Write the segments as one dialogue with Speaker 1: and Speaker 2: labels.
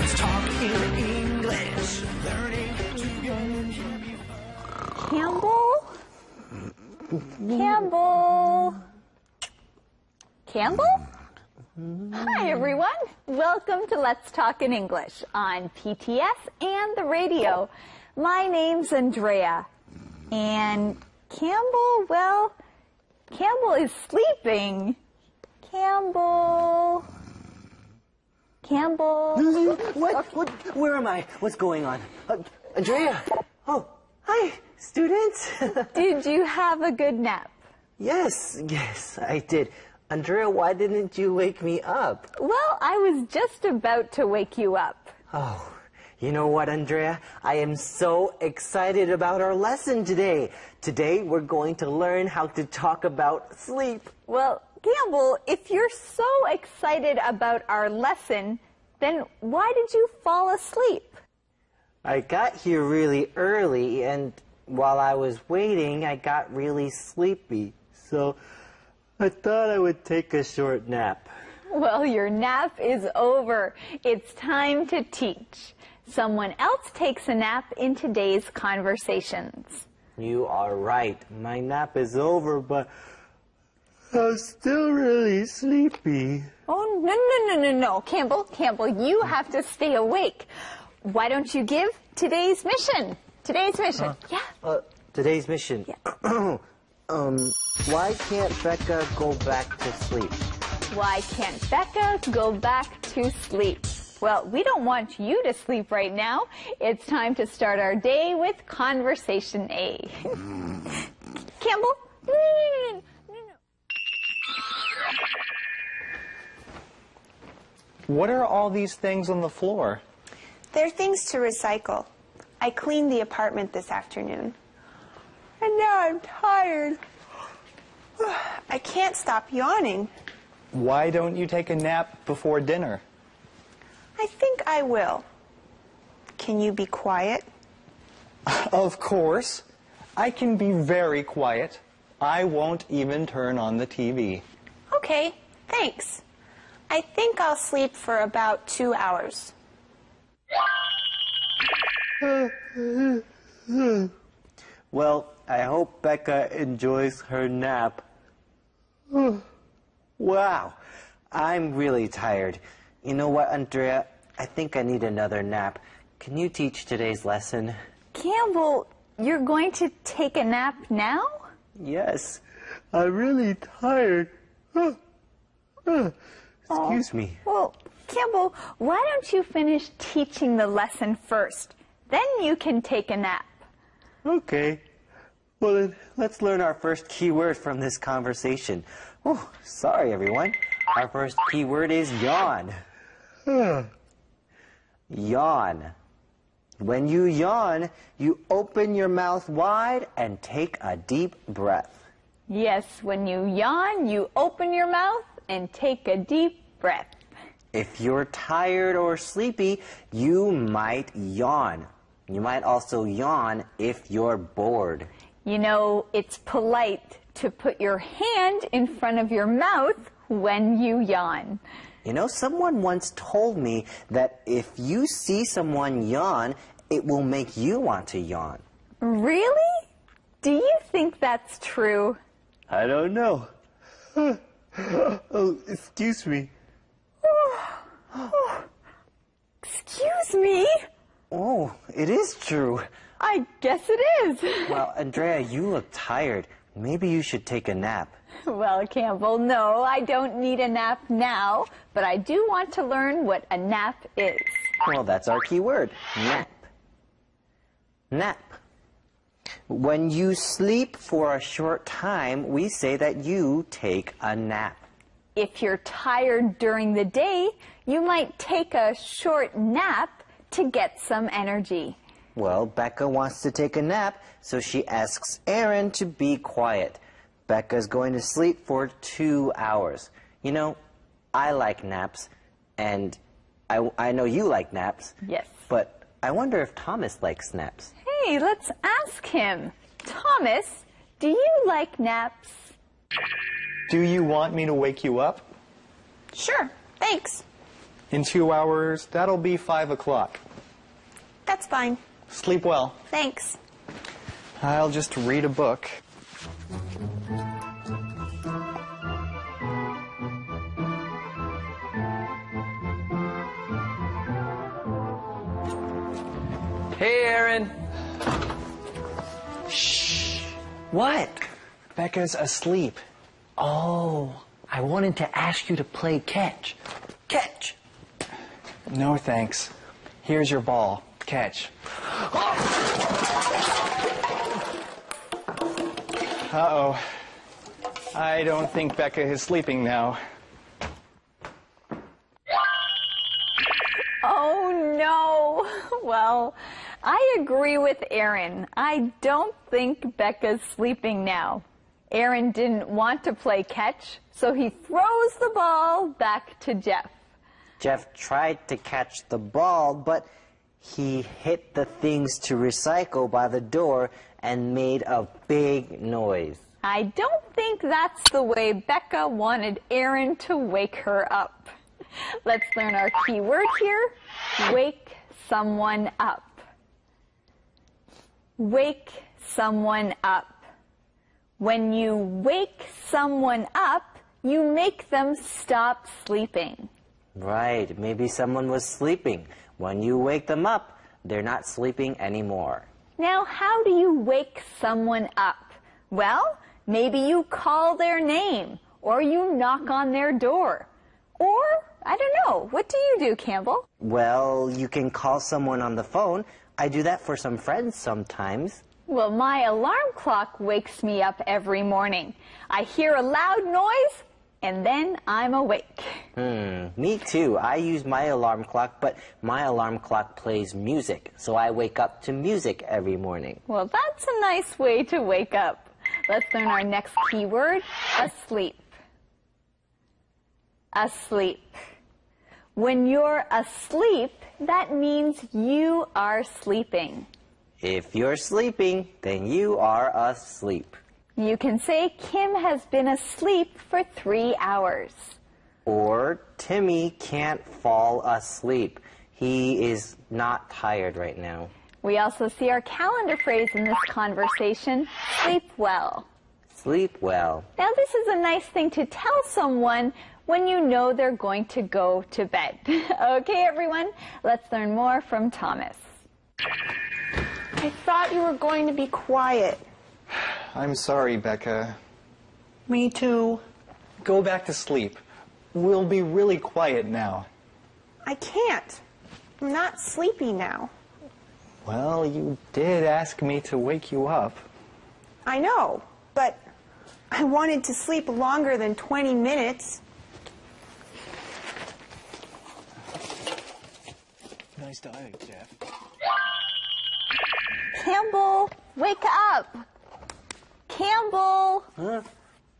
Speaker 1: Let's talk in English. Learning
Speaker 2: Campbell? Campbell? Campbell? Hi, everyone. Welcome to Let's Talk in English on PTS and the radio. My name's Andrea. And Campbell, well, Campbell is sleeping. Campbell? Campbell?
Speaker 3: What? Where am I? What's going on? Andrea! Oh, hi, students!
Speaker 2: Did you have a good nap?
Speaker 3: Yes, I did. Andrea, why didn't you wake me up?
Speaker 2: Well, I was just about to wake you up.
Speaker 3: Oh, you know what, Andrea? I am so excited about our lesson today. Today, we're going to learn how to talk about sleep.
Speaker 2: Well, Campbell, if you're so excited about our lesson, then why did you fall asleep?
Speaker 3: I got here really early, and while I was waiting, I got really sleepy. So I thought I would take a short nap.
Speaker 2: Well, your nap is over. It's time to teach. Someone else takes a nap in today's conversations.
Speaker 3: You are right. My nap is over, but I'm still really sleepy.
Speaker 2: Oh, no. Campbell, you have to stay awake. Why don't you give today's mission? Today's mission.
Speaker 3: Today's mission.
Speaker 2: Yeah.
Speaker 3: Why can't Becca go back to sleep?
Speaker 2: Why can't Becca go back to sleep? Well, we don't want you to sleep right now. It's time to start our day with Conversation A. Campbell? No.
Speaker 4: What are all these things on the floor?
Speaker 5: They're things to recycle. I cleaned the apartment this afternoon. And now I'm tired. I can't stop yawning.
Speaker 4: Why don't you take a nap before dinner?
Speaker 5: I think I will. Can you be quiet?
Speaker 4: Of course. I can be very quiet. I won't even turn on the TV.
Speaker 5: Okay, thanks. I think I'll sleep for about 2 hours.
Speaker 3: Well, I hope Becca enjoys her nap. Wow, I'm really tired. You know what, Andrea? I think I need another nap. Can you teach today's lesson?
Speaker 2: Campbell, you're going to take a nap now?
Speaker 3: Yes, I'm really tired. Excuse me.
Speaker 2: Well, Campbell, why don't you finish teaching the lesson first? Then you can take a nap.
Speaker 3: Okay. Well, then, let's learn our first key word from this conversation. Oh, sorry, everyone. Our first key word is yawn. Yawn. When you yawn, you open your mouth wide and take a deep breath.
Speaker 2: Yes, when you yawn, you open your mouth and take a deep breath.
Speaker 3: If you're tired or sleepy, you might yawn. You might also yawn if you're bored.
Speaker 2: You know, it's polite to put your hand in front of your mouth when you yawn.
Speaker 3: You know, someone once told me that if you see someone yawn, it will make you want to yawn.
Speaker 2: Really? Do you think that's true?
Speaker 3: I don't know. Oh, excuse me.
Speaker 2: Excuse me?
Speaker 3: Oh, it is true.
Speaker 2: I guess it is.
Speaker 3: Well, Andrea, you look tired. Maybe you should take a nap.
Speaker 2: Well, Campbell, no, I don't need a nap now, but I do want to learn what a nap is.
Speaker 3: Well, that's our key word, nap. Nap. When you sleep for a short time, we say that you take a nap.
Speaker 2: If you're tired during the day, you might take a short nap to get some energy.
Speaker 3: Well, Becca wants to take a nap, so she asks Aaron to be quiet. Becca's going to sleep for 2 hours. You know, I like naps, and I know you like naps.
Speaker 2: Yes.
Speaker 3: But I wonder if Thomas likes naps.
Speaker 2: Hey, let's ask him. Thomas, do you like naps?
Speaker 4: Do you want me to wake you up?
Speaker 5: Sure, thanks.
Speaker 4: In 2 hours, that'll be 5 o'clock.
Speaker 5: That's fine.
Speaker 4: Sleep well.
Speaker 5: Thanks.
Speaker 4: I'll just read a book.
Speaker 6: Hey, Aaron.
Speaker 4: Shh.
Speaker 6: What?
Speaker 4: Becca's asleep.
Speaker 6: Oh, I wanted to ask you to play catch. Catch.
Speaker 4: No thanks. Here's your ball. Catch. Uh-oh. I don't think Becca is sleeping now.
Speaker 2: Oh no! Well, I agree with Aaron. I don't think Becca's sleeping now. Aaron didn't want to play catch, so he throws the ball back to Jeff.
Speaker 3: Jeff tried to catch the ball, but he hit the things to recycle by the door and made a big noise.
Speaker 2: I don't think that's the way Becca wanted Aaron to wake her up. Let's learn our key word here. Wake someone up. Wake someone up. When you wake someone up, you make them stop sleeping.
Speaker 3: Right, maybe someone was sleeping. When you wake them up, they're not sleeping anymore.
Speaker 2: Now, how do you wake someone up? Well, maybe you call their name, or you knock on their door. Or, I don't know, what do you do, Campbell?
Speaker 3: Well, you can call someone on the phone. I do that for some friends sometimes.
Speaker 2: Well, my alarm clock wakes me up every morning. I hear a loud noise, and then I'm awake.
Speaker 3: Me too. I use my alarm clock, but my alarm clock plays music, so I wake up to music every morning.
Speaker 2: Well, that's a nice way to wake up. Let's learn our next key word, asleep. Asleep. When you're asleep, that means you are sleeping.
Speaker 3: If you're sleeping, then you are asleep.
Speaker 2: You can say Kim has been asleep for 3 hours.
Speaker 3: Or Timmy can't fall asleep. He is not tired right now.
Speaker 2: We also see our calendar phrase in this conversation, sleep well.
Speaker 3: Sleep well.
Speaker 2: Now, this is a nice thing to tell someone when you know they're going to go to bed. Okay, everyone, let's learn more from Thomas.
Speaker 5: I thought you were going to be quiet.
Speaker 4: I'm sorry, Becca.
Speaker 5: Me too.
Speaker 4: Go back to sleep. We'll be really quiet now.
Speaker 5: I can't. I'm not sleepy now.
Speaker 4: Well, you did ask me to wake you up.
Speaker 5: I know, but I wanted to sleep longer than 20 minutes.
Speaker 4: Nice diet, Jeff.
Speaker 2: Campbell, wake up! Campbell!
Speaker 3: Huh?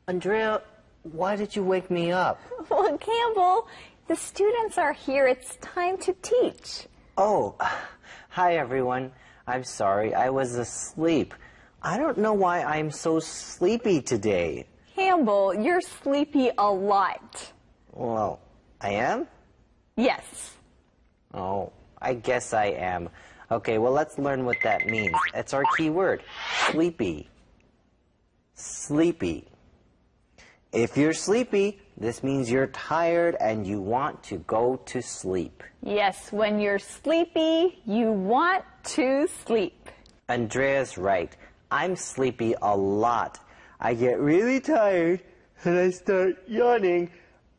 Speaker 3: Andrea, why did you wake me up?
Speaker 2: Well, Campbell, the students are here. It's time to teach.
Speaker 3: Oh, hi everyone. I'm sorry, I was asleep. I don't know why I'm so sleepy today.
Speaker 2: Campbell, you're sleepy a lot.
Speaker 3: Well, I am?
Speaker 2: Yes.
Speaker 3: Oh, I guess I am. Okay, well, let's learn what that means. It's our key word, sleepy. Sleepy. If you're sleepy, this means you're tired and you want to go to sleep.
Speaker 2: Yes, when you're sleepy, you want to sleep.
Speaker 3: Andrea's right. I'm sleepy a lot. I get really tired and I start yawning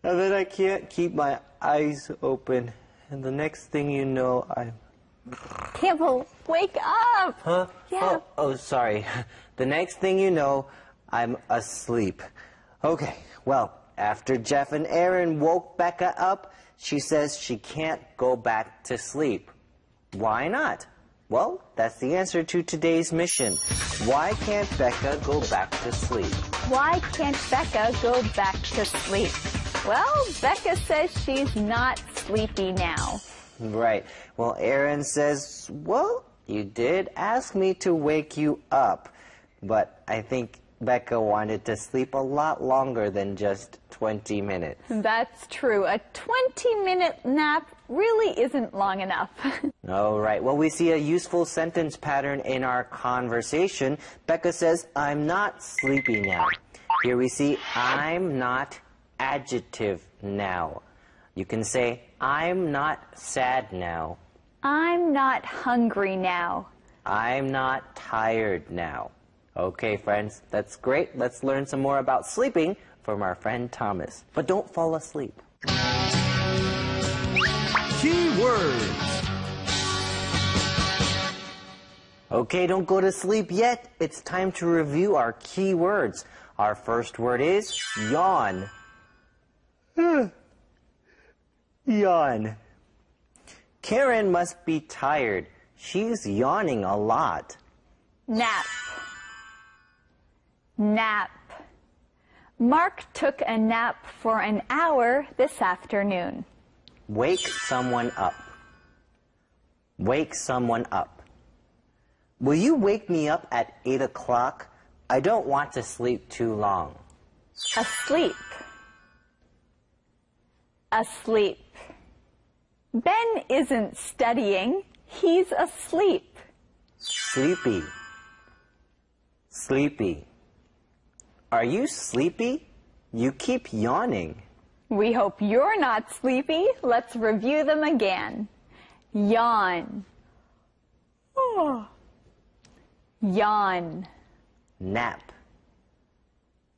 Speaker 3: and then I can't keep my eyes open. And the next thing you know, I'm...
Speaker 2: Campbell, wake up!
Speaker 3: Huh?
Speaker 2: Yeah.
Speaker 3: Oh, sorry. The next thing you know, I'm asleep. Okay, well, after Jeff and Aaron woke Becca up, she says she can't go back to sleep. Why not? Well, that's the answer to today's mission. Why can't Becca go back to sleep?
Speaker 2: Why can't Becca go back to sleep? Well, Becca says she's not sleepy now.
Speaker 3: Right. Well, Aaron says, well, you did ask me to wake you up, but I think Becca wanted to sleep a lot longer than just 20 minutes.
Speaker 2: That's true. A 20-minute nap really isn't long enough.
Speaker 3: All right. Well, we see a useful sentence pattern in our conversation. Becca says, I'm not sleepy now. Here we see, I'm not adjective now. You can say, I'm not sad now.
Speaker 2: I'm not hungry now.
Speaker 3: I'm not tired now. Okay, friends, that's great. Let's learn some more about sleeping from our friend Thomas. But don't fall asleep.
Speaker 1: Key words.
Speaker 3: Okay, don't go to sleep yet. It's time to review our key words. Our first word is yawn. Yawn. Karen must be tired. She's yawning a lot.
Speaker 2: Nap. Nap. Mark took a nap for an hour this afternoon.
Speaker 3: Wake someone up. Wake someone up. Will you wake me up at 8 o'clock? I don't want to sleep too long.
Speaker 2: Asleep. Asleep. Ben isn't studying. He's asleep.
Speaker 3: Sleepy. Sleepy. Are you sleepy? You keep yawning.
Speaker 2: We hope you're not sleepy. Let's review them again. Yawn. Yawn.
Speaker 3: Nap.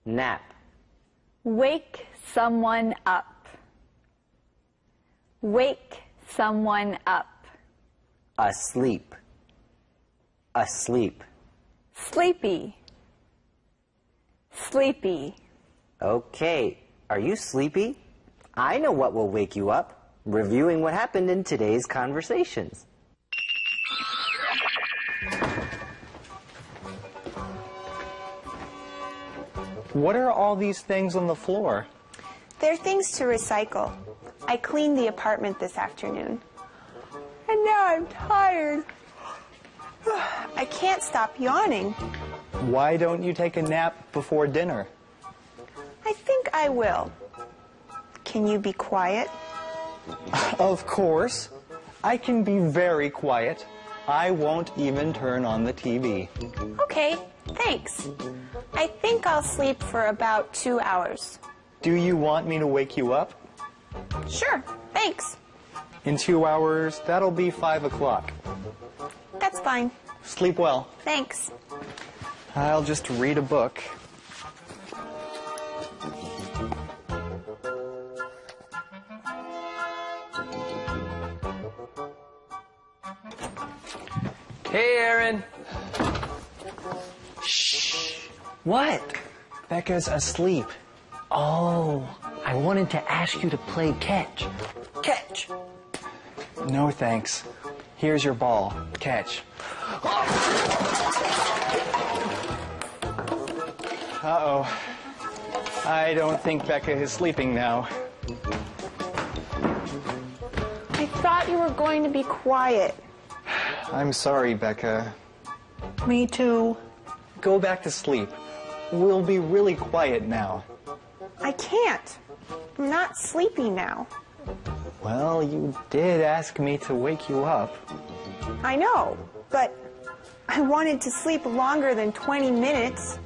Speaker 3: Nap.
Speaker 2: Wake someone up. Wake someone up.
Speaker 3: Asleep. Asleep.
Speaker 2: Sleepy. Sleepy.
Speaker 3: Okay, are you sleepy? I know what will wake you up. Reviewing what happened in today's conversations.
Speaker 4: What are all these things on the floor?
Speaker 5: They're things to recycle. I cleaned the apartment this afternoon. And now I'm tired. I can't stop yawning.
Speaker 4: Why don't you take a nap before dinner?
Speaker 5: I think I will. Can you be quiet?
Speaker 4: Of course. I can be very quiet. I won't even turn on the TV.
Speaker 5: Okay, thanks. I think I'll sleep for about 2 hours.
Speaker 4: Do you want me to wake you up?
Speaker 5: Sure, thanks.
Speaker 4: In 2 hours, that'll be 5 o'clock.
Speaker 5: That's fine.
Speaker 4: Sleep well.
Speaker 5: Thanks.
Speaker 4: I'll just read a book.
Speaker 6: Hey, Aaron. What?
Speaker 4: Becca's asleep.
Speaker 6: Oh, I wanted to ask you to play catch. Catch.
Speaker 4: No thanks. Here's your ball. Catch. Uh-oh. I don't think Becca is sleeping now.
Speaker 5: I thought you were going to be quiet.
Speaker 4: I'm sorry, Becca.
Speaker 6: Me too.
Speaker 4: Go back to sleep. We'll be really quiet now.
Speaker 5: I can't. I'm not sleepy now.
Speaker 4: Well, you did ask me to wake you up.
Speaker 5: I know, but I wanted to sleep longer than 20 minutes.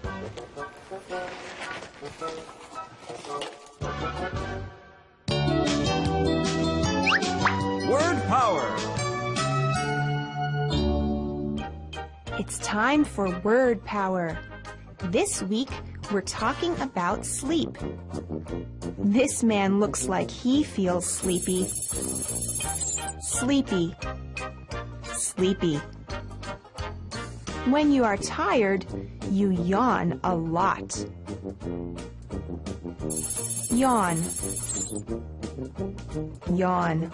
Speaker 1: Word power.
Speaker 7: It's time for Word Power. This week, we're talking about sleep. This man looks like he feels sleepy. Sleepy. Sleepy. When you are tired, you yawn a lot. Yawn. Yawn.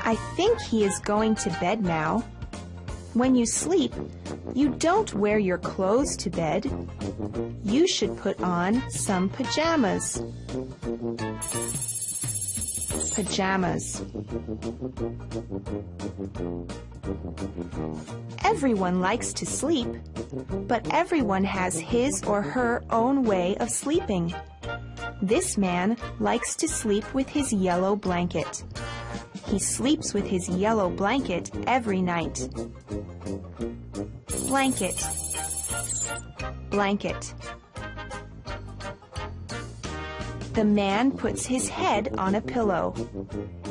Speaker 7: I think he is going to bed now. When you sleep, you don't wear your clothes to bed. You should put on some pajamas. Pajamas. Everyone likes to sleep, but everyone has his or her own way of sleeping. This man likes to sleep with his yellow blanket. He sleeps with his yellow blanket every night. Blanket, blanket. The man puts his head on a pillow.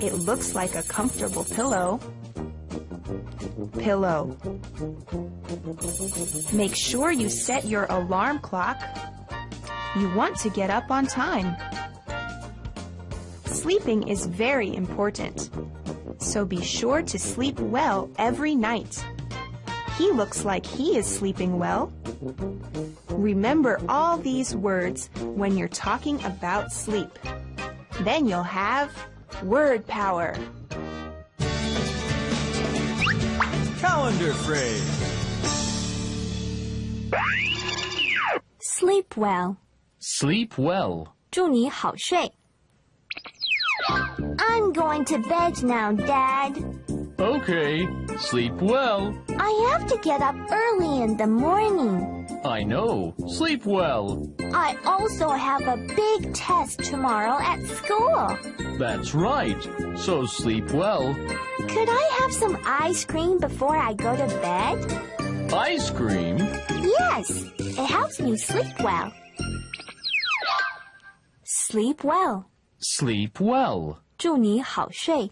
Speaker 7: It looks like a comfortable pillow. Pillow. Make sure you set your alarm clock. You want to get up on time. Sleeping is very important, so be sure to sleep well every night. He looks like he is sleeping well. Remember all these words when you're talking about sleep. Then you'll have word power.
Speaker 1: Calendar phrase.
Speaker 8: Sleep well.
Speaker 9: Sleep well.
Speaker 8: 祝你好睡. I'm going to bed now, Dad.
Speaker 9: Okay, sleep well.
Speaker 8: I have to get up early in the morning.
Speaker 9: I know. Sleep well.
Speaker 8: I also have a big test tomorrow at school.
Speaker 9: That's right. So sleep well.
Speaker 8: Could I have some ice cream before I go to bed?
Speaker 9: Ice cream?
Speaker 8: Yes, it helps me sleep well. Sleep well.
Speaker 9: Sleep well.
Speaker 8: 祝你好睡.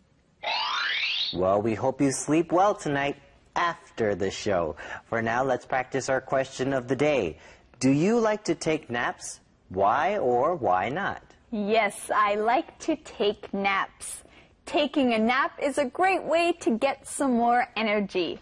Speaker 3: Well, we hope you sleep well tonight after the show. For now, let's practice our question of the day. Do you like to take naps? Why or why not?
Speaker 2: Yes, I like to take naps. Taking a nap is a great way to get some more energy.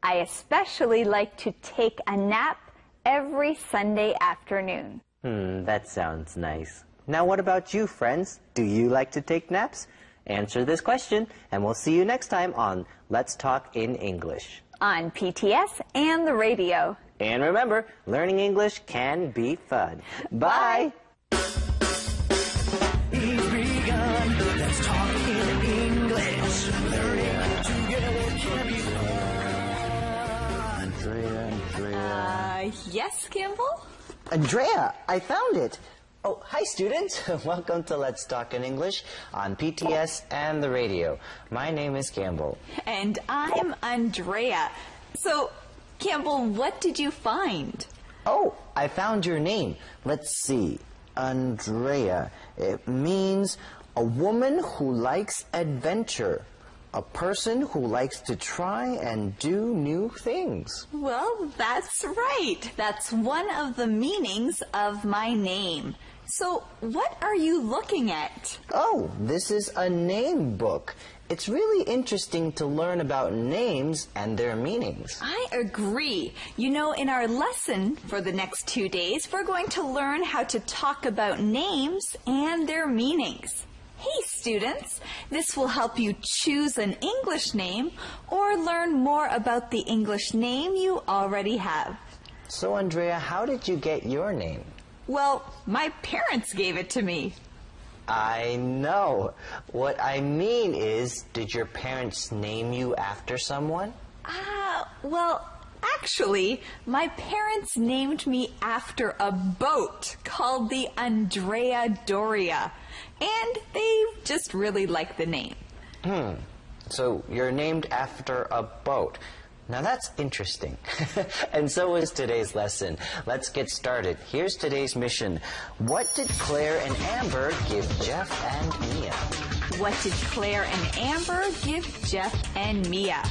Speaker 2: I especially like to take a nap every Sunday afternoon.
Speaker 3: That sounds nice. Now, what about you, friends? Do you like to take naps? Answer this question, and we'll see you next time on Let's Talk in English.
Speaker 2: On PTS and the radio.
Speaker 3: And remember, learning English can be fun. Bye!
Speaker 6: Let's talk in English. Learning together can be fun.
Speaker 3: Andrea.
Speaker 2: Yes, Campbell?
Speaker 3: Andrea, I found it! Oh, hi students! Welcome to Let's Talk in English on PTS and the radio. My name is Campbell.
Speaker 2: And I'm Andrea. So, Campbell, what did you find?
Speaker 3: Oh, I found your name. Let's see. Andrea. It means a woman who likes adventure. A person who likes to try and do new things.
Speaker 2: Well, that's right. That's one of the meanings of my name. So, what are you looking at?
Speaker 3: Oh, this is a name book. It's really interesting to learn about names and their meanings.
Speaker 2: I agree. You know, in our lesson for the next 2 days, we're going to learn how to talk about names and their meanings. Hey, students, this will help you choose an English name or learn more about the English name you already have.
Speaker 3: So, Andrea, how did you get your name?
Speaker 2: Well, my parents gave it to me.
Speaker 3: I know. What I mean is, did your parents name you after someone?
Speaker 2: Well, actually, my parents named me after a boat called the Andrea Doria, and they just really like the name.
Speaker 3: So you're named after a boat. Now that's interesting. And so is today's lesson. Let's get started. Here's today's mission. What did Claire and Amber give Jeff and Mia?
Speaker 2: What did Claire and Amber give Jeff and Mia?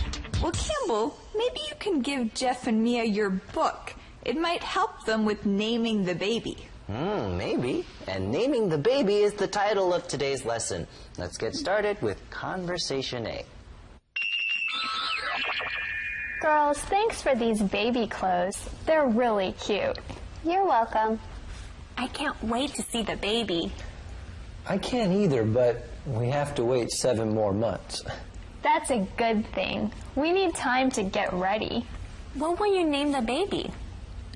Speaker 2: Well, Campbell, maybe you can give Jeff and Mia your book. It might help them with naming the baby.
Speaker 3: Maybe. And naming the baby is the title of today's lesson. Let's get started with Conversation A.
Speaker 10: Girls, thanks for these baby clothes. They're really cute.
Speaker 5: You're welcome.
Speaker 8: I can't wait to see the baby.
Speaker 6: I can't either, but we have to wait 7 more months.
Speaker 10: That's a good thing. We need time to get ready.
Speaker 8: What will you name the baby?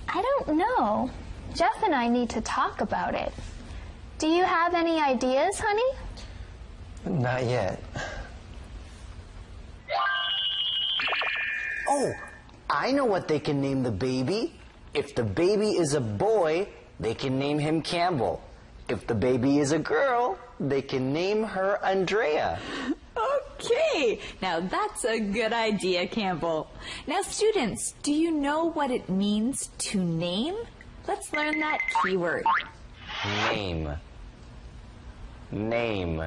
Speaker 10: I don't know. Jeff and I need to talk about it. Do you have any ideas, honey?
Speaker 6: Not yet.
Speaker 3: Oh, I know what they can name the baby. If the baby is a boy, they can name him Campbell. If the baby is a girl, they can name her Andrea.
Speaker 2: Okay, now that's a good idea, Campbell. Now, students, do you know what it means to name? Let's learn that keyword.
Speaker 3: Name. Name.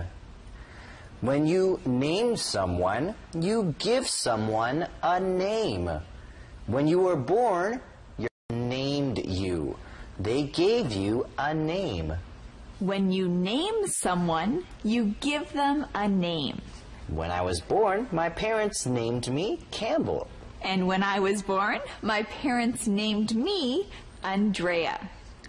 Speaker 3: When you name someone, you give someone a name. When you were born, your named you. They gave you a name.
Speaker 2: When you name someone, you give them a name.
Speaker 3: When I was born, my parents named me Campbell.
Speaker 2: And when I was born, my parents named me Andrea.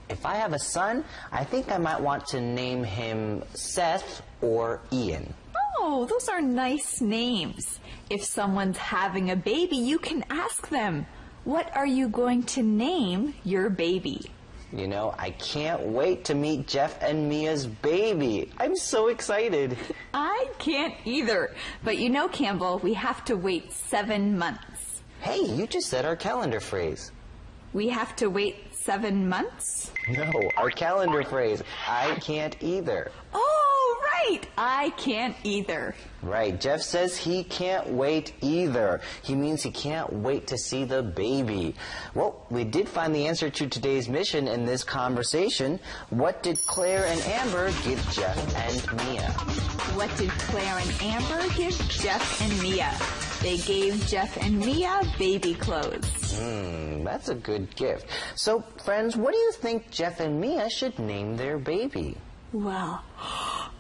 Speaker 3: If I have a son, I think I might want to name him Seth or Ian.
Speaker 2: Oh, those are nice names. If someone's having a baby, you can ask them, what are you going to name your baby?
Speaker 3: You know, I can't wait to meet Jeff and Mia's baby. I'm so excited.
Speaker 2: I can't either. But you know, Campbell, we have to wait 7 months.
Speaker 3: Hey, you just said our calendar phrase.
Speaker 2: We have to wait 7 months?
Speaker 3: No, our calendar phrase. I can't either.
Speaker 2: Oh, right. I can't either.
Speaker 3: Right. Jeff says he can't wait either. He means he can't wait to see the baby. Well, we did find the answer to today's mission in this conversation. What did Claire and Amber give Jeff and Mia?
Speaker 2: What did Claire and Amber give Jeff and Mia? They gave Jeff and Mia baby clothes.
Speaker 3: That's a good gift. So, friends, what do you think Jeff and Mia should name their baby?
Speaker 2: Well,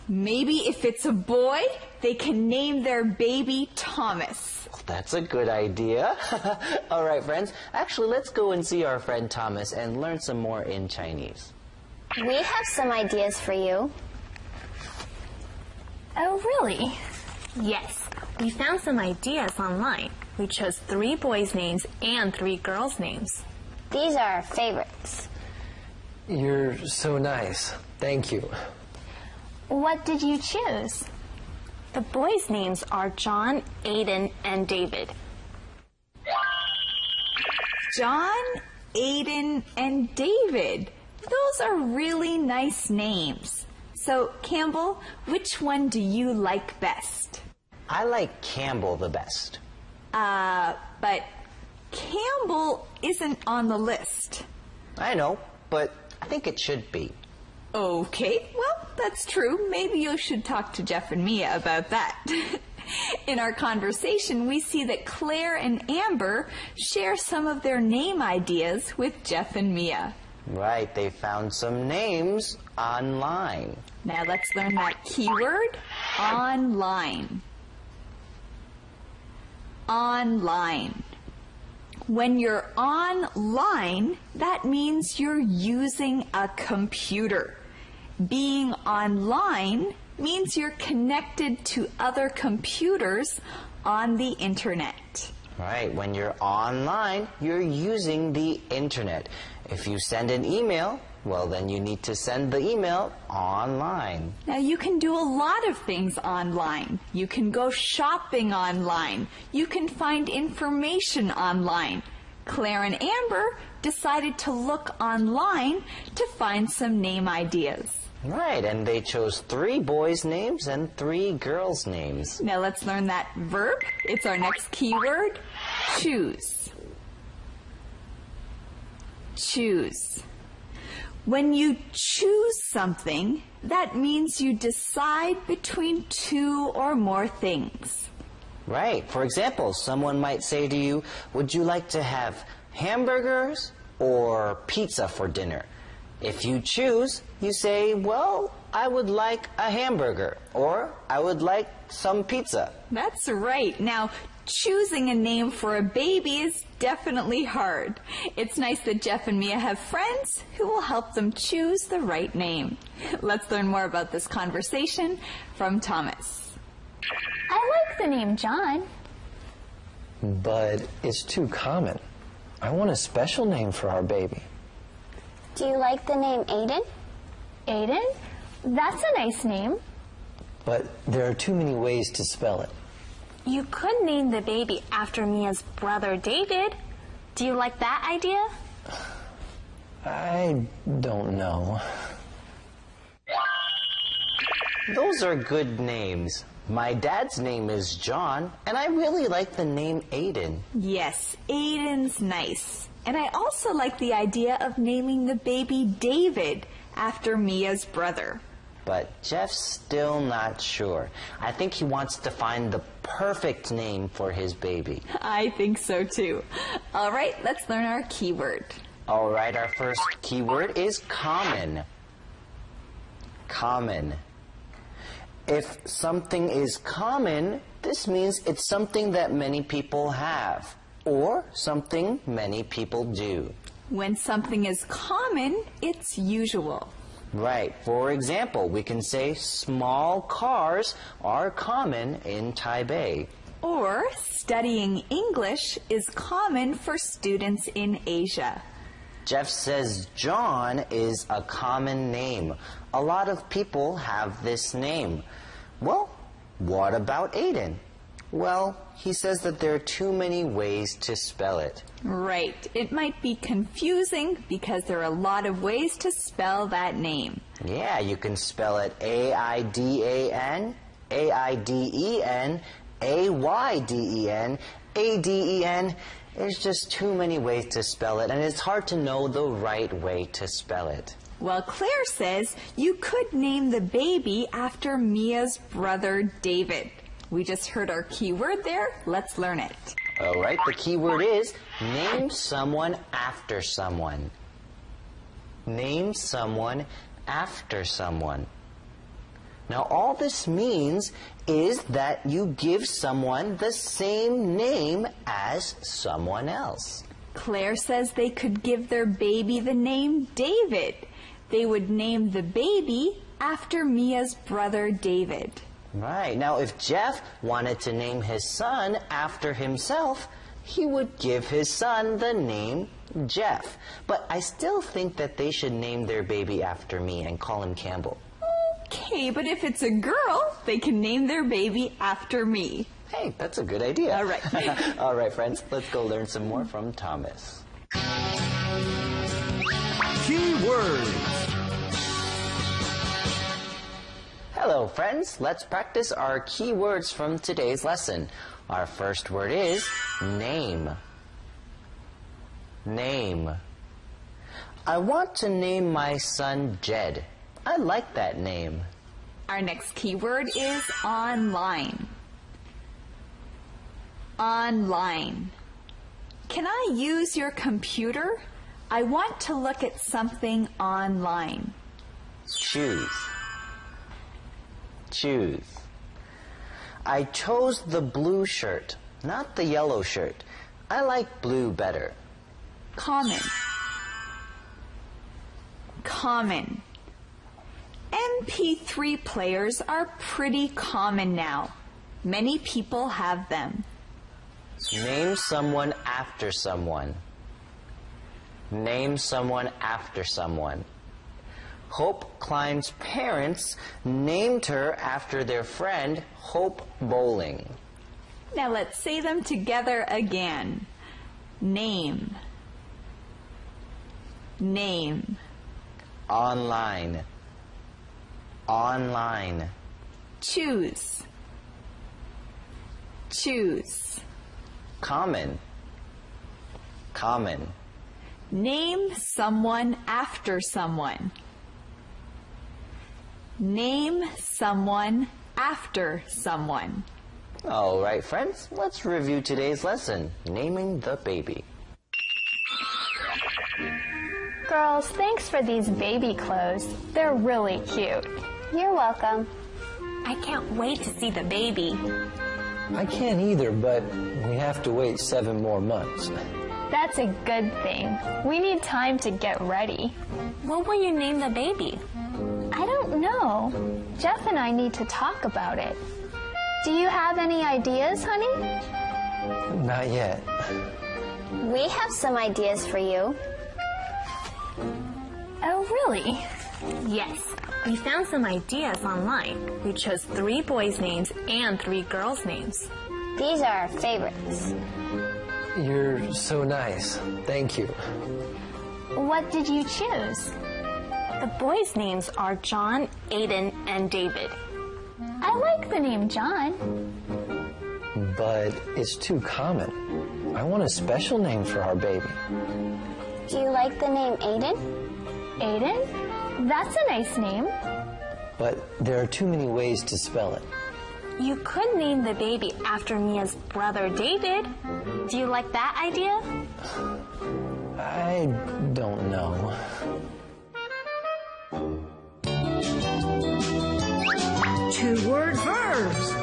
Speaker 2: maybe if it's a boy, they can name their baby Thomas.
Speaker 3: That's a good idea. All right, friends. Actually, let's go and see our friend Thomas and learn some more in Chinese.
Speaker 8: We have some ideas for you.
Speaker 10: Oh, really? Yes. We found some ideas online. We chose 3 boys' names and 3 girls' names.
Speaker 8: These are our favorites.
Speaker 6: You're so nice. Thank you.
Speaker 10: What did you choose? The boys' names are John, Aiden, and David.
Speaker 2: John, Aiden, and David. Those are really nice names. So, Campbell, which one do you like best?
Speaker 3: I like Campbell the best.
Speaker 2: But Campbell isn't on the list.
Speaker 3: I know, but I think it should be.
Speaker 2: Okay, well, that's true. Maybe you should talk to Jeff and Mia about that. In our conversation, we see that Claire and Amber share some of their name ideas with Jeff and Mia.
Speaker 3: Right, they found some names online.
Speaker 2: Now let's learn that keyword, online. Online. When you're online, that means you're using a computer. Being online means you're connected to other computers on the internet.
Speaker 3: Right, when you're online, you're using the internet. If you send an email, well, then you need to send the email online.
Speaker 2: Now, you can do a lot of things online. You can go shopping online. You can find information online. Claire and Amber decided to look online to find some name ideas.
Speaker 3: Right, and they chose 3 boys' names and 3 girls' names.
Speaker 2: Now, let's learn that verb. It's our next keyword, choose. Choose. When you choose something, that means you decide between 2 or more things.
Speaker 3: Right. For example, someone might say to you, would you like to have hamburgers or pizza for dinner? If you choose, you say, well, I would like a hamburger, or I would like some pizza.
Speaker 2: That's right. Now, choosing a name for a baby is definitely hard. It's nice that Jeff and Mia have friends who will help them choose the right name. Let's learn more about this conversation from Thomas.
Speaker 10: I like the name John.
Speaker 6: But it's too common. I want a special name for our baby.
Speaker 8: Do you like the name Aiden?
Speaker 10: Aiden? That's a nice name.
Speaker 6: But there are too many ways to spell it.
Speaker 10: You could name the baby after Mia's brother David. Do you like that idea?
Speaker 6: I don't know.
Speaker 3: Those are good names. My dad's name is John, and I really like the name Aiden.
Speaker 2: Yes, Aiden's nice. And I also like the idea of naming the baby David after Mia's brother.
Speaker 3: But Jeff's still not sure. I think he wants to find the perfect name for his baby.
Speaker 2: I think so too. All right, let's learn our keyword.
Speaker 3: All right, our first keyword is common. Common. If something is common, this means it's something that many people have, or something many people do.
Speaker 2: When something is common, it's usual.
Speaker 3: Right. For example, we can say small cars are common in Taipei.
Speaker 2: Or studying English is common for students in Asia.
Speaker 3: Jeff says John is a common name. A lot of people have this name. Well, what about Aiden? Well, he says that there are too many ways to spell it.
Speaker 2: Right. It might be confusing because there are a lot of ways to spell that name.
Speaker 3: Yeah, you can spell it A-I-D-A-N, A-I-D-E-N, A-Y-D-E-N, A-D-E-N. There's just too many ways to spell it, and it's hard to know the right way to spell it.
Speaker 2: Well, Claire says you could name the baby after Mia's brother David. We just heard our keyword there. Let's learn it.
Speaker 3: All right, the keyword is name someone after someone. Name someone after someone. Now, all this means is that you give someone the same name as someone else.
Speaker 2: Claire says they could give their baby the name David. They would name the baby after Mia's brother David.
Speaker 3: Right. Now, if Jeff wanted to name his son after himself, he would give his son the name Jeff. But I still think that they should name their baby after me and call him Campbell.
Speaker 2: Okay, but if it's a girl, they can name their baby after me.
Speaker 3: Hey, that's a good idea.
Speaker 2: All right.
Speaker 3: All right, friends, let's go learn some more from Thomas.
Speaker 1: Keywords.
Speaker 3: Hello, friends. Let's practice our keywords from today's lesson. Our first word is name. Name. I want to name my son Jed. I like that name.
Speaker 2: Our next keyword is online. Online. Can I use your computer? I want to look at something online.
Speaker 3: Choose. Choose. I chose the blue shirt, not the yellow shirt. I like blue better.
Speaker 2: Common. Common. MP3 players are pretty common now. Many people have them.
Speaker 3: Name someone after someone. Name someone after someone. Hope Klein's parents named her after their friend Hope Bowling.
Speaker 2: Now let's say them together again. Name. Name.
Speaker 3: Online. Online.
Speaker 2: Choose. Choose.
Speaker 3: Common. Common.
Speaker 2: Name someone after someone. Name someone after someone.
Speaker 3: All right, friends, let's review today's lesson, naming the baby.
Speaker 10: Girls, thanks for these baby clothes. They're really cute.
Speaker 8: You're welcome.
Speaker 10: I can't wait to see the baby.
Speaker 6: I can't either, but we have to wait 7 more months.
Speaker 10: That's a good thing. We need time to get ready. What will you name the baby? I don't know. Jeff and I need to talk about it. Do you have any ideas, honey?
Speaker 6: Not yet.
Speaker 8: We have some ideas for you.
Speaker 10: Oh, really? Yes. We found some ideas online. We chose 3 boys' names and 3 girls' names. These are our favorites.
Speaker 6: You're so nice. Thank you.
Speaker 10: What did you choose?
Speaker 11: The boys' names are John, Aiden, and David.
Speaker 10: I like the name John.
Speaker 6: But it's too common. I want a special name for our baby.
Speaker 10: Do you like the name Aiden? Aiden? That's a nice name.
Speaker 6: But there are too many ways to spell it.
Speaker 11: You could name the baby after Mia's brother David. Do you like that idea?
Speaker 6: I don't know.
Speaker 1: Two-word verbs.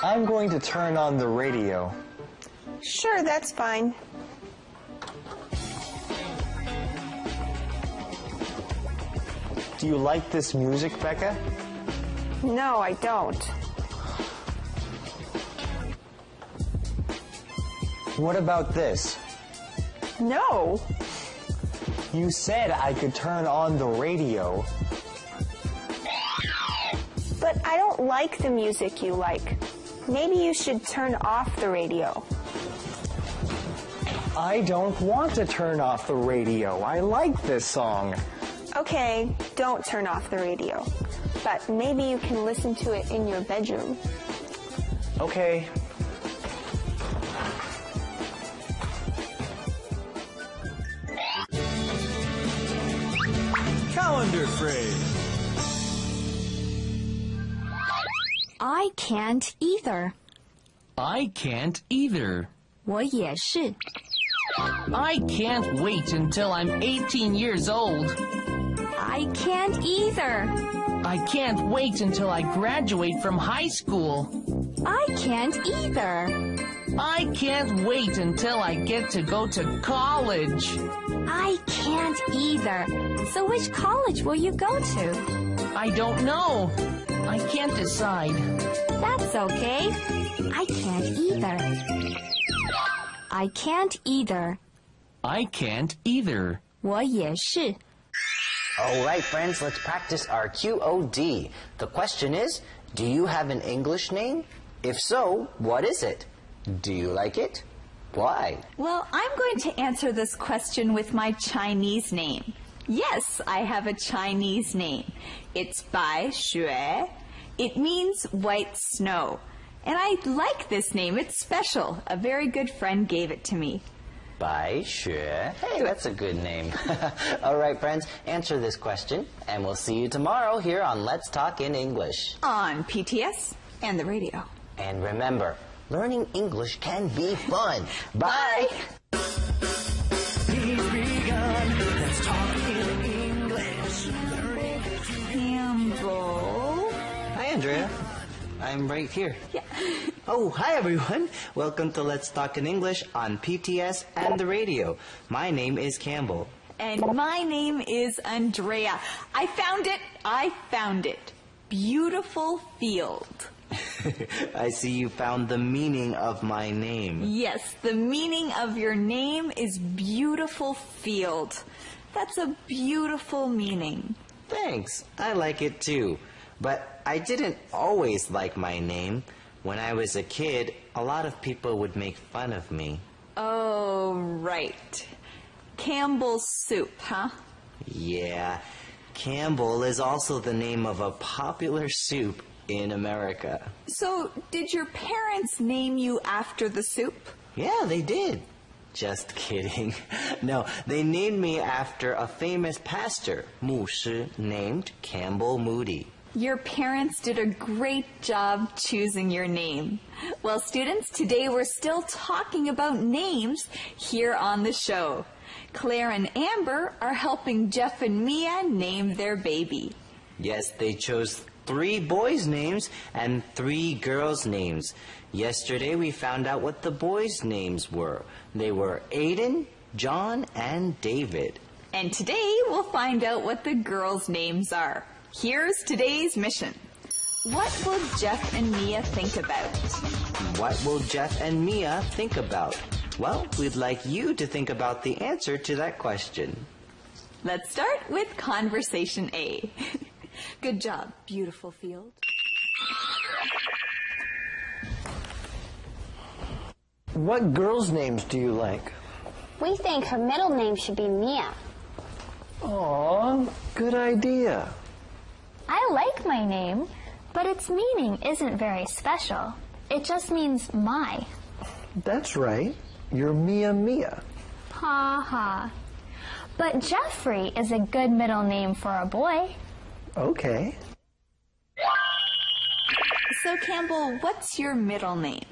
Speaker 4: I'm going to turn on the radio.
Speaker 5: Sure, that's fine.
Speaker 4: Do you like this music, Becca?
Speaker 5: No, I don't.
Speaker 4: What about this?
Speaker 5: No.
Speaker 4: You said I could turn on the radio.
Speaker 5: But I don't like the music you like. Maybe you should turn off the radio.
Speaker 4: I don't want to turn off the radio. I like this song.
Speaker 5: Okay, don't turn off the radio. But maybe you can listen to it in your bedroom.
Speaker 4: Okay.
Speaker 1: Calendar phrase.
Speaker 7: I can't either.
Speaker 9: I can't either.
Speaker 7: 我也是.
Speaker 9: I can't wait until I'm 18 years old.
Speaker 7: I can't either.
Speaker 9: I can't wait until I graduate from high school.
Speaker 7: I can't either.
Speaker 9: I can't wait until I get to go to college.
Speaker 7: I can't either. So which college will you go to?
Speaker 9: I don't know. I can't decide.
Speaker 7: That's okay. I can't either. I can't either.
Speaker 9: I can't either.
Speaker 7: 我也是.
Speaker 3: All right, friends, let's practice our QOD. The question is, do you have an English name? If so, what is it? Do you like it? Why?
Speaker 2: Well, I'm going to answer this question with my Chinese name. Yes, I have a Chinese name. It's Bai Xue. It means white snow. And I like this name. It's special. A very good friend gave it to me.
Speaker 3: Bai Xue. Hey, that's a good name. All right, friends, answer this question, and we'll see you tomorrow here on Let's Talk in English.
Speaker 2: On PTS and the radio.
Speaker 3: And remember, learning English can be fun. Bye.
Speaker 1: He's begun. Let's talk in English.
Speaker 2: Campbell.
Speaker 3: Hi, Andrea. I'm right here.
Speaker 2: Yeah.
Speaker 3: Oh, hi, everyone. Welcome to Let's Talk in English on PTS and the radio. My name is Campbell.
Speaker 2: And my name is Andrea. I found it. I found it. Beautiful field.
Speaker 3: I see you found the meaning of my name.
Speaker 2: Yes, the meaning of your name is beautiful field. That's a beautiful meaning.
Speaker 3: Thanks. I like it too. But I didn't always like my name. When I was a kid, a lot of people would make fun of me.
Speaker 2: Oh, right. Campbell's soup, huh?
Speaker 3: Yeah. Campbell is also the name of a popular soup in America.
Speaker 2: So, did your parents name you after the soup?
Speaker 3: Yeah, they did. Just kidding. No, they named me after a famous pastor, 牧师, named Campbell Moody.
Speaker 2: Your parents did a great job choosing your name. Well, students, today we're still talking about names here on the show. Claire and Amber are helping Jeff and Mia name their baby.
Speaker 3: Yes, they chose 3 boys' names and 3 girls' names. Yesterday we found out what the boys' names were. They were Aiden, John, and David.
Speaker 2: And today we'll find out what the girls' names are. Here's today's mission. What will Jeff and Mia think about?
Speaker 3: What will Jeff and Mia think about? Well, we'd like you to think about the answer to that question.
Speaker 2: Let's start with Conversation A. Good job, beautiful field.
Speaker 6: What girls' names do you like?
Speaker 8: We think her middle name should be Mia.
Speaker 6: Aw, good idea.
Speaker 10: I like my name, but its meaning isn't very special. It just means my.
Speaker 6: That's right. You're Mia Mia.
Speaker 10: Ha ha. But Jeffrey is a good middle name for a boy.
Speaker 6: Okay.
Speaker 7: So, Campbell, what's your middle name?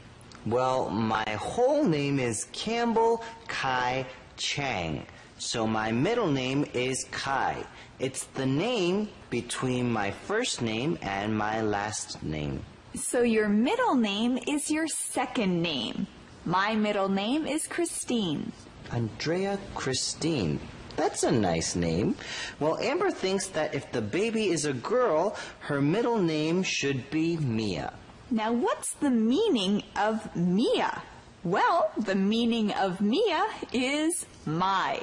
Speaker 3: Well, my whole name is Campbell Kai Chang. So my middle name is Kai. It's the name between my first name and my last name.
Speaker 7: So your middle name is your second name. My middle name is Christine.
Speaker 3: Andrea Christine. That's a nice name. Well, Amber thinks that if the baby is a girl, her middle name should be Mia.
Speaker 7: Now, what's the meaning of Mia? Well, the meaning of Mia is my.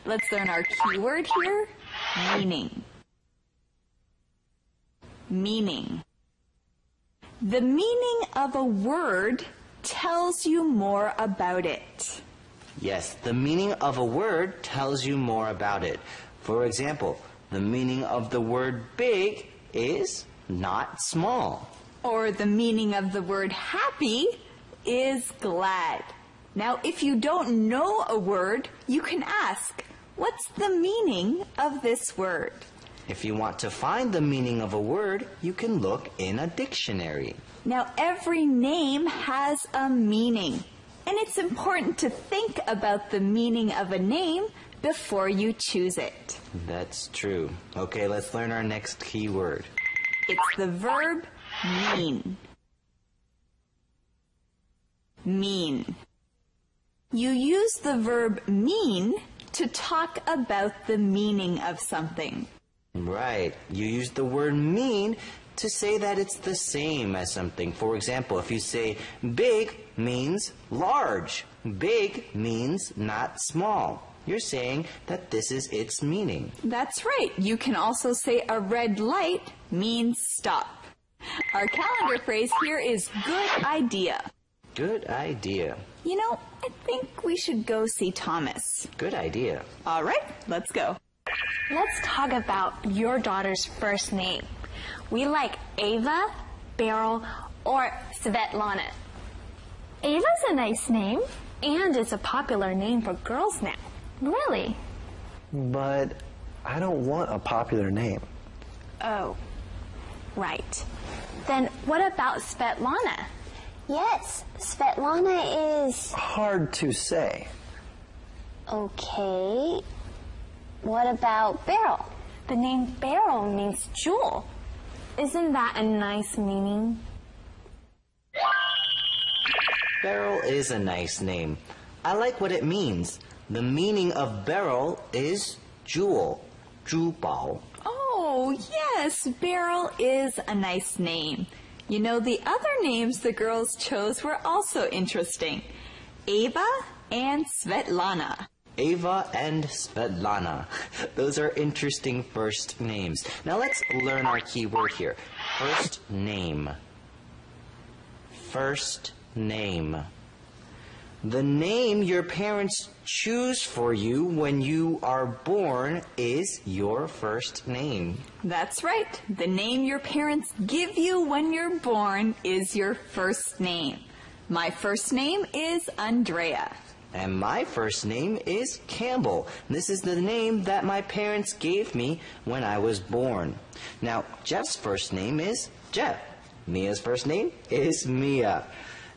Speaker 7: Let's learn our keyword here. Meaning. Meaning. The meaning of a word tells you more about it.
Speaker 3: Yes, the meaning of a word tells you more about it. For example, the meaning of the word big is not small.
Speaker 7: Or the meaning of the word happy is glad. Now, if you don't know a word, you can ask, what's the meaning of this word?
Speaker 3: If you want to find the meaning of a word, you can look in a dictionary.
Speaker 7: Now, every name has a meaning, and it's important to think about the meaning of a name before you choose it.
Speaker 3: That's true. Okay, let's learn our next key word.
Speaker 7: It's the verb mean. Mean. You use the verb mean to talk about the meaning of something.
Speaker 3: Right. You use the word mean to say that it's the same as something. For example, if you say big means large. Big means not small. You're saying that this is its meaning.
Speaker 7: That's right. You can also say a red light means stop. Our calendar phrase here is good idea.
Speaker 3: Good idea.
Speaker 7: You know, I think we should go see Thomas.
Speaker 3: Good idea.
Speaker 7: All right, let's go.
Speaker 11: Let's talk about your daughter's first name. We like Ava, Beryl, or Svetlana.
Speaker 10: Ava's a nice name.
Speaker 11: And it's a popular name for girls now.
Speaker 10: Really?
Speaker 6: But I don't want a popular name.
Speaker 11: Oh, right.
Speaker 10: Then what about Svetlana?
Speaker 8: Yes, Svetlana is...
Speaker 6: Hard to say.
Speaker 8: Okay. What about Beryl?
Speaker 11: The name Beryl means jewel. Isn't that a nice meaning?
Speaker 3: Beryl is a nice name. I like what it means. The meaning of Beryl is jewel, 珠宝.
Speaker 7: Oh, yes, Beryl is a nice name. You know, the other names the girls chose were also interesting. Ava and Svetlana.
Speaker 3: Ava and Svetlana. Those are interesting first names. Now let's learn our key word here. First name. First name. The name your parents choose for you when you are born is your first name.
Speaker 7: That's right. The name your parents give you when you're born is your first name. My first name is Andrea.
Speaker 3: And my first name is Campbell. This is the name that my parents gave me when I was born. Now, Jeff's first name is Jeff. Mia's first name is Mia.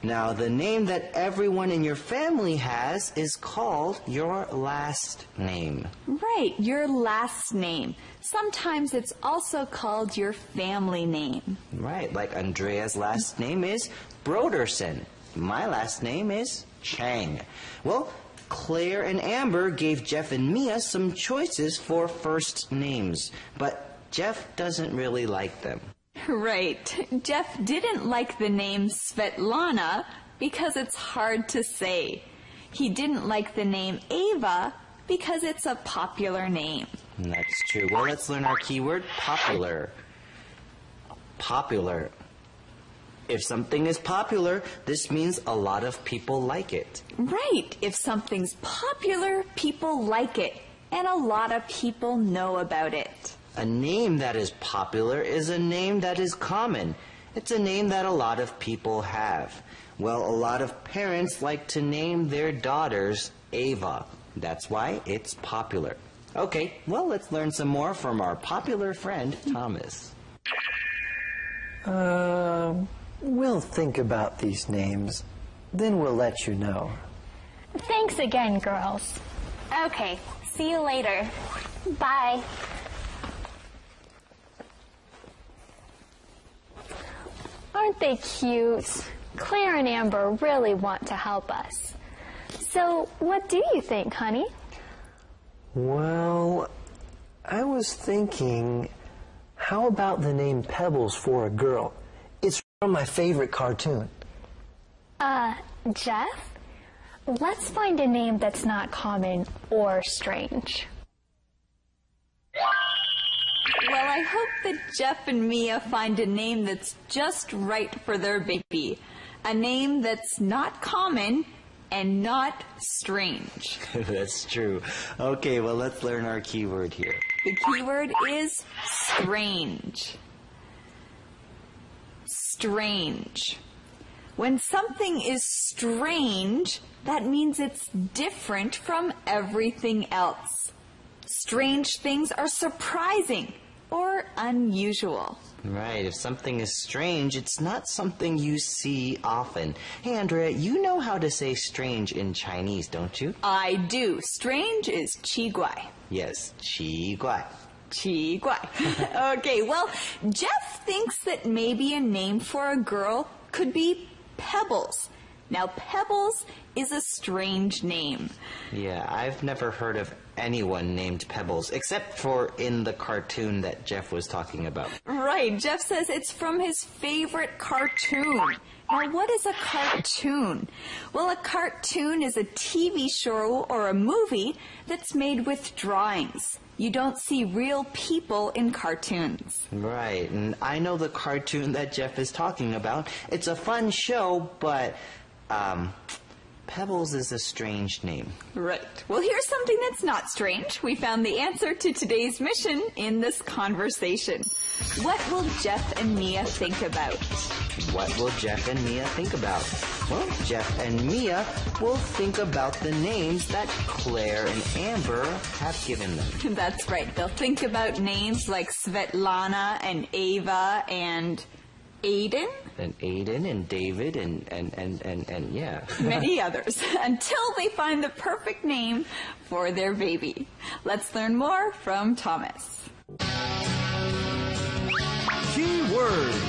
Speaker 3: Now, the name that everyone in your family has is called your last name.
Speaker 7: Right, your last name. Sometimes it's also called your family name.
Speaker 3: Right, like Andrea's last name is Broderson. My last name is Chang. Well, Claire and Amber gave Jeff and Mia some choices for first names, but Jeff doesn't really like them.
Speaker 7: Right. Jeff didn't like the name Svetlana because it's hard to say. He didn't like the name Ava because it's a popular name.
Speaker 3: That's true. Well, let's learn our keyword, popular. Popular. If something is popular, this means a lot of people like it.
Speaker 2: Right. If something's popular, people like it. And a lot of people know about it.
Speaker 3: A name that is popular is a name that is common. It's a name that a lot of people have. Well, a lot of parents like to name their daughters Ava. That's why it's popular. Okay, well, let's learn some more from our popular friend, Thomas.
Speaker 6: We'll think about these names, then we'll let you know.
Speaker 10: Thanks again, girls.
Speaker 11: Okay, see you later.
Speaker 10: Bye. Aren't they cute? Claire and Amber really want to help us. So, what do you think, honey?
Speaker 6: Well, I was thinking, how about the name Pebbles for a girl? It's from my favorite cartoon.
Speaker 10: Jeff? Let's find a name that's not common or strange.
Speaker 2: Well, I hope that Jeff and Mia find a name that's just right for their baby. A name that's not common and not strange.
Speaker 3: That's true. Okay, well, let's learn our keyword here.
Speaker 2: The keyword is strange. Strange. When something is strange, that means it's different from everything else. Strange things are surprising or unusual.
Speaker 3: Right, if something is strange, it's not something you see often. Hey, Andrea, you know how to say strange in Chinese, don't you?
Speaker 2: I do. Strange is qi guai.
Speaker 3: Yes, 奇怪.
Speaker 2: Qi guai. Okay, well, Jeff thinks that maybe a name for a girl could be Pebbles. Now, Pebbles is a strange name.
Speaker 3: Yeah, I've never heard of anyone named Pebbles, except for in the cartoon that Jeff was talking about.
Speaker 2: Right, Jeff says it's from his favorite cartoon. Now, what is a cartoon? Well, a cartoon is a TV show or a movie that's made with drawings. You don't see real people in cartoons.
Speaker 3: Right, and I know the cartoon that Jeff is talking about. It's a fun show, but Pebbles is a strange name.
Speaker 2: Right. Well, here's something that's not strange. We found the answer to today's mission in this conversation. What will Jeff and Mia think about?
Speaker 3: What will Jeff and Mia think about? Well, Jeff and Mia will think about the names that Claire and Amber have given them.
Speaker 2: That's right. They'll think about names like Svetlana and Ava and Aiden?
Speaker 3: And Aiden and David and yeah.
Speaker 2: Many others, until they find the perfect name for their baby. Let's learn more from Thomas.
Speaker 1: Keywords.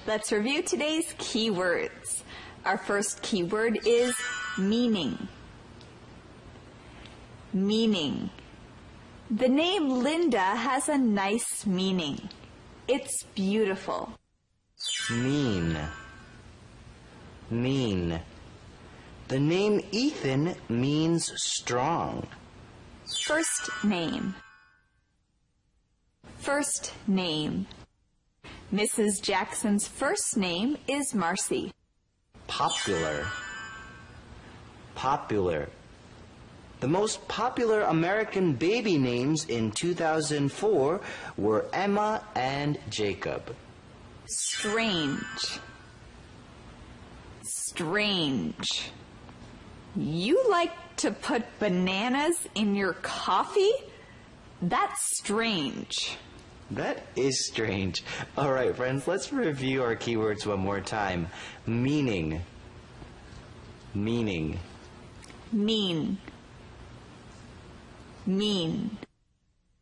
Speaker 2: Let's review today's keywords. Our first keyword is meaning. Meaning. The name Linda has a nice meaning. It's beautiful.
Speaker 3: Mean. Mean. The name Ethan means strong.
Speaker 2: First name. First name. Mrs. Jackson's first name is Marcy.
Speaker 3: Popular. Popular. The most popular American baby names in 2004 were Emma and Jacob.
Speaker 2: Strange. Strange. You like to put bananas in your coffee? That's strange.
Speaker 3: That is strange. All right, friends, let's review our keywords one more time. Meaning. Meaning.
Speaker 2: Mean. Mean.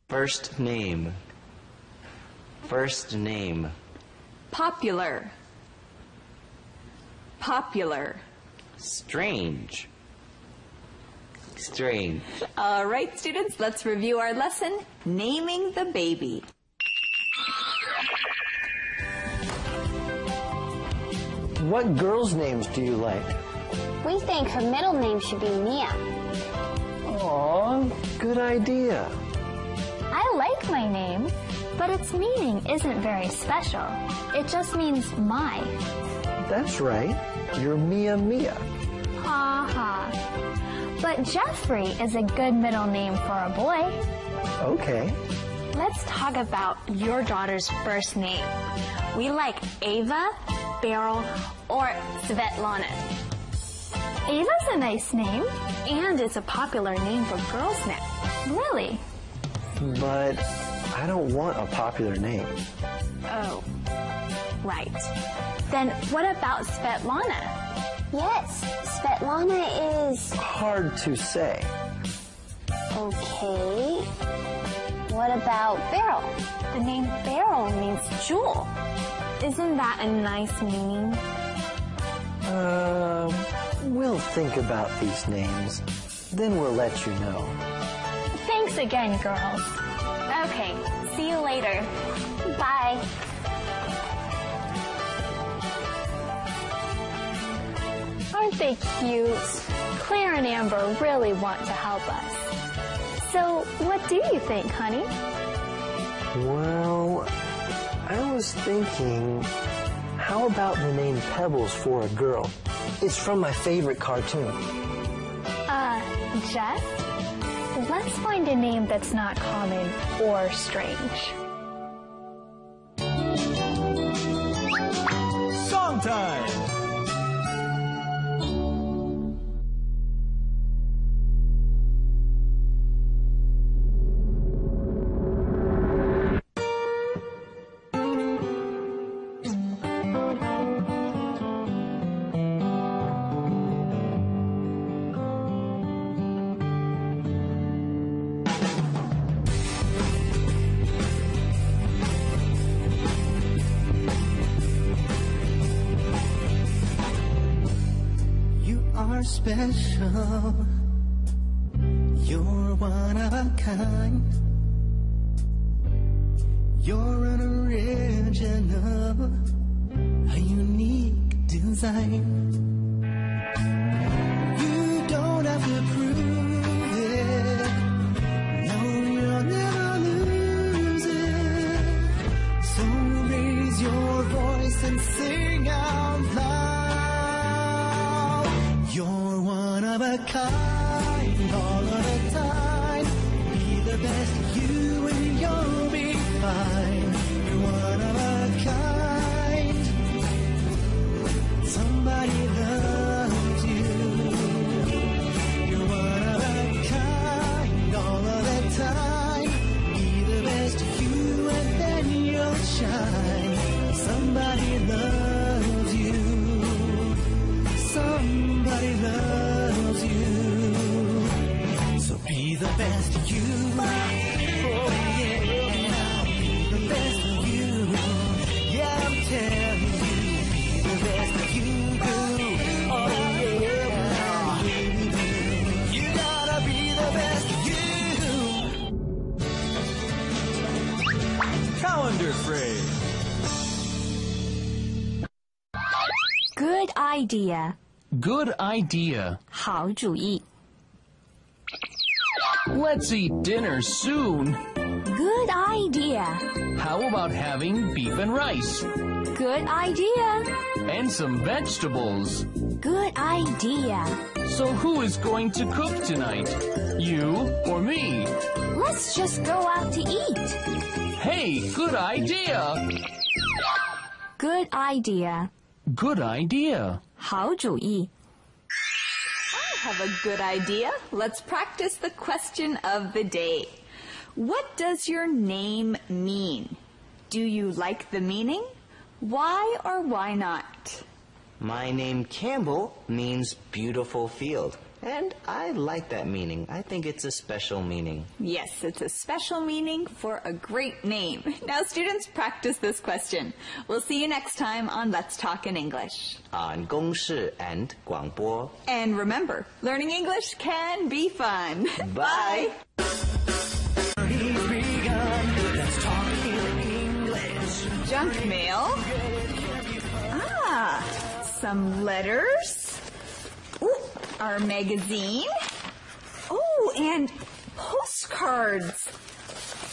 Speaker 3: First name. First name.
Speaker 2: Popular. Popular.
Speaker 3: Strange. Strange.
Speaker 2: All right, students, let's review our lesson, Naming the Baby.
Speaker 6: What girls' names do you like?
Speaker 10: We think her middle name should be Mia.
Speaker 6: Aw, good idea.
Speaker 10: I like my name, but its meaning isn't very special. It just means my.
Speaker 6: That's right. You're Mia Mia.
Speaker 10: Ha ha. But Jeffrey is a good middle name for a boy.
Speaker 6: Okay.
Speaker 11: Let's talk about your daughter's first name. We like Ava, Beryl, or Svetlana.
Speaker 10: Ava's a nice name.
Speaker 11: And it's a popular name for girls now.
Speaker 10: Really?
Speaker 6: But I don't want a popular name.
Speaker 11: Oh, right. Then what about Svetlana?
Speaker 8: Yes, Svetlana is...
Speaker 6: Hard to say.
Speaker 8: Okay. What about Beryl?
Speaker 11: The name Beryl means jewel. Isn't that a nice meaning?
Speaker 6: We'll think about these names. Then we'll let you know.
Speaker 10: Thanks again, girls.
Speaker 11: Okay, see you later.
Speaker 8: Bye.
Speaker 10: Aren't they cute? Claire and Amber really want to help us. So, what do you think, honey?
Speaker 6: Well, I was thinking, how about the name Pebbles for a girl? It's from my favorite cartoon.
Speaker 10: Jess? Let's find a name that's not common or strange.
Speaker 1: Song time! Special, you're one of a kind, you're an original, a unique design. You don't have to prove it, no, you'll never lose it, so raise your voice and sing out loud. You're one of a kind, all of the time. Be the best you and you'll be fine. You're one of a kind. Somebody loves you. You're one of a kind, all of the time. Be the best you and then you'll shine. Somebody loves you. Somebody loves you, so be the best you. Oh yeah, be the best of you. Yeah, I'm telling you, be the best of you. Oh yeah, you gotta be the best of you. Calendar phrase.
Speaker 7: Good idea.
Speaker 9: Good idea.
Speaker 7: 好主意.
Speaker 9: Let's eat dinner soon.
Speaker 7: Good idea.
Speaker 9: How about having beef and rice?
Speaker 7: Good idea.
Speaker 9: And some vegetables.
Speaker 7: Good idea.
Speaker 9: So who is going to cook tonight? You or me?
Speaker 7: Let's just go out to eat.
Speaker 9: Hey, good idea.
Speaker 7: Good idea.
Speaker 9: Good idea.
Speaker 7: 好主意.
Speaker 2: I have a good idea. Let's practice the question of the day. What does your name mean? Do you like the meaning? Why or why not?
Speaker 3: My name Campbell means beautiful field. And I like that meaning. I think it's a special meaning.
Speaker 2: Yes, it's a special meaning for a great name. Now, students, practice this question. We'll see you next time on Let's Talk in English.
Speaker 3: On 公视 and 广播.
Speaker 2: And remember, learning English can be fun. Bye.
Speaker 1: Let's talk in English.
Speaker 2: Junk mail. Some letters. Ooh, our magazine. Oh, and postcards.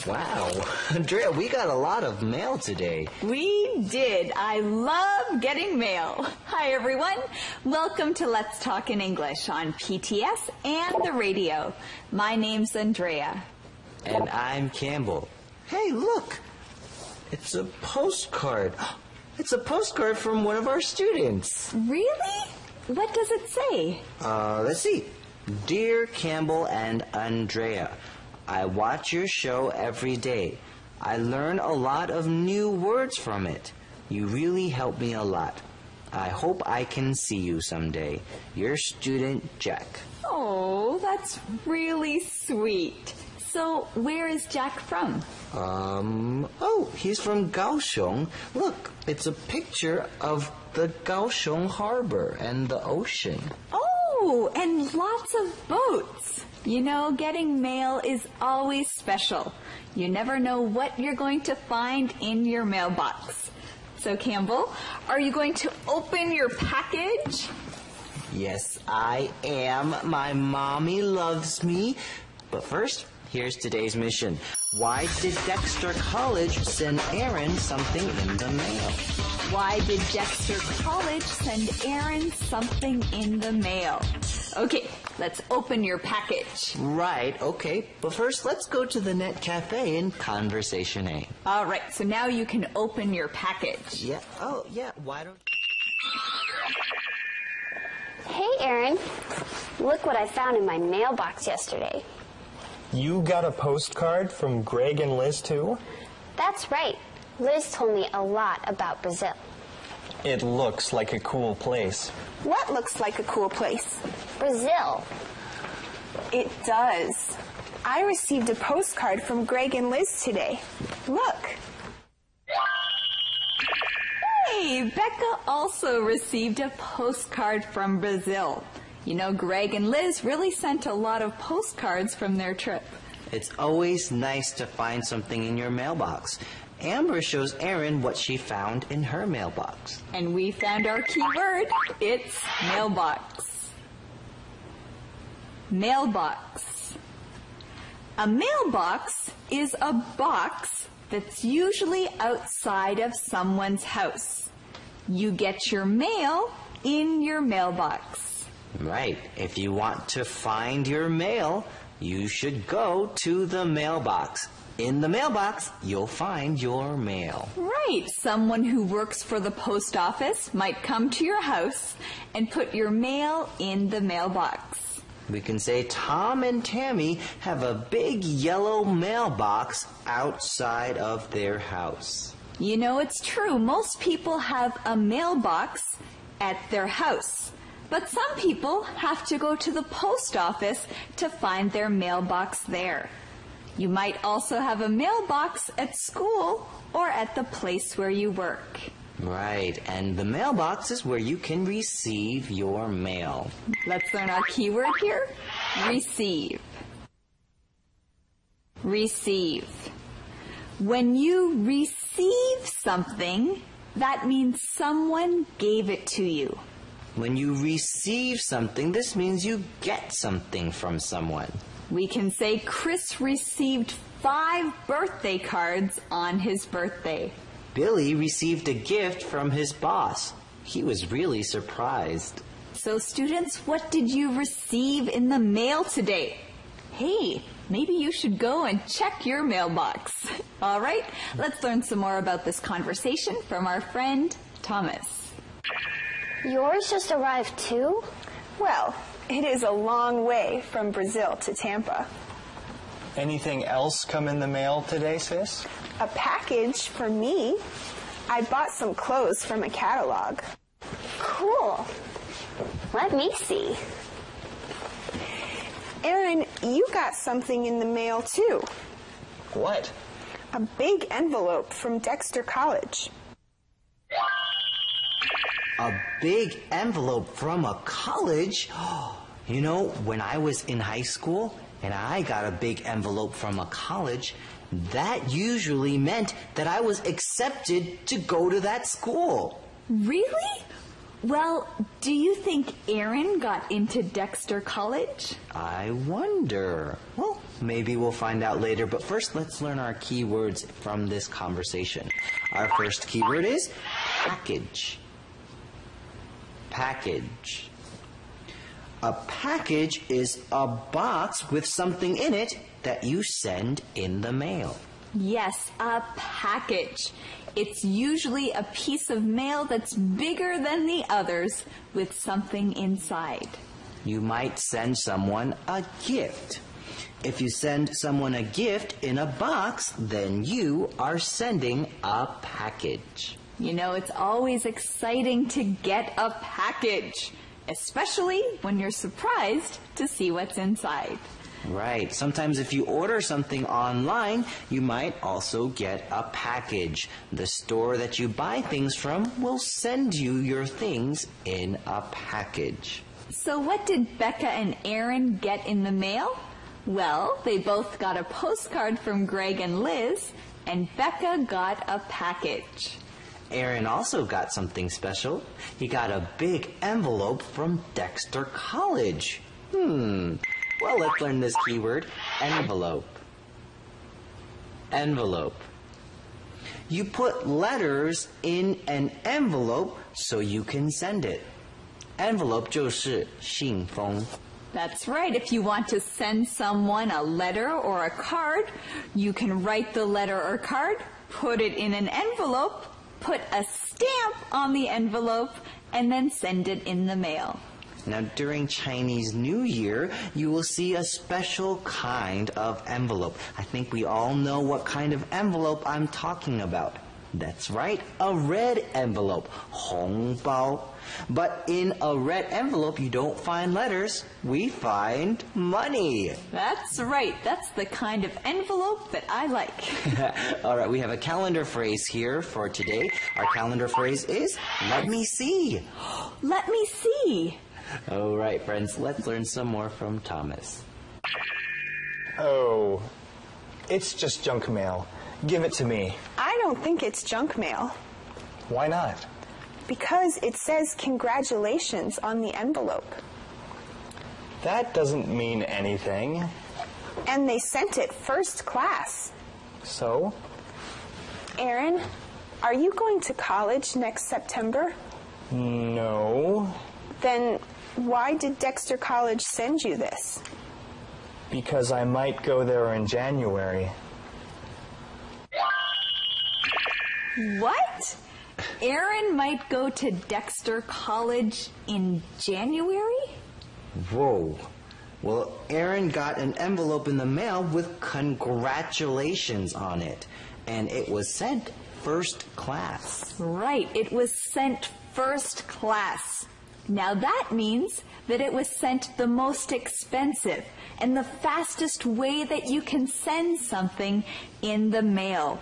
Speaker 3: Wow, Andrea, we got a lot of mail today.
Speaker 2: We did. I love getting mail. Hi, everyone. Welcome to Let's Talk in English on PTS and the radio. My name's Andrea.
Speaker 3: And I'm Campbell. Hey, look. It's a postcard. It's a postcard from one of our students.
Speaker 2: Really? What does it say?
Speaker 3: Let's see. Dear Campbell and Andrea, I watch your show every day. I learn a lot of new words from it. You really help me a lot. I hope I can see you someday. Your student, Jack.
Speaker 2: Oh, that's really sweet. So, where is Jack from?
Speaker 3: He's from Kaohsiung. Look, it's a picture of the Kaohsiung harbor and the ocean.
Speaker 2: Oh, and lots of boats. You know, getting mail is always special. You never know what you're going to find in your mailbox. So, Campbell, are you going to open your package?
Speaker 3: Yes, I am. My mommy loves me. But first, here's today's mission. Why did Dexter College send Aaron something in the mail?
Speaker 2: Why did Dexter College send Aaron something in the mail? Okay, let's open your package.
Speaker 3: Right, okay. But first, let's go to the Net Cafe in Conversation A.
Speaker 2: All right, so now you can open your package.
Speaker 3: Yeah, why don't...
Speaker 8: Hey, Aaron. Look what I found in my mailbox yesterday.
Speaker 4: You got a postcard from Greg and Liz, too?
Speaker 8: That's right. Liz told me a lot about Brazil.
Speaker 4: It looks like a cool place.
Speaker 5: What looks like a cool place?
Speaker 8: Brazil.
Speaker 5: It does. I received a postcard from Greg and Liz today. Look.
Speaker 2: Hey, Becca also received a postcard from Brazil. You know, Greg and Liz really sent a lot of postcards from their trip.
Speaker 3: It's always nice to find something in your mailbox. Amber shows Aaron what she found in her mailbox.
Speaker 2: And we found our key word. It's mailbox. Mailbox. A mailbox is a box that's usually outside of someone's house. You get your mail in your mailbox.
Speaker 3: Right. If you want to find your mail, you should go to the mailbox. In the mailbox, you'll find your mail.
Speaker 2: Right. Someone who works for the post office might come to your house and put your mail in the mailbox.
Speaker 3: We can say Tom and Tammy have a big yellow mailbox outside of their house.
Speaker 2: You know, it's true. Most people have a mailbox at their house. But some people have to go to the post office to find their mailbox there. You might also have a mailbox at school or at the place where you work.
Speaker 3: Right, and the mailbox is where you can receive your mail.
Speaker 2: Let's learn our keyword here. Receive. Receive. When you receive something, that means someone gave it to you.
Speaker 3: When you receive something, this means you get something from someone.
Speaker 2: We can say Chris received 5 birthday cards on his birthday.
Speaker 3: Billy received a gift from his boss. He was really surprised.
Speaker 2: So students, what did you receive in the mail today? Hey, maybe you should go and check your mailbox. All right, let's learn some more about this conversation from our friend Thomas.
Speaker 8: Yours just arrived too?
Speaker 5: Well, it is a long way from Brazil to Tampa.
Speaker 4: Anything else come in the mail today, sis?
Speaker 5: A package for me. I bought some clothes from a catalog.
Speaker 8: Cool. Let me see.
Speaker 5: Aaron, you got something in the mail too.
Speaker 4: What?
Speaker 5: A big envelope from Dexter College.
Speaker 3: A big envelope from a college? You know, when I was in high school and I got a big envelope from a college, that usually meant that I was accepted to go to that school.
Speaker 2: Really? Well, do you think Aaron got into Dexter College?
Speaker 3: I wonder. Well, Maybe we'll find out later, but first let's learn our keywords from this conversation. Our first keyword is package. Package. A package is a box with something in it that you send in the mail.
Speaker 2: Yes, a package. It's usually a piece of mail that's bigger than the others with something inside.
Speaker 3: You might send someone a gift. If you send someone a gift in a box, then you are sending a package.
Speaker 2: You know, it's always exciting to get a package, especially when you're surprised to see what's inside.
Speaker 3: Right. Sometimes if you order something online, you might also get a package. The store that you buy things from will send you your things in a package.
Speaker 2: So what did Becca and Aaron get in the mail? Well, they both got a postcard from Greg and Liz, and Becca got a package.
Speaker 3: Aaron also got something special. He got a big envelope from Dexter College. Well, let's learn this keyword, envelope. Envelope. You put letters in an envelope so you can send it. Envelope 就是信封.
Speaker 2: That's right. If you want to send someone a letter or a card, you can write the letter or card, put it in an envelope, put a stamp on the envelope, and then send it in the mail.
Speaker 3: Now, during Chinese New Year, you will see a special kind of envelope. I think we all know what kind of envelope I'm talking about. That's right, a red envelope, 红包. But in a red envelope, you don't find letters. We find money.
Speaker 2: That's right. That's the kind of envelope that I like.
Speaker 3: All right, we have a calendar phrase here for today. Our calendar phrase is, let me see.
Speaker 2: Let me see.
Speaker 3: All right, friends, let's learn some more from Thomas.
Speaker 4: Oh, it's just junk mail. Give it to me.
Speaker 5: I don't think it's junk mail.
Speaker 4: Why not?
Speaker 5: Because it says congratulations on the envelope.
Speaker 4: That doesn't mean anything.
Speaker 5: And they sent it first class.
Speaker 4: So?
Speaker 5: Aaron, are you going to college next September?
Speaker 4: No.
Speaker 5: Then why did Dexter College send you this?
Speaker 4: Because I might go there in January.
Speaker 2: What? Aaron might go to Dexter College in January?
Speaker 3: Whoa. Well, Aaron got an envelope in the mail with congratulations on it. And it was sent first class.
Speaker 2: Right, it was sent first class. Now that means that it was sent the most expensive and the fastest way that you can send something in the mail.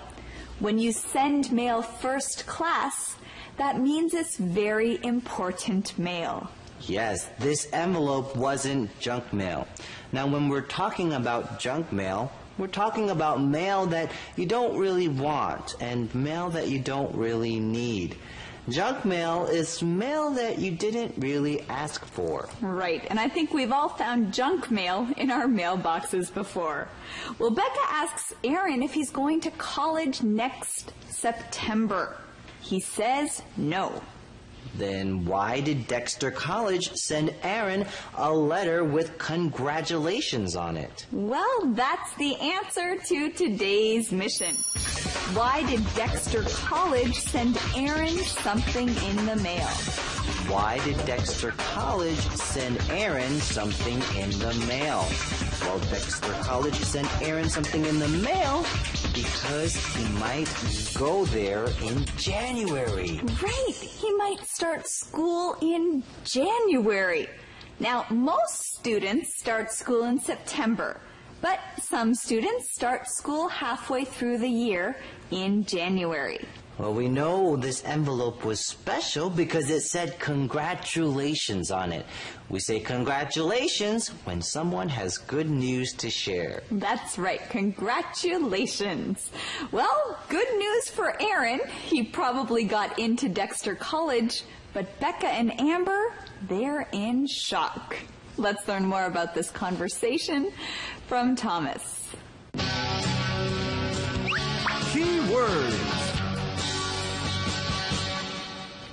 Speaker 2: When you send mail first class, that means it's very important mail.
Speaker 3: Yes, this envelope wasn't junk mail. Now, when we're talking about junk mail, we're talking about mail that you don't really want and mail that you don't really need. Junk mail is mail that you didn't really ask for.
Speaker 2: Right, and I think we've all found junk mail in our mailboxes before. Well, Becca asks Aaron if he's going to college next September. He says no.
Speaker 3: Then why did Dexter College send Aaron a letter with congratulations on it?
Speaker 2: Well, that's the answer to today's mission. Why did Dexter College send Aaron something in the mail?
Speaker 3: Why did Dexter College send Aaron something in the mail? Well, Dexter College sent Aaron something in the mail because he might go there in January.
Speaker 2: Right, he might start school in January. Now, most students start school in September, but some students start school halfway through the year in January.
Speaker 3: Well, we know this envelope was special because it said congratulations on it. We say congratulations when someone has good news to share.
Speaker 2: That's right, congratulations. Well, good news for Aaron. He probably got into Dexter College, but Becca and Amber, they're in shock. Let's learn more about this conversation from Thomas.
Speaker 1: Keywords.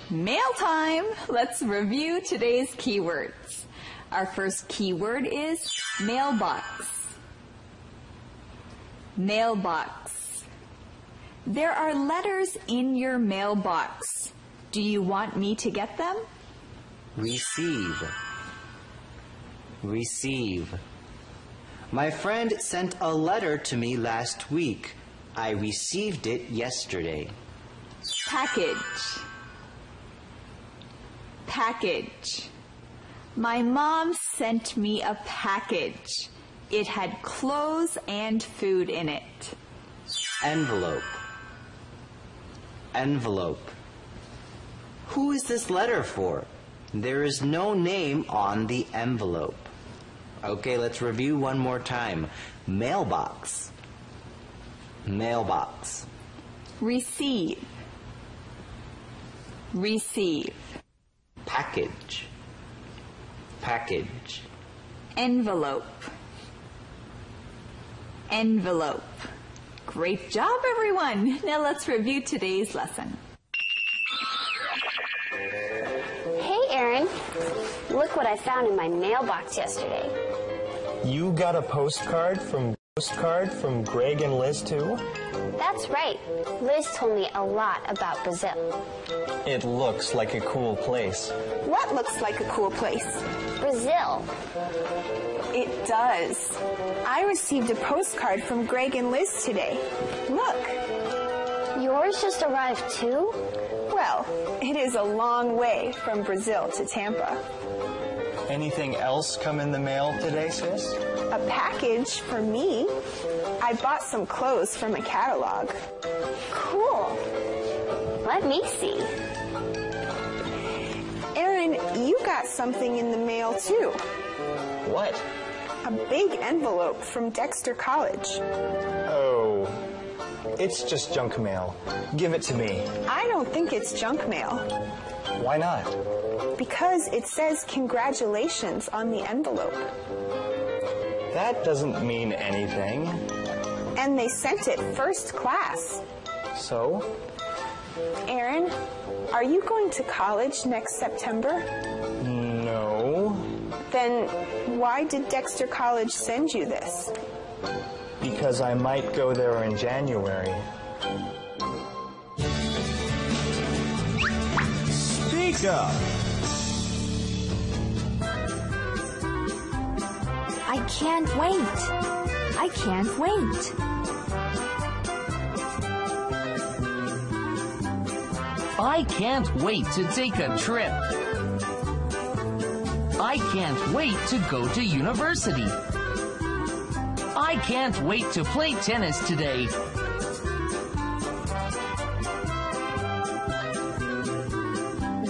Speaker 2: Mail time! Let's review today's keywords. Our first keyword is mailbox. Mailbox. There are letters in your mailbox. Do you want me to get them?
Speaker 3: Receive. Receive. My friend sent a letter to me last week. I received it yesterday.
Speaker 2: Package. Package. My mom sent me a package. It had clothes and food in it.
Speaker 3: Envelope. Envelope. Who is this letter for? There is no name on the envelope. Okay, let's review one more time. Mailbox. Mailbox.
Speaker 2: Receive. Receive.
Speaker 3: Package. Package.
Speaker 2: Envelope. Envelope. Great job, everyone. Now let's review today's lesson.
Speaker 8: Hey, Aaron. Look what I found in my mailbox yesterday.
Speaker 4: You got a postcard from Greg and Liz too?
Speaker 8: That's right. Liz told me a lot about Brazil.
Speaker 4: It looks like a cool place.
Speaker 5: What looks like a cool place?
Speaker 8: Brazil.
Speaker 5: It does. I received a postcard from Greg and Liz today. Look.
Speaker 8: Yours just arrived too?
Speaker 5: Well, it is a long way from Brazil to Tampa.
Speaker 4: Anything else come in the mail today, sis?
Speaker 5: A package for me. I bought some clothes from a catalog.
Speaker 8: Cool. Let me see.
Speaker 5: Aaron, you got something in the mail too.
Speaker 4: What?
Speaker 5: A big envelope from Dexter College.
Speaker 4: Oh, it's just junk mail. Give it to me.
Speaker 5: I don't think it's junk mail.
Speaker 4: Why not?
Speaker 5: Because it says congratulations on the envelope.
Speaker 4: That doesn't mean anything.
Speaker 5: And they sent it first class.
Speaker 4: So?
Speaker 5: Aaron, are you going to college next September?
Speaker 4: No.
Speaker 5: Then why did Dexter College send you this?
Speaker 4: Because I might go there in January.
Speaker 1: Speak up.
Speaker 7: I can't wait. I can't wait.
Speaker 9: I can't wait to take a trip. I can't wait to go to university. I can't wait to play tennis today.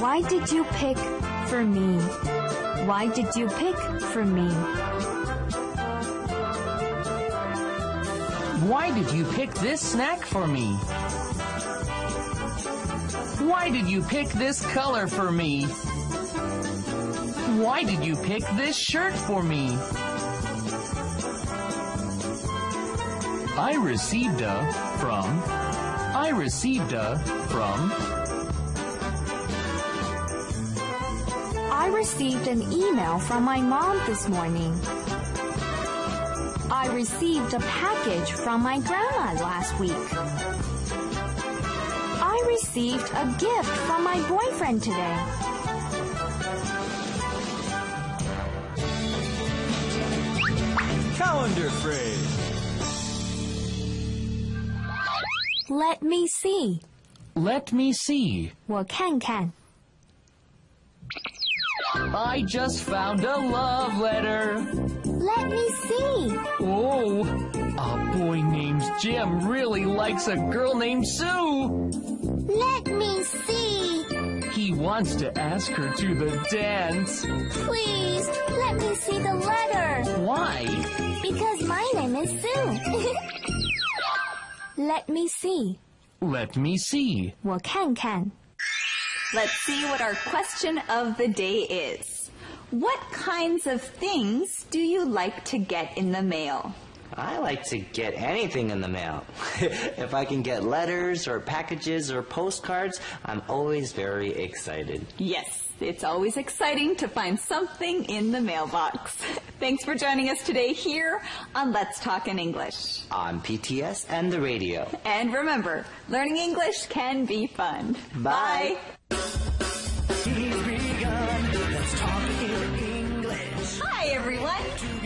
Speaker 7: Why did you pick for me? Why did you pick for me?
Speaker 9: Why did you pick this snack for me? Why did you pick this color for me? Why did you pick this shirt for me? I received a from. I received a from.
Speaker 7: I received an email from my mom this morning. I received a package from my grandma last week. I received a gift from my boyfriend today.
Speaker 1: Calendar phrase.
Speaker 7: Let me see.
Speaker 9: Let me see.
Speaker 7: 我看看.
Speaker 9: I just found a love letter.
Speaker 8: Let me see.
Speaker 9: Oh, a boy named Jim really likes a girl named Sue.
Speaker 8: Let me see.
Speaker 9: He wants to ask her to the dance.
Speaker 8: Please, let me see the letter.
Speaker 9: Why?
Speaker 8: Because my name is Sue.
Speaker 7: Let me see.
Speaker 9: Let me see.
Speaker 7: 我看看.
Speaker 2: Let's see what our question of the day is. What kinds of things do you like to get in the mail?
Speaker 3: I like to get anything in the mail. If I can get letters or packages or postcards, I'm always very excited.
Speaker 2: Yes, it's always exciting to find something in the mailbox. Thanks for joining us today here on Let's Talk in English.
Speaker 3: On PTS and the radio.
Speaker 2: And remember, learning English can be fun.
Speaker 3: Bye.
Speaker 2: Hi, everyone.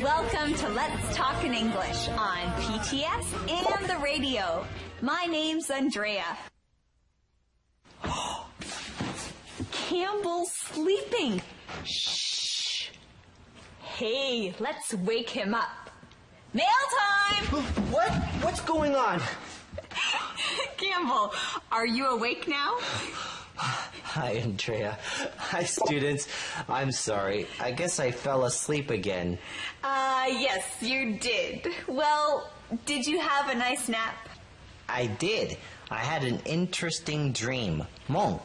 Speaker 2: Welcome to Let's Talk in English on PTS and the radio. My name's Andrea. Campbell's sleeping. Shh. Hey, let's wake him up. Mail time!
Speaker 3: What? What's going on?
Speaker 2: Campbell, are you awake now?
Speaker 3: Hi, Andrea. Hi, students. I'm sorry. I guess I fell asleep again.
Speaker 2: Yes, you did. Well, did you have a nice nap?
Speaker 3: I did. I had an interesting dream. Mom.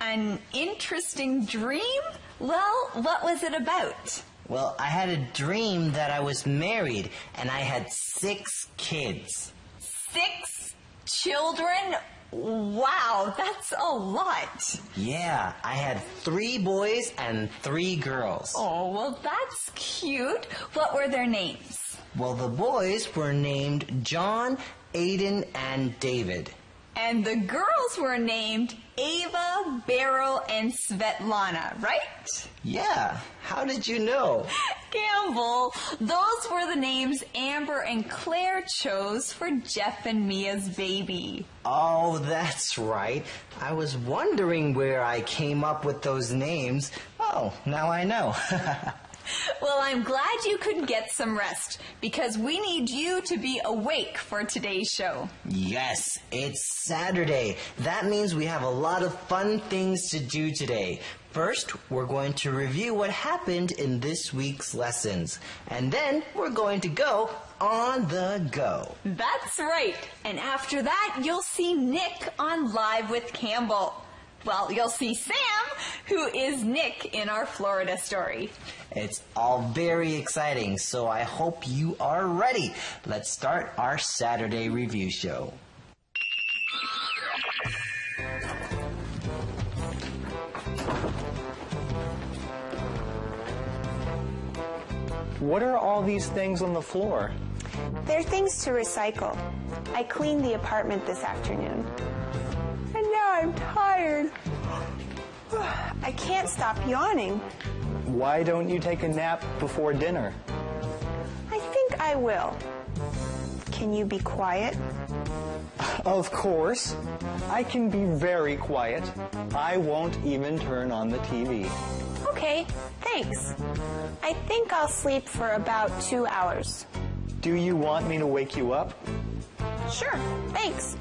Speaker 2: An interesting dream? Well, what was it about?
Speaker 3: Well, I had a dream that I was married and I had 6 kids.
Speaker 2: 6 children? Wow, that's a lot.
Speaker 3: Yeah, I had 3 boys and 3 girls.
Speaker 2: Oh, well, that's cute. What were their names?
Speaker 3: Well, the boys were named John, Aiden, and David.
Speaker 2: And the girls were named Ava, Beryl, and Svetlana, right?
Speaker 3: Yeah, how did you know?
Speaker 2: Campbell, those were the names Amber and Claire chose for Jeff and Mia's baby.
Speaker 3: Oh, that's right. I was wondering where I came up with those names. Oh, now I know.
Speaker 2: Well, I'm glad you could get some rest because we need you to be awake for today's show.
Speaker 3: Yes, it's Saturday. That means we have a lot of fun things to do today. First, we're going to review what happened in this week's lessons. And then we're going to go on the go.
Speaker 2: That's right. And after that, you'll see Nick on Live with Campbell. Well, you'll see Sam, who is Nick in our Florida story.
Speaker 3: It's all very exciting, so I hope you are ready. Let's start our Saturday review show.
Speaker 4: What are all these things on the floor?
Speaker 5: They're things to recycle. I cleaned the apartment this afternoon. And now I'm tired. I can't stop yawning.
Speaker 4: Why don't you take a nap before dinner?
Speaker 5: I think I will. Can you be quiet?
Speaker 4: Of course. I can be very quiet. I won't even turn on the TV.
Speaker 5: Okay, thanks. I think I'll sleep for about 2 hours.
Speaker 4: Do you want me to wake you up?
Speaker 5: Sure, thanks.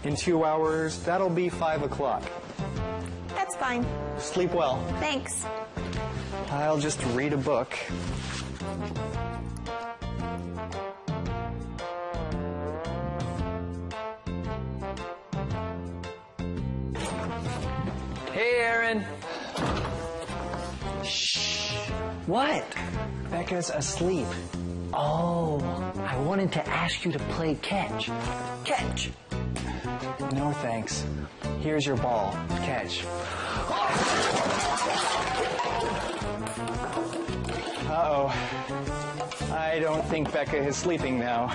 Speaker 4: In 2 hours, that'll be 5 o'clock.
Speaker 5: That's fine.
Speaker 4: Sleep well.
Speaker 5: Thanks.
Speaker 4: I'll just read a book.
Speaker 6: Hey, Aaron.
Speaker 4: Shh.
Speaker 6: What?
Speaker 4: Becca's asleep.
Speaker 6: Oh, I wanted to ask you to play catch. Catch.
Speaker 4: No, thanks. Here's your ball. Catch. Uh-oh. I don't think Becca is sleeping now.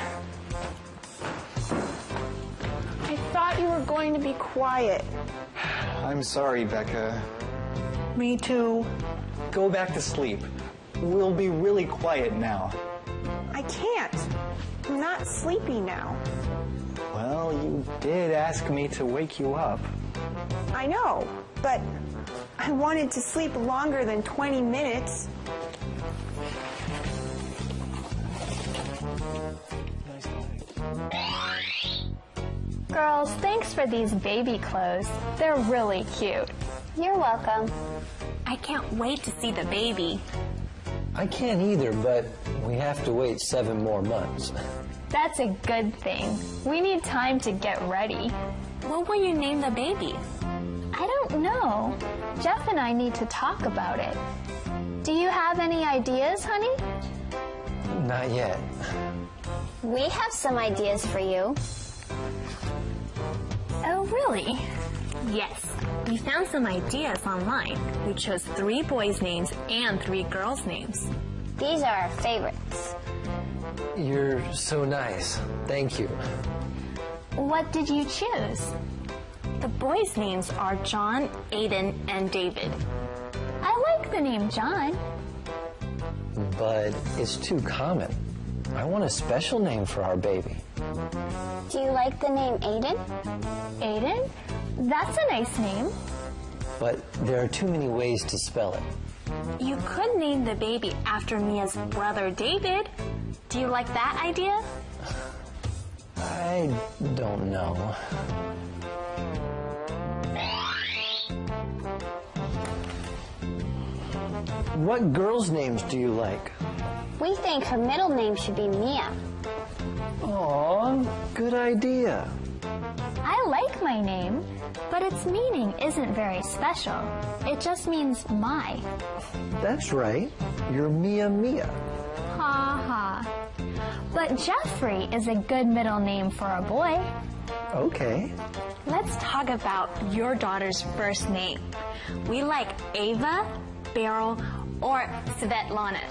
Speaker 5: I thought you were going to be quiet.
Speaker 4: I'm sorry, Becca.
Speaker 6: Me too.
Speaker 4: Go back to sleep. We'll be really quiet now.
Speaker 5: I can't. I'm not sleepy now.
Speaker 4: Well, you did ask me to wake you up.
Speaker 5: I know, but I wanted to sleep longer than 20 minutes.
Speaker 10: Girls, thanks for these baby clothes. They're really cute.
Speaker 11: You're welcome. I can't wait to see the baby.
Speaker 6: I can't either, but we have to wait 7 more months.
Speaker 10: That's a good thing. We need time to get ready.
Speaker 11: What will you name the baby?
Speaker 10: I don't know. Jeff and I need to talk about it. Do you have any ideas, honey?
Speaker 6: Not yet.
Speaker 8: We have some ideas for you.
Speaker 11: Oh, really? Yes. We found some ideas online. We chose 3 boys' names and 3 girls' names.
Speaker 8: These are our favorites.
Speaker 6: You're so nice. Thank you.
Speaker 10: What did you choose?
Speaker 11: The boys' names are John, Aiden, and David.
Speaker 10: I like the name John.
Speaker 6: But it's too common. I want a special name for our baby.
Speaker 8: Do you like the name Aiden?
Speaker 10: Aiden? That's a nice name.
Speaker 6: But there are too many ways to spell it.
Speaker 11: You could name the baby after Mia's brother David. Do you like that idea?
Speaker 6: I don't know. What girls' names do you like?
Speaker 8: We think her middle name should be Mia.
Speaker 6: Aw, good idea.
Speaker 10: I like my name, but its meaning isn't very special. It just means my.
Speaker 6: That's right. You're Mia Mia.
Speaker 10: Ha ha. But Jeffrey is a good middle name for a boy.
Speaker 6: Okay.
Speaker 11: Let's talk about your daughter's first name. We like Ava, Beryl, or Svetlana.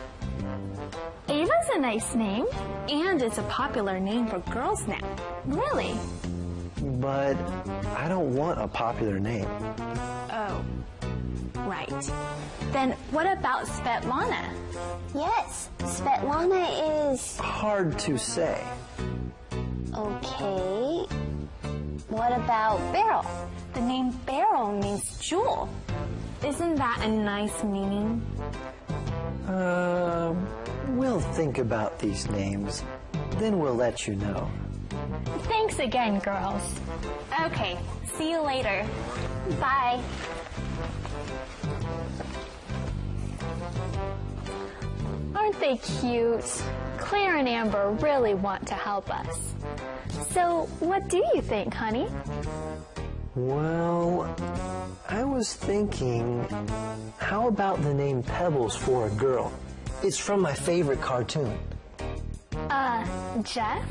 Speaker 10: Ava's a nice name.
Speaker 11: And it's a popular name for girls now.
Speaker 10: Really?
Speaker 6: But I don't want a popular name.
Speaker 11: Oh, right. Then what about Svetlana?
Speaker 8: Yes, Svetlana is...
Speaker 6: Hard to say.
Speaker 8: Okay. What about Beryl?
Speaker 11: The name Beryl means jewel. Isn't that a nice meaning?
Speaker 6: We'll think about these names. Then we'll let you know.
Speaker 10: Thanks again, girls.
Speaker 11: Okay, see you later.
Speaker 8: Bye.
Speaker 10: Aren't they cute? Claire and Amber really want to help us. So, what do you think, honey?
Speaker 6: Well, I was thinking, how about the name Pebbles for a girl? It's from my favorite cartoon.
Speaker 10: Jeff?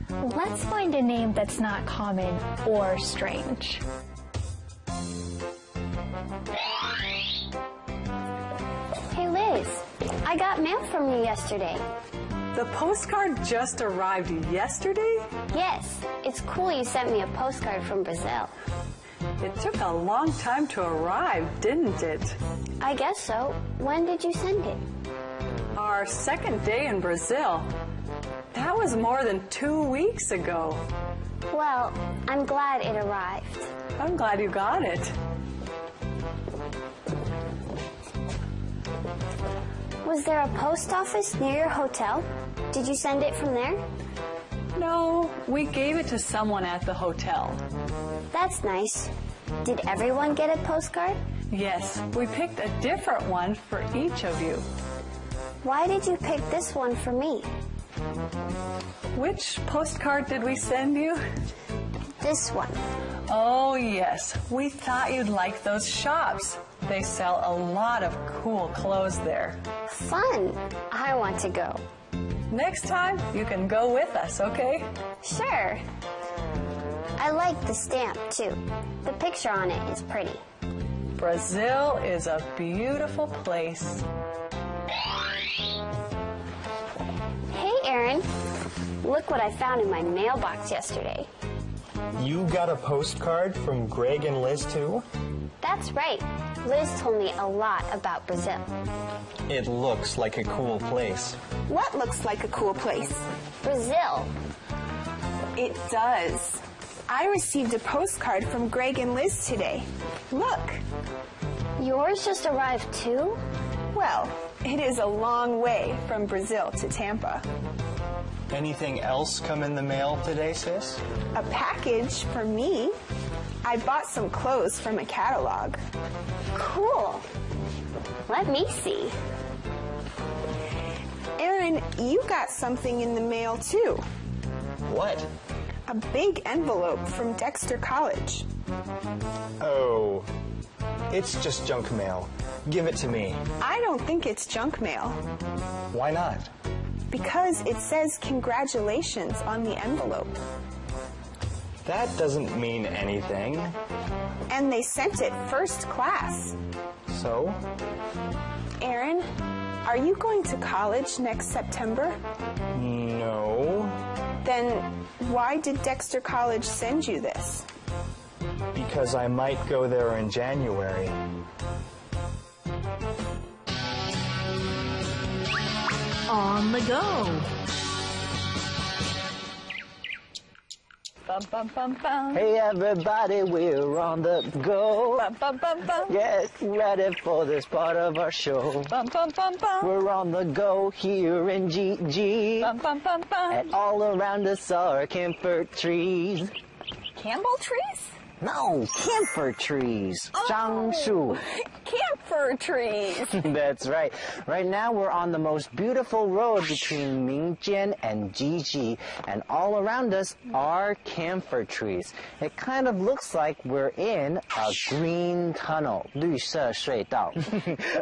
Speaker 10: Let's find a name that's not common or strange.
Speaker 8: Hey, Liz, I got mail from you yesterday.
Speaker 12: The postcard just arrived yesterday?
Speaker 8: Yes, it's cool you sent me a postcard from Brazil.
Speaker 12: It took a long time to arrive, didn't it?
Speaker 8: I guess so. When did you send it?
Speaker 12: Our second day in Brazil. That was more than 2 weeks ago.
Speaker 8: Well, I'm glad it arrived.
Speaker 12: I'm glad you got it.
Speaker 8: Was there a post office near your hotel? Did you send it from there?
Speaker 12: No, we gave it to someone at the hotel.
Speaker 8: That's nice. Did everyone get a postcard?
Speaker 12: Yes, we picked a different one for each of you.
Speaker 8: Why did you pick this one for me?
Speaker 12: Which postcard did we send you?
Speaker 8: This one.
Speaker 12: Oh, yes. We thought you'd like those shops. They sell a lot of cool clothes there.
Speaker 8: Fun. I want to go.
Speaker 12: Next time, you can go with us, okay?
Speaker 8: Sure. I like the stamp, too. The picture on it is pretty.
Speaker 12: Brazil is a beautiful place.
Speaker 8: Hey, Aaron. Look what I found in my mailbox yesterday.
Speaker 4: You got a postcard from Greg and Liz, too?
Speaker 8: That's right. Liz told me a lot about Brazil.
Speaker 4: It looks like a cool place.
Speaker 5: What looks like a cool place?
Speaker 8: Brazil.
Speaker 5: It does. I received a postcard from Greg and Liz today. Look.
Speaker 8: Yours just arrived too?
Speaker 5: Well, it is a long way from Brazil to Tampa.
Speaker 4: Anything else come in the mail today, sis?
Speaker 5: A package for me. I bought some clothes from a catalog.
Speaker 8: Cool. Let me see.
Speaker 5: Aaron, you got something in the mail too.
Speaker 4: What?
Speaker 5: A big envelope from Dexter College.
Speaker 4: Oh, it's just junk mail. Give it to me.
Speaker 5: I don't think it's junk mail.
Speaker 4: Why not?
Speaker 5: Because it says congratulations on the envelope.
Speaker 4: That doesn't mean anything.
Speaker 5: And they sent it first class.
Speaker 4: So?
Speaker 5: Aaron, are you going to college next September?
Speaker 4: No.
Speaker 5: Then why did Dexter College send you this?
Speaker 4: Because I might go there in January.
Speaker 7: On the go.
Speaker 2: Bum, bum, bum, bum.
Speaker 3: Hey everybody, we're on the go.
Speaker 2: Bum, bum, bum, bum.
Speaker 3: Yes, ready for this part of our show.
Speaker 2: Bum, bum, bum, bum.
Speaker 3: We're on the go here in GG.
Speaker 2: Bum, bum, bum, bum.
Speaker 3: And all around us are camphor trees.
Speaker 2: Campbell trees?
Speaker 3: No, camphor trees.
Speaker 2: Oh,
Speaker 3: 樟树.
Speaker 2: Camphor trees.
Speaker 3: That's right. Right now we're on the most beautiful road between Mingjian and Jiji, and all around us are camphor trees. It kind of looks like we're in a green tunnel. 绿色隧道.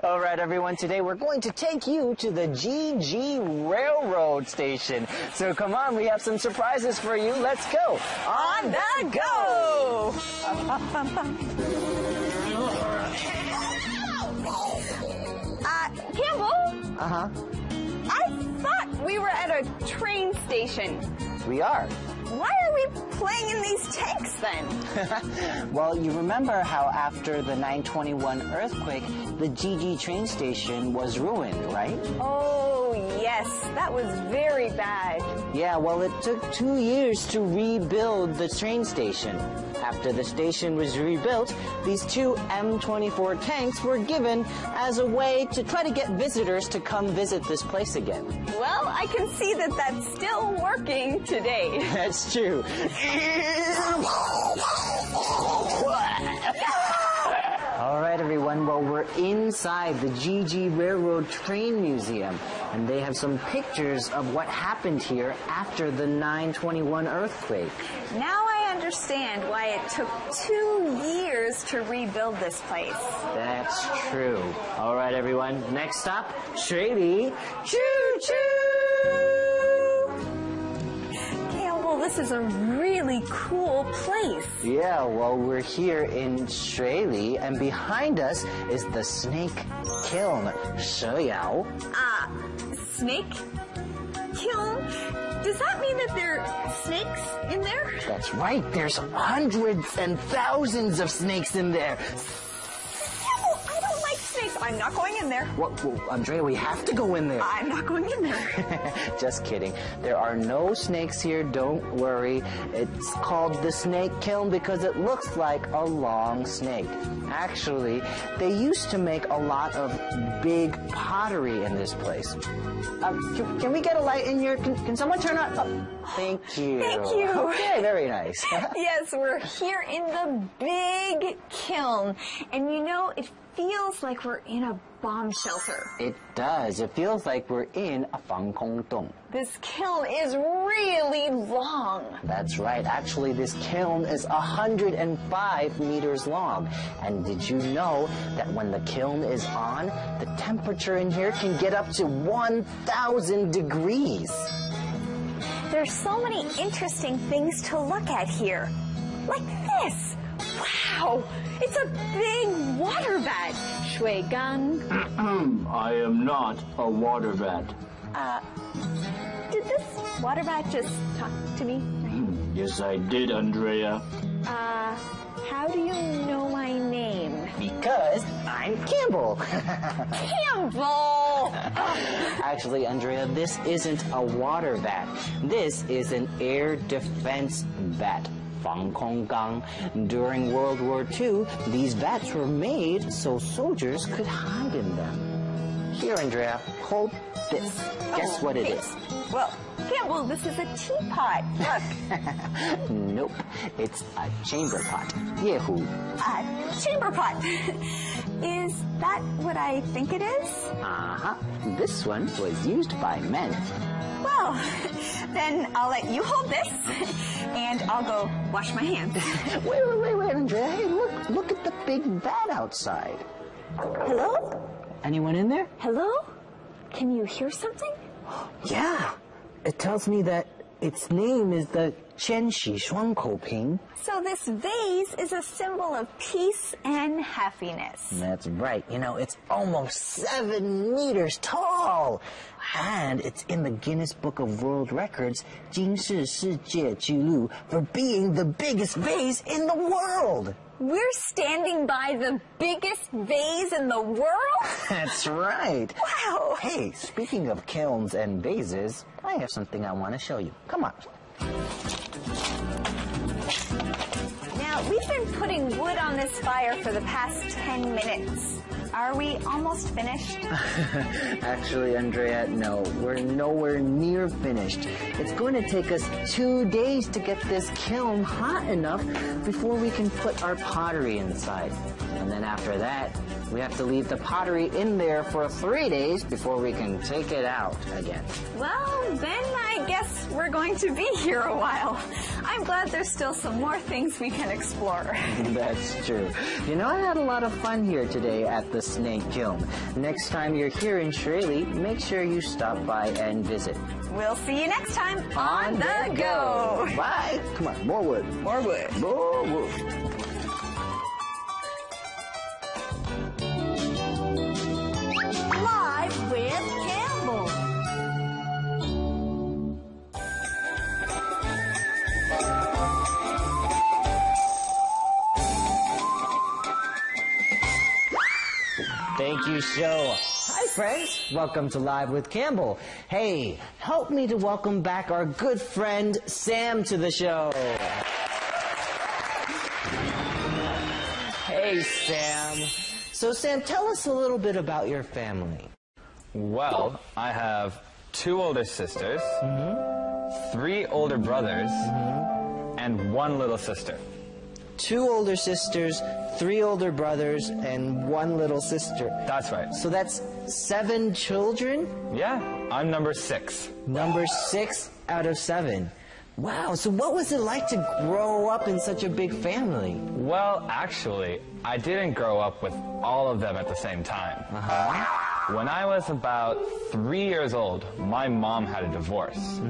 Speaker 3: All right, everyone. Today we're going to take you to the Jiji Railroad Station. So come on, we have some surprises for you. Let's go.
Speaker 2: On the go. Campbell?
Speaker 3: Uh-huh.
Speaker 2: I thought we were at a train station.
Speaker 3: We are.
Speaker 2: Why are we playing in these tanks then?
Speaker 3: Well, you remember how after the 9/21 earthquake, the Jiji train station was ruined, right?
Speaker 2: Oh, yes. That was very bad.
Speaker 3: Yeah, well, it took 2 years to rebuild the train station. After the station was rebuilt, these two M24 tanks were given as a way to try to get visitors to come visit this place again.
Speaker 2: Well, I can see that that's still working today.
Speaker 3: That's true. All right, everyone. Well, we're inside the Jiji Railroad Train Museum, and they have some pictures of what happened here after the 9/21 earthquake.
Speaker 2: Now I understand why it took 2 years to rebuild this place.
Speaker 3: That's true. All right, everyone. Next stop, 水里 Choo-choo!
Speaker 2: Campbell, this is a really cool place.
Speaker 3: Yeah, well, we're here in Shuili, and behind us is the snake kiln, 蛇窑.
Speaker 2: Snake kiln? Does that mean that there are snakes in there?
Speaker 3: That's right. There's hundreds and thousands of snakes in there.
Speaker 2: Campbell, I don't like snakes. I'm not going in there.
Speaker 3: Well, Andrea, we have to go in there.
Speaker 2: I'm not going in there.
Speaker 3: Just kidding. There are no snakes here. Don't worry. It's called the snake kiln because it looks like a long snake. Actually, they used to make a lot of big pottery in this place. Can we get a light in here? Can someone turn on? Oh, thank you.
Speaker 2: Thank you.
Speaker 3: Okay, very nice.
Speaker 2: Yes, we're here in the big kiln. And you know, it feels like we're in a bomb shelter.
Speaker 3: It does. It feels like we're in a 防空洞.
Speaker 2: This kiln is really long.
Speaker 3: That's right. Actually, this kiln is 105 meters long. And did you know that when the kiln is on, the temperature in here can get up to 1,000 degrees?
Speaker 2: There's so many interesting things to look at here. Like this. Wow! It's a big water vat. 水缸.
Speaker 13: I am not a water vat.
Speaker 2: Did this water vat just talk to me?
Speaker 13: Yes, I did, Andrea.
Speaker 2: How do you know my name?
Speaker 3: Because I'm Campbell.
Speaker 2: Campbell!
Speaker 3: Actually, Andrea, this isn't a water vat. This is an air defense vat. 防空缸. During World War II, these vats were made so soldiers could hide in them. Here, Andrea, hold this. Guess what it is?
Speaker 2: Well, Campbell, this is a teapot. Look.
Speaker 3: Nope, it's a chamber pot. Yehu.
Speaker 2: A chamber pot. Is that what I think it is?
Speaker 3: Uh-huh. This one was used by men.
Speaker 2: Well, then I'll let you hold this, and I'll go wash my hands.
Speaker 3: Wait, Andrea. Hey, look at the big vat outside.
Speaker 2: Hello?
Speaker 3: Anyone in there?
Speaker 2: Hello? Can you hear something?
Speaker 6: Yeah. It tells me that its name is the Qianxi Shuangkou Ping.
Speaker 2: So this vase is a symbol of peace and happiness.
Speaker 6: That's right. You know, it's almost 7 meters tall. And it's in the Guinness Book of World Records, 金世世界纪录, for being the biggest vase in the world.
Speaker 2: We're standing by the biggest vase in the world?
Speaker 6: That's right.
Speaker 2: Wow.
Speaker 6: Hey, speaking of kilns and vases, I have something I want to show you. Come on.
Speaker 2: Now, we've been putting wood on this fire for the past 10 minutes. Are we almost finished?
Speaker 3: Actually, Andrea, no. We're nowhere near finished. It's going to take us 2 days to get this kiln hot enough before we can put our pottery inside. And then after that, we have to leave the pottery in there for 3 days before we can take it out again.
Speaker 2: Well, then I guess we're going to be here a while. I'm glad there's still some more things we can explore.
Speaker 3: That's true. You know, I had a lot of fun here today at the Snake Kiln. Next time you're here in Shirley, make sure you stop by and visit.
Speaker 2: We'll see you next time on The Go.
Speaker 3: Bye. Come on, more wood.
Speaker 2: More wood.
Speaker 3: More wood.
Speaker 2: Live with Campbell.
Speaker 3: Thank you, show. Hi, friends. Welcome to Live with Campbell. Hey, help me to welcome back our good friend, Sam, to the show. Hey, Sam. So, Sam, tell us a little bit about your family.
Speaker 4: Well, I have 2 older sisters, 3 older brothers, and 1 little sister.
Speaker 3: 2 older sisters, 3 older brothers, and 1 little sister.
Speaker 4: That's right.
Speaker 3: So that's 7 children?
Speaker 4: Yeah, I'm number 6.
Speaker 3: Number 6 out of 7. Wow, so what was it like to grow up in such a big family?
Speaker 4: Well, actually, I didn't grow up with all of them at the same time. When I was about 3 years old, my mom had a divorce.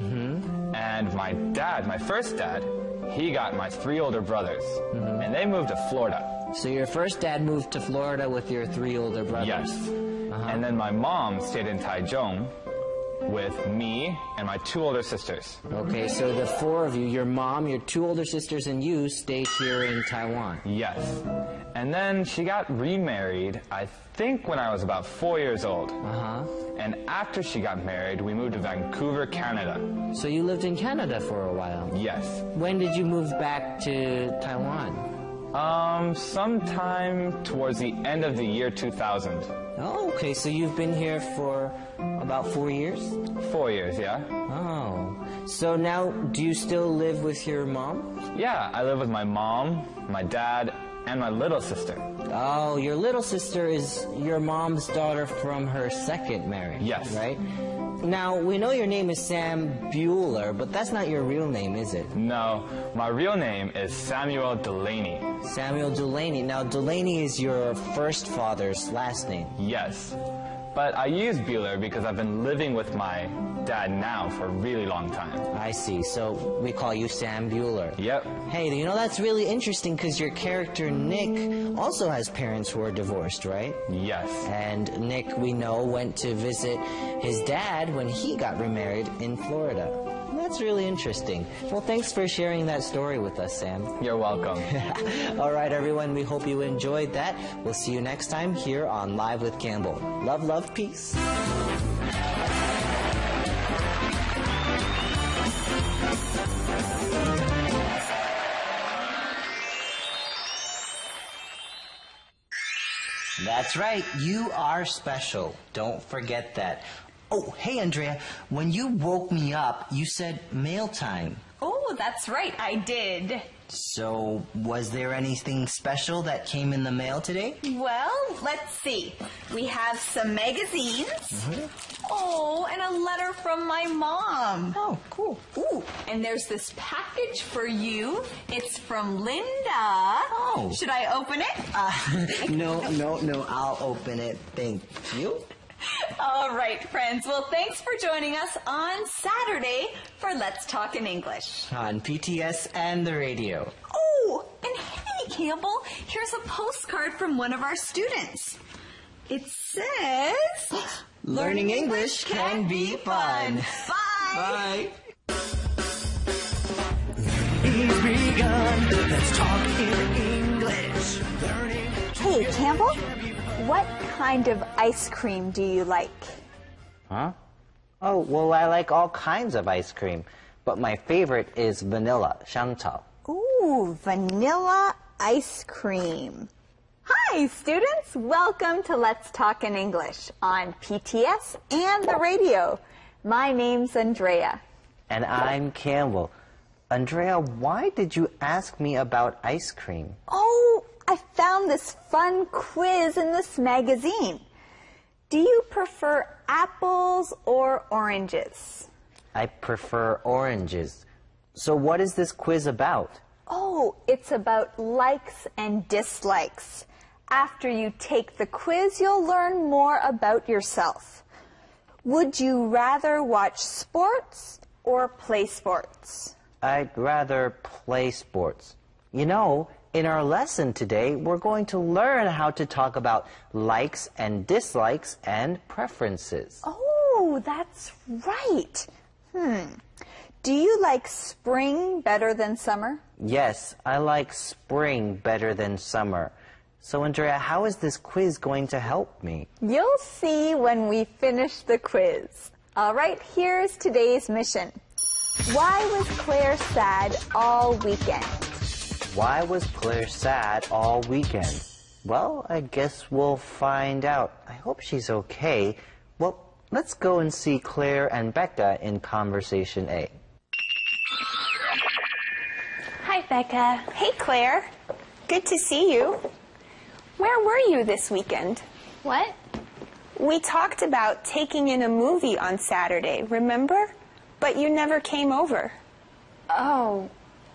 Speaker 4: And my dad, my first dad, he got my 3 older brothers, and they moved to Florida.
Speaker 3: So your first dad moved to Florida with your 3 older brothers?
Speaker 4: Yes. And then my mom stayed in Taichung with me and my 2 older sisters.
Speaker 3: Okay, so the 4 of you, your mom, your 2 older sisters, and you stayed here in Taiwan?
Speaker 4: Yes. And then she got remarried, I think when I was about 4 years old. And after she got married, we moved to Vancouver, Canada.
Speaker 3: So you lived in Canada for a while?
Speaker 4: Yes.
Speaker 3: When did you move back to Taiwan?
Speaker 4: Sometime towards the end of the year 2000.
Speaker 3: Oh, okay, so you've been here for about 4 years?
Speaker 4: 4 years, yeah.
Speaker 3: Oh. So now, do you still live with your mom?
Speaker 4: Yeah, I live with my mom, my dad, and my little sister.
Speaker 3: Oh, your little sister is your mom's daughter from her second marriage.
Speaker 4: Yes.
Speaker 3: Right? Now, we know your name is Sam Bueller, but that's not your real name, is it?
Speaker 4: No, my real name is Samuel Delaney.
Speaker 3: Samuel Delaney. Now, Delaney is your first father's last name.
Speaker 4: Yes. But I use Bueller because I've been living with my dad now for a really long time.
Speaker 3: I see. So we call you Sam Bueller.
Speaker 4: Yep.
Speaker 3: Hey, you know, that's really interesting because your character Nick also has parents who are divorced, right?
Speaker 4: Yes.
Speaker 3: And Nick, we know, went to visit his dad when he got remarried in Florida. That's really interesting. Well, thanks for sharing that story with us, Sam.
Speaker 4: You're welcome.
Speaker 3: All right, everyone, we hope you enjoyed that. We'll see you next time here on Live with Campbell. Love, love, peace.
Speaker 6: That's right. You are special. Don't forget that. Oh, hey, Andrea. When you woke me up, you said mail time.
Speaker 7: Oh, that's right. I did.
Speaker 6: So, was there anything special that came in the mail today?
Speaker 7: Well, let's see. We have some magazines. Oh, and a letter from my mom.
Speaker 6: Oh, cool.
Speaker 7: Ooh, and there's this package for you. It's from Linda.
Speaker 6: Oh.
Speaker 7: Should I open it?
Speaker 6: No. I'll open it. Thank you.
Speaker 7: All right, friends. Well, thanks for joining us on Saturday for Let's Talk in English.
Speaker 6: On PTS and the radio.
Speaker 7: Oh, and hey, Campbell, here's a postcard from one of our students. It says...
Speaker 6: Learning English can be fun.
Speaker 7: Bye.
Speaker 6: Bye.
Speaker 1: He's begun. Let's talk in English. Learning.
Speaker 2: Hey, Campbell, what kind of ice cream do you like?
Speaker 3: Huh? Oh, well, I like all kinds of ice cream, but my favorite is vanilla, 香草.
Speaker 2: Ooh, vanilla ice cream. Hi, students. Welcome to Let's Talk in English on PTS and the radio. My name's Andrea.
Speaker 3: And I'm Campbell. Andrea, why did you ask me about ice cream?
Speaker 2: Oh, I found this fun quiz in this magazine. Do you prefer apples or oranges?
Speaker 3: I prefer oranges. So what is this quiz about?
Speaker 2: Oh, it's about likes and dislikes. After you take the quiz, you'll learn more about yourself. Would you rather watch sports or play sports?
Speaker 3: I'd rather play sports. You know, in our lesson today, we're going to learn how to talk about likes and dislikes and preferences.
Speaker 2: Oh, that's right. Do you like spring better than summer?
Speaker 3: Yes, I like spring better than summer. So, Andrea, how is this quiz going to help me?
Speaker 2: You'll see when we finish the quiz. All right, here's today's mission. Why was Claire sad all weekend?
Speaker 3: Why was Claire sad all weekend? Well, I guess we'll find out. I hope she's okay. Well, let's go and see Claire and Becca in Conversation A.
Speaker 5: Hi, Becca. Hey, Claire. Good to see you. Where were you this weekend?
Speaker 10: What?
Speaker 5: We talked about taking in a movie on Saturday, remember? But you never came over.
Speaker 10: Oh,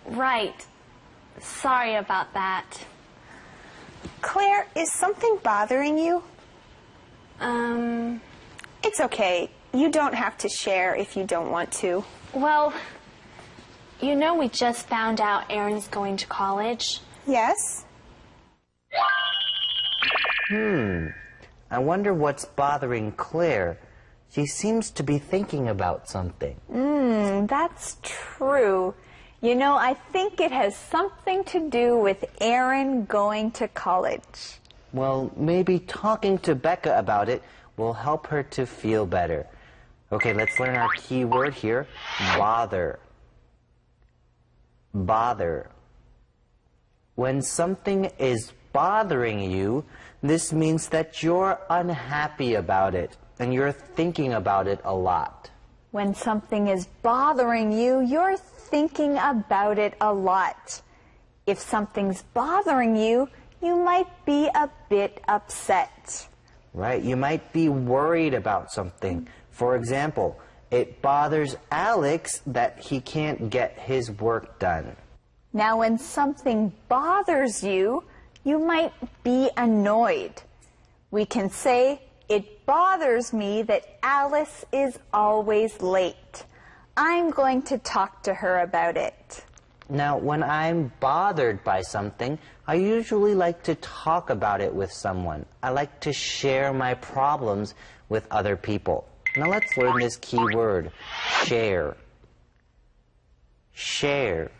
Speaker 10: right. Sorry about that.
Speaker 5: Claire, is something bothering you? It's okay. You don't have to share if you don't want to.
Speaker 10: Well, you know we just found out Aaron's going to college.
Speaker 5: Yes?
Speaker 3: I wonder what's bothering Claire. She seems to be thinking about something.
Speaker 2: That's true. You know, I think it has something to do with Aaron going to college.
Speaker 3: Well, maybe talking to Becca about it will help her to feel better. Okay, let's learn our key word here. Bother. Bother. When something is bothering you, this means that you're unhappy about it and you're thinking about it a lot.
Speaker 2: When something is bothering you, you're thinking about it a lot. If something's bothering you, you might be a bit upset.
Speaker 3: Right, you might be worried about something. For example, it bothers Alex that he can't get his work done.
Speaker 2: Now, when something bothers you, you might be annoyed. We can say, it bothers me that Alice is always late. I'm going to talk to her about it.
Speaker 3: Now, when I'm bothered by something, I usually like to talk about it with someone. I like to share my problems with other people. Now let's learn this key word, share. Share.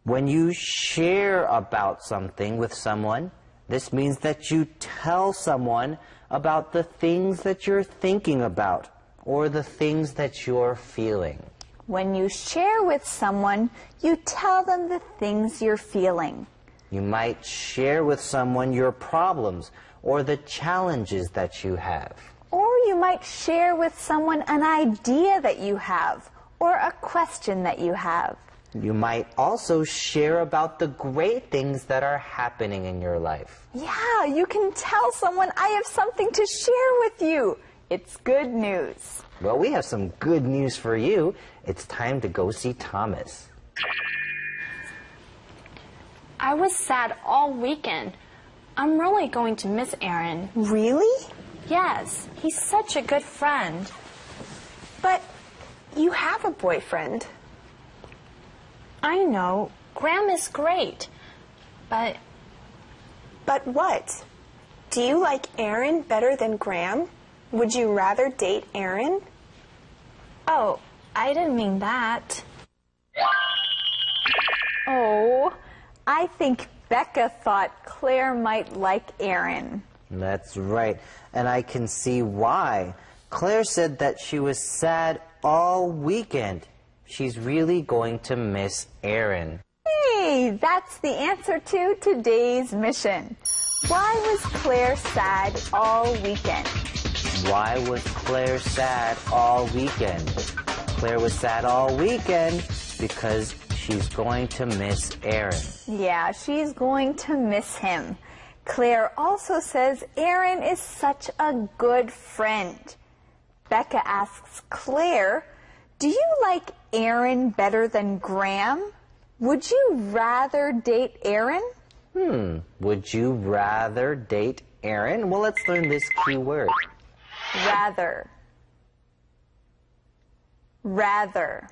Speaker 3: When you share about something with someone, this means that you tell someone about the things that you're thinking about or the things that you're feeling.
Speaker 2: When you share with someone, you tell them the things you're feeling.
Speaker 3: You might share with someone your problems or the challenges that you have.
Speaker 2: Or you might share with someone an idea that you have or a question that you have.
Speaker 3: You might also share about the great things that are happening in your life.
Speaker 2: Yeah, you can tell someone, I have something to share with you. It's good news.
Speaker 3: Well, we have some good news for you. It's time to go see Thomas.
Speaker 11: I was sad all weekend. I'm really going to miss Aaron.
Speaker 5: Really?
Speaker 11: Yes, he's such a good friend.
Speaker 5: But you have a boyfriend.
Speaker 11: I know. Graham is great. But...
Speaker 5: But what? Do you like Aaron better than Graham? Would you rather date Aaron?
Speaker 11: Oh, I didn't mean that.
Speaker 2: Oh, I think Becca thought Claire might like Aaron.
Speaker 3: That's right, and I can see why. Claire said that she was sad all weekend. She's really going to miss Aaron.
Speaker 2: Hey, that's the answer to today's mission. Why was Claire sad all weekend?
Speaker 3: Why was Claire sad all weekend? Claire was sad all weekend because she's going to miss Aaron.
Speaker 2: Yeah, she's going to miss him. Claire also says Aaron is such a good friend. Becca asks Claire, do you like Aaron better than Graham? Would you rather date Aaron?
Speaker 3: Would you rather date Aaron? Well, let's learn this key word.
Speaker 2: Rather. Rather.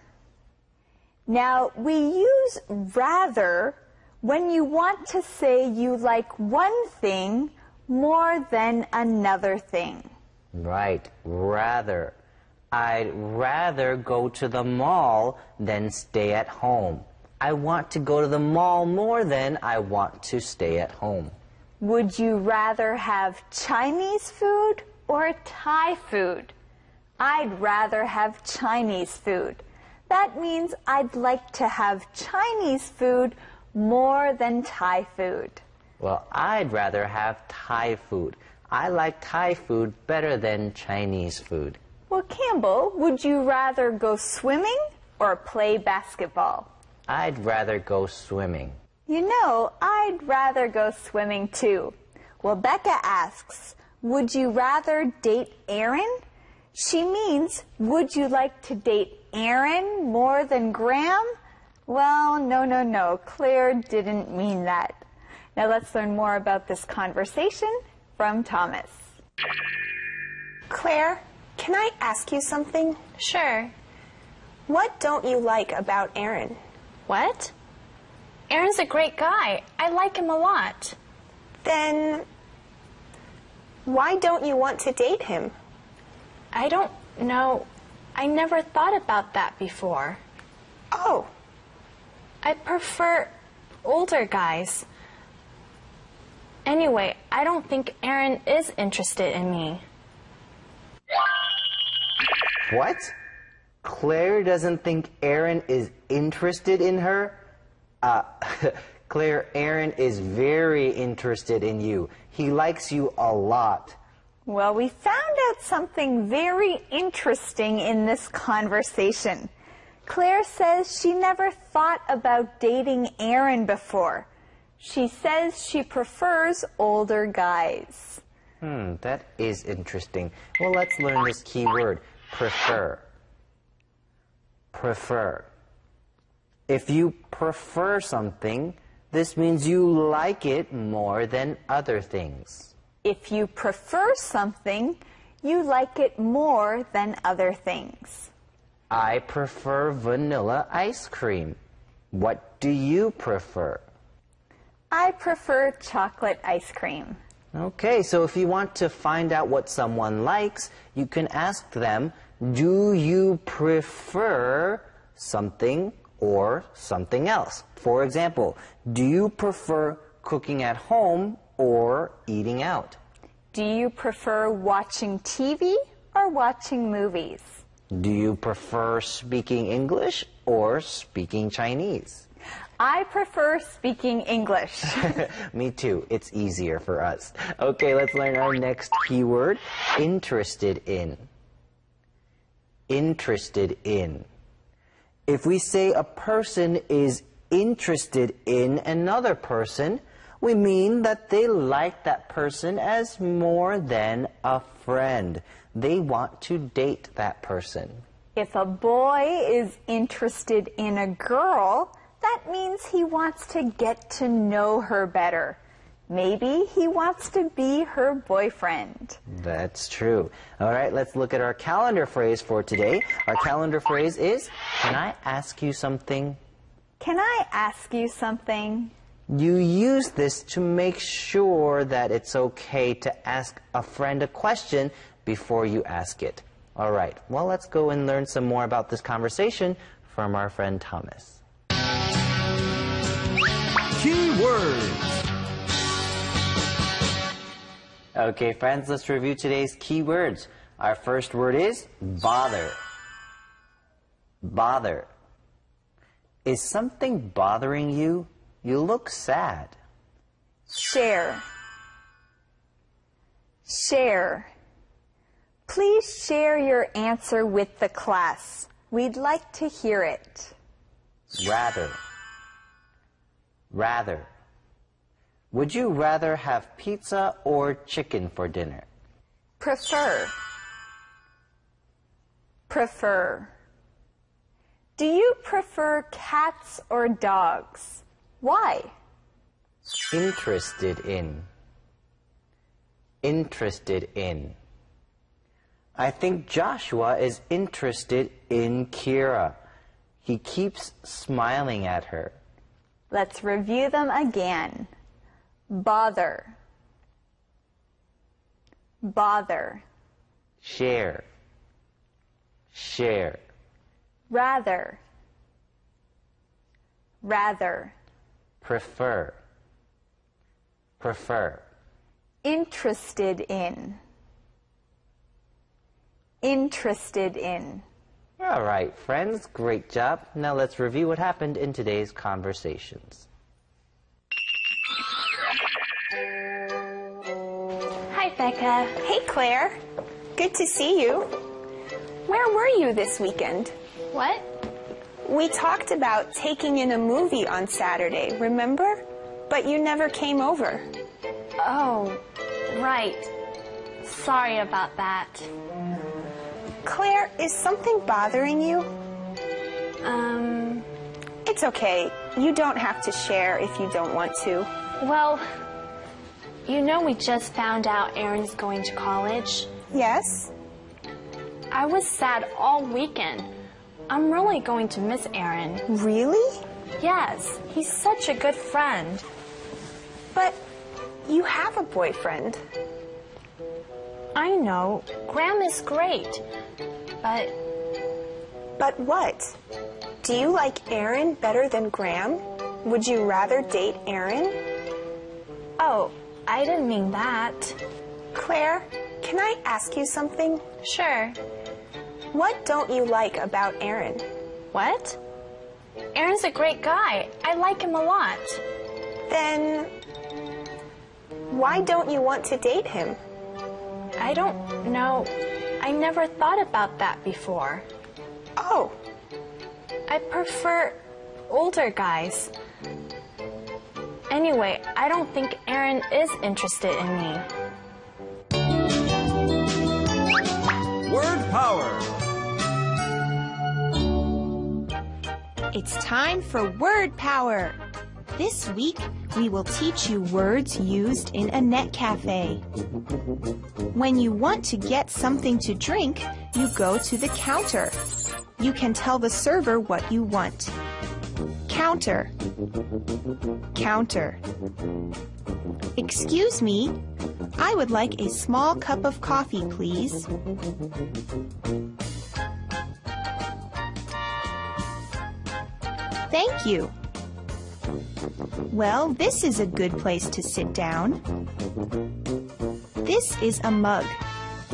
Speaker 2: Now, we use rather when you want to say you like one thing more than another thing.
Speaker 3: Right, rather. I'd rather go to the mall than stay at home. I want to go to the mall more than I want to stay at home.
Speaker 2: Would you rather have Chinese food or Thai food? I'd rather have Chinese food. That means I'd like to have Chinese food more than Thai food.
Speaker 3: Well, I'd rather have Thai food. I like Thai food better than Chinese food.
Speaker 2: Well, Campbell, would you rather go swimming or play basketball?
Speaker 3: I'd rather go swimming.
Speaker 2: You know, I'd rather go swimming too. Well, Becca asks, would you rather date Aaron? She means, would you like to date Aaron more than Graham? Well, no. Claire didn't mean that. Now let's learn more about this conversation from Thomas.
Speaker 5: Claire, can I ask you something?
Speaker 11: Sure.
Speaker 5: What don't you like about Aaron?
Speaker 11: What? Aaron's a great guy. I like him a lot.
Speaker 5: Then why don't you want to date him?
Speaker 11: I don't know. I never thought about that before.
Speaker 5: Oh.
Speaker 11: I prefer older guys. Anyway, I don't think Aaron is interested in me.
Speaker 3: What? Claire doesn't think Aaron is interested in her? Claire, Aaron is very interested in you. He likes you a lot.
Speaker 2: Well, we found out something very interesting in this conversation. Claire says she never thought about dating Aaron before. She says she prefers older guys.
Speaker 3: That is interesting. Well, let's learn this key word, prefer. Prefer. If you prefer something, this means you like it more than other things.
Speaker 2: If you prefer something, you like it more than other things.
Speaker 3: I prefer vanilla ice cream. What do you prefer?
Speaker 2: I prefer chocolate ice cream.
Speaker 3: Okay, so if you want to find out what someone likes, you can ask them, do you prefer something or something else? For example, do you prefer cooking at home or eating out?
Speaker 2: Do you prefer watching TV or watching movies?
Speaker 3: Do you prefer speaking English or speaking Chinese?
Speaker 2: I prefer speaking English.
Speaker 3: Me too. It's easier for us. Okay, let's learn our next keyword. Interested in. Interested in. If we say a person is interested in another person, we mean that they like that person as more than a friend. They want to date that person.
Speaker 2: If a boy is interested in a girl, that means he wants to get to know her better. Maybe he wants to be her boyfriend.
Speaker 3: That's true. All right, let's look at our calendar phrase for today. Our calendar phrase is, can I ask you something?
Speaker 2: Can I ask you something?
Speaker 3: You use this to make sure that it's okay to ask a friend a question before you ask it. All right, well, let's go and learn some more about this conversation from our friend Thomas.
Speaker 1: Keywords.
Speaker 3: Okay, friends, let's review today's keywords. Our first word is bother. Bother. Is something bothering you? You look sad.
Speaker 2: Share. Share. Please share your answer with the class. We'd like to hear it.
Speaker 3: Rather. Rather. Would you rather have pizza or chicken for dinner?
Speaker 2: Prefer. Prefer. Do you prefer cats or dogs? Why?
Speaker 3: Interested in. Interested in. I think Joshua is interested in Kira. He keeps smiling at her.
Speaker 2: Let's review them again. Bother. Bother.
Speaker 3: Share. Share.
Speaker 2: Rather. Rather.
Speaker 3: Prefer. Prefer.
Speaker 2: Interested in. Interested in.
Speaker 3: All right, friends, great job. Now let's review what happened in today's conversations.
Speaker 5: Hi, Becca. Hey, Claire. Good to see you. Where were you this weekend?
Speaker 10: What?
Speaker 5: We talked about taking in a movie on Saturday, remember? But you never came over.
Speaker 10: Oh, right. Sorry about that.
Speaker 5: Claire, is something bothering you? It's okay. You don't have to share if you don't want to.
Speaker 11: Well, you know we just found out Aaron's going to college.
Speaker 5: Yes?
Speaker 11: I was sad all weekend. I'm really going to miss Aaron.
Speaker 5: Really?
Speaker 11: Yes, he's such a good friend.
Speaker 5: But you have a boyfriend.
Speaker 11: I know. Graham is great. But...
Speaker 5: But what? Do you like Aaron better than Graham? Would you rather date Aaron?
Speaker 11: Oh, I didn't mean that.
Speaker 5: Claire, can I ask you something?
Speaker 11: Sure.
Speaker 5: What don't you like about Aaron?
Speaker 11: What? Aaron's a great guy. I like him a lot.
Speaker 5: Then why don't you want to date him?
Speaker 11: I don't know. I never thought about that before.
Speaker 5: Oh.
Speaker 11: I prefer older guys. Anyway, I don't think Aaron is interested in me.
Speaker 1: Word power.
Speaker 7: It's time for Word Power. This week, we will teach you words used in a net cafe. When you want to get something to drink, you go to the counter. You can tell the server what you want. Counter. Counter. Excuse me, I would like a small cup of coffee, please. Thank you. Well, this is a good place to sit down. This is a mug.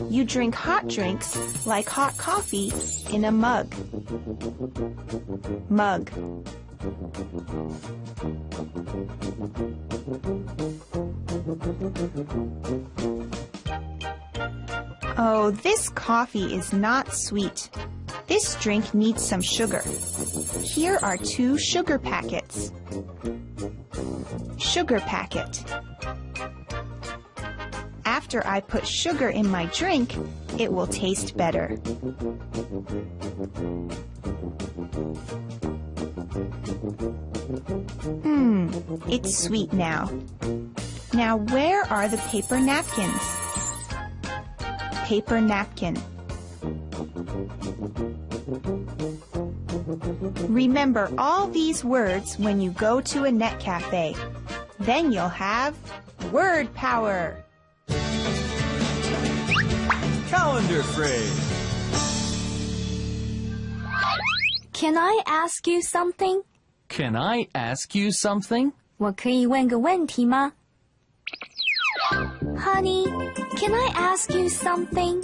Speaker 7: You drink hot drinks, like hot coffee, in a mug. Mug. Oh, this coffee is not sweet. This drink needs some sugar. Here are 2 sugar packets. Sugar packet. After I put sugar in my drink, it will taste better. It's sweet now. Now where are the paper napkins? Paper napkin. Remember all these words when you go to a net cafe. Then you'll have word power.
Speaker 1: Calendar phrase.
Speaker 10: Can I ask you something?
Speaker 9: Can I ask you something?
Speaker 10: 我可以问个问题吗 Honey, can I ask you something?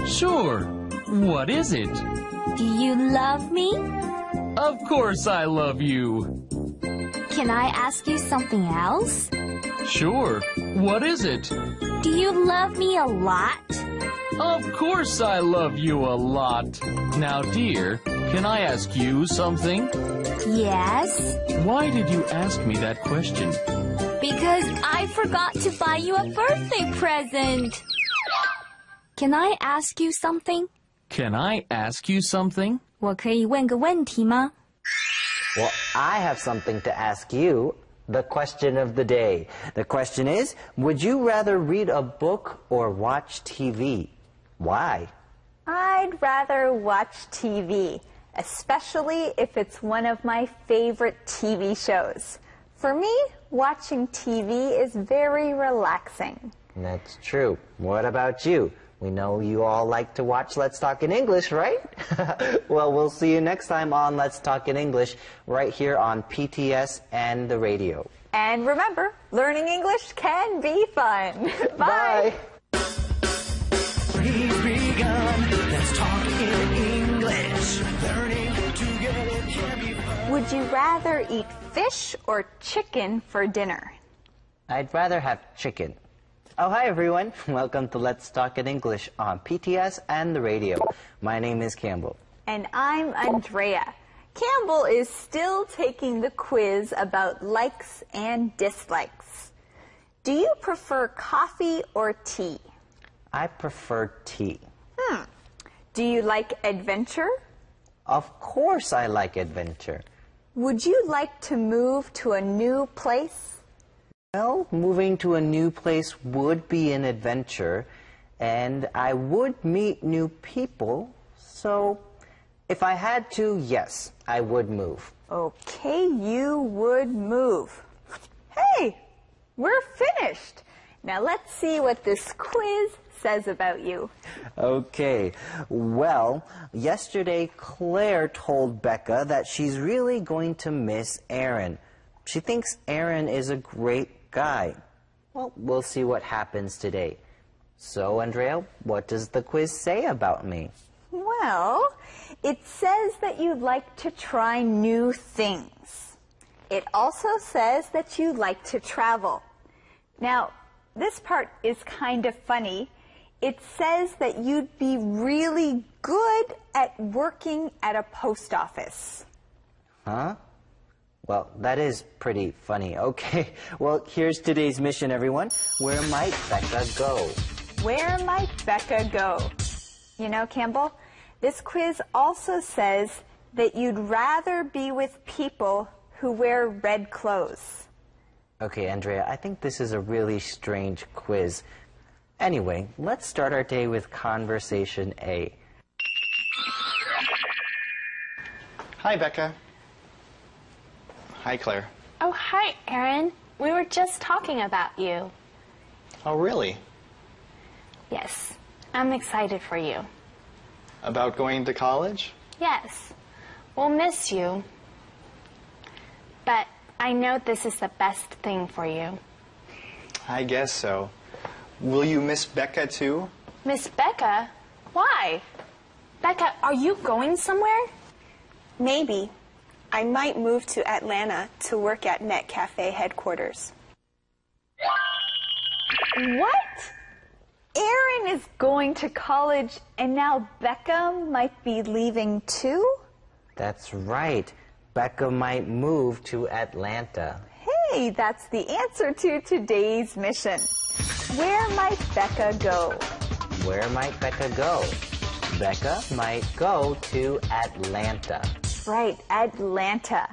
Speaker 9: Sure. What is it?
Speaker 10: Do you love me?
Speaker 9: Of course I love you.
Speaker 10: Can I ask you something else?
Speaker 9: Sure. What is it?
Speaker 10: Do you love me a lot?
Speaker 9: Of course I love you a lot. Now, dear, can I ask you something?
Speaker 10: Yes.
Speaker 9: Why did you ask me that question?
Speaker 10: Because I forgot to buy you a birthday present. Can I ask you something?
Speaker 9: Can I ask you something?
Speaker 10: 我可以问个问题吗
Speaker 3: Well, I have something to ask you. The question of the day. The question is, would you rather read a book or watch TV? Why?
Speaker 2: I'd rather watch TV, especially if it's one of my favorite TV shows. For me, watching TV is very relaxing.
Speaker 3: That's true. What about you? We know you all like to watch Let's Talk in English, right? Well, we'll see you next time on Let's Talk in English right here on PTS and the radio.
Speaker 2: And remember, learning English can be fun. Bye.
Speaker 1: We've begun. Let's talk in English. Learning together can be fun.
Speaker 2: Would you rather eat fish or chicken for dinner?
Speaker 3: I'd rather have chicken. Oh, hi everyone. Welcome to Let's Talk in English on PTS and the radio. My name is Campbell.
Speaker 2: And I'm Andrea. Campbell is still taking the quiz about likes and dislikes. Do you prefer coffee or tea?
Speaker 3: I prefer tea.
Speaker 2: Do you like adventure?
Speaker 3: Of course I like adventure.
Speaker 2: Would you like to move to a new place?
Speaker 3: Well, moving to a new place would be an adventure, and I would meet new people, so if I had to, yes, I would move.
Speaker 2: Okay, you would move. Hey, we're finished. Now let's see what this quiz says about you.
Speaker 3: Okay, well, yesterday Claire told Becca that she's really going to miss Aaron. She thinks Aaron is a great guy. Well, we'll see what happens today. So, Andrea, what does the quiz say about me?
Speaker 2: Well, it says that you like to try new things. It also says that you like to travel. Now, this part is kind of funny. It says that you'd be really good at working at a post office.
Speaker 3: Huh? Well, that is pretty funny. Okay, well, here's today's mission, everyone. Where might Becca go?
Speaker 2: Where might Becca go? You know, Campbell, this quiz also says that you'd rather be with people who wear red clothes.
Speaker 3: Okay, Andrea, I think this is a really strange quiz. Anyway, let's start our day with Conversation A.
Speaker 14: Hi, Becca. Hi, Claire.
Speaker 11: Oh, hi, Aaron. We were just talking about you.
Speaker 14: Oh, really?
Speaker 11: Yes, I'm excited for you.
Speaker 14: About going to college?
Speaker 11: Yes, we'll miss you. But I know this is the best thing for you.
Speaker 14: I guess so. Will you miss Becca, too?
Speaker 11: Miss Becca? Why? Becca, are you going somewhere?
Speaker 5: Maybe. I might move to Atlanta to work at Net Cafe headquarters.
Speaker 2: What? Aaron is going to college and now Becca might be leaving too?
Speaker 3: That's right. Becca might move to Atlanta.
Speaker 2: Hey, that's the answer to today's mission. Where might Becca go?
Speaker 3: Where might Becca go? Becca might go to Atlanta.
Speaker 2: Right, Atlanta.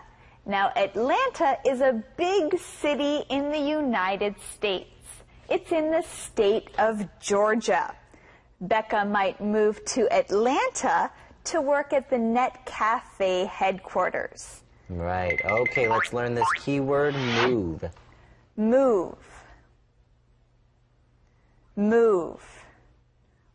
Speaker 2: Now, Atlanta is a big city in the United States. It's in the state of Georgia. Becca might move to Atlanta to work at the Net Cafe headquarters.
Speaker 3: Right. Okay, let's learn this keyword, move.
Speaker 2: Move. Move.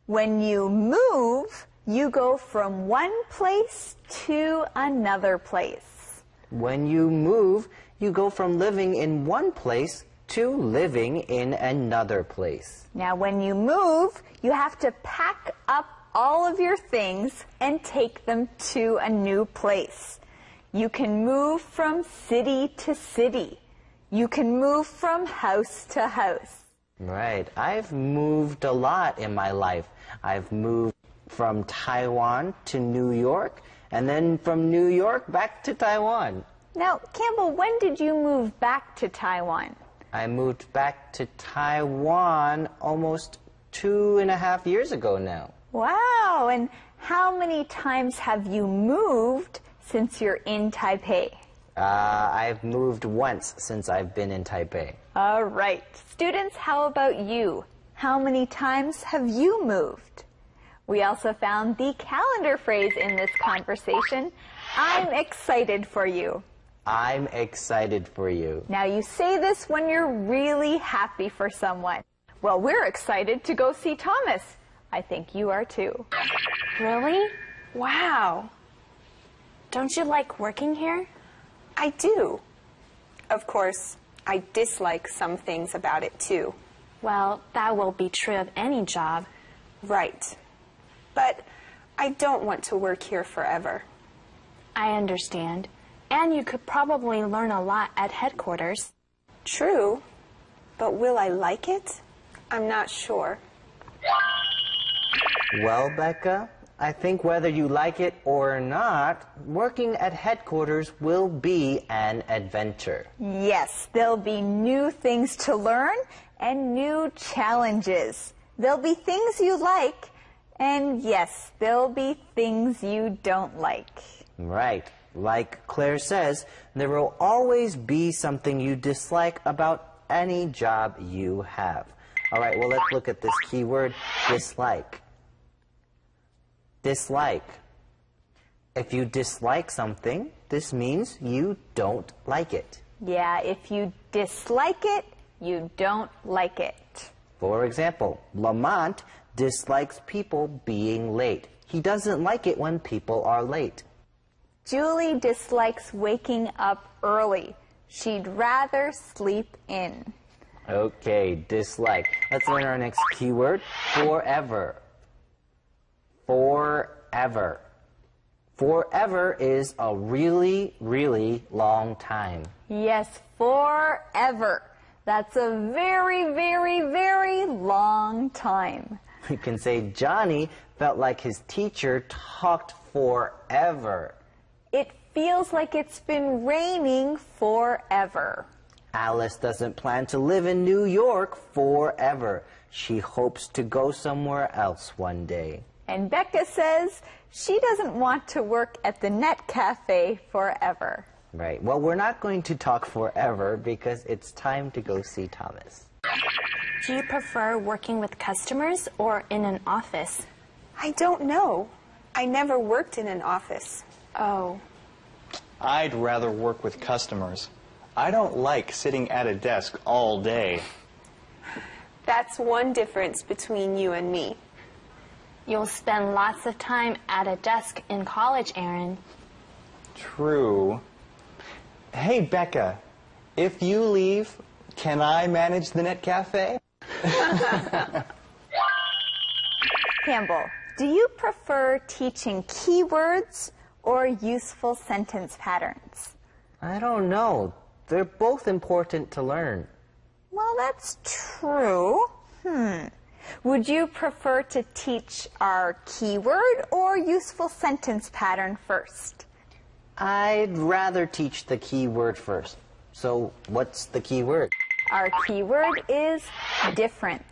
Speaker 2: When you move, you go from one place to another place.
Speaker 3: When you move, you go from living in one place to living in another place.
Speaker 2: Now, when you move, you have to pack up all of your things and take them to a new place. You can move from city to city. You can move from house to house.
Speaker 3: Right. I've moved a lot in my life. I've moved from Taiwan to New York, and then from New York back to Taiwan.
Speaker 2: Now, Campbell, when did you move back to Taiwan?
Speaker 3: I moved back to Taiwan almost 2.5 years ago now.
Speaker 2: Wow, and how many times have you moved since you're in Taipei?
Speaker 3: I've moved once since I've been in Taipei.
Speaker 2: All right. Students, how about you? How many times have you moved? We also found the calendar phrase in this conversation. I'm excited for you.
Speaker 3: I'm excited for you.
Speaker 2: Now, you say this when you're really happy for someone. Well, we're excited to go see Thomas. I think you are too.
Speaker 11: Really? Wow. Don't you like working here?
Speaker 5: I do. Of course, I dislike some things about it too.
Speaker 11: Well, that will be true of any job.
Speaker 5: Right. But I don't want to work here forever.
Speaker 11: I understand. And you could probably learn a lot at headquarters.
Speaker 5: True. But will I like it? I'm not sure.
Speaker 3: Well, Becca, I think whether you like it or not, working at headquarters will be an adventure.
Speaker 2: Yes, there'll be new things to learn and new challenges. There'll be things you like, and yes, there'll be things you don't like.
Speaker 3: Right. Like Claire says, there will always be something you dislike about any job you have. All right, well, let's look at this keyword, dislike. Dislike. If you dislike something, this means you don't like it.
Speaker 2: Yeah, if you dislike it, you don't like it.
Speaker 3: For example, Lamont dislikes people being late. He doesn't like it when people are late.
Speaker 2: Julie dislikes waking up early. She'd rather sleep in.
Speaker 3: Okay, dislike. Let's learn our next keyword, forever. Forever. Forever is a really, really long time.
Speaker 2: Yes, forever. That's a very, very, very long time.
Speaker 3: You can say Johnny felt like his teacher talked forever.
Speaker 2: It feels like it's been raining forever.
Speaker 3: Alice doesn't plan to live in New York forever. She hopes to go somewhere else one day.
Speaker 2: And Becca says she doesn't want to work at the Net Cafe forever.
Speaker 3: Right. Well, we're not going to talk forever because it's time to go see Thomas.
Speaker 11: Do you prefer working with customers or in an office?
Speaker 5: I don't know. I never worked in an office.
Speaker 11: Oh.
Speaker 14: I'd rather work with customers. I don't like sitting at a desk all day.
Speaker 5: That's one difference between you and me.
Speaker 11: You'll spend lots of time at a desk in college, Aaron.
Speaker 14: True. Hey, Becca, if you leave, can I manage the Net Cafe?
Speaker 2: Campbell, do you prefer teaching keywords or useful sentence patterns?
Speaker 3: I don't know. They're both important to learn.
Speaker 2: Well, that's true. Would you prefer to teach our keyword or useful sentence pattern first?
Speaker 3: I'd rather teach the keyword first. So, what's the keyword?
Speaker 2: Our keyword is difference.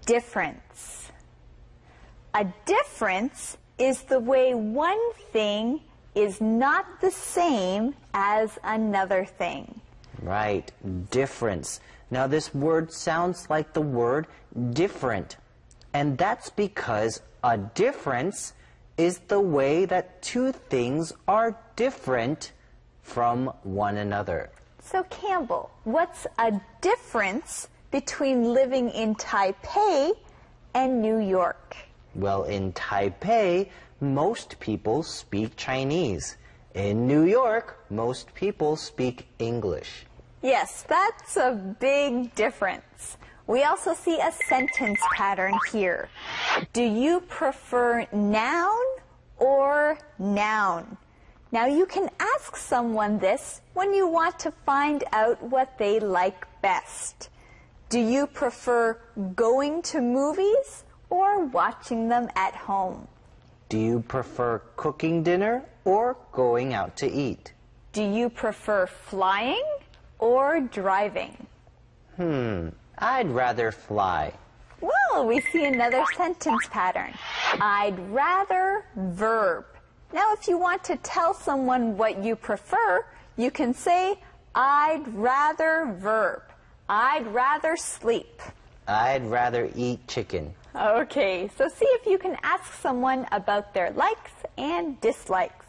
Speaker 2: Difference. A difference is the way one thing is not the same as another thing.
Speaker 3: Right, difference. Now this word sounds like the word different. And that's because a difference is the way that two things are different from one another.
Speaker 2: So Campbell, what's a difference between living in Taipei and New York?
Speaker 3: Well, in Taipei, most people speak Chinese. In New York, most people speak English.
Speaker 2: Yes, that's a big difference. We also see a sentence pattern here. Do you prefer noun or noun? Now you can ask someone this when you want to find out what they like best. Do you prefer going to movies or watching them at home?
Speaker 3: Do you prefer cooking dinner or going out to eat?
Speaker 2: Do you prefer flying or driving?
Speaker 3: I'd rather fly.
Speaker 2: Well, we see another sentence pattern. I'd rather verb. Now, if you want to tell someone what you prefer, you can say, I'd rather verb. I'd rather sleep.
Speaker 3: I'd rather eat chicken.
Speaker 2: Okay, so see if you can ask someone about their likes and dislikes.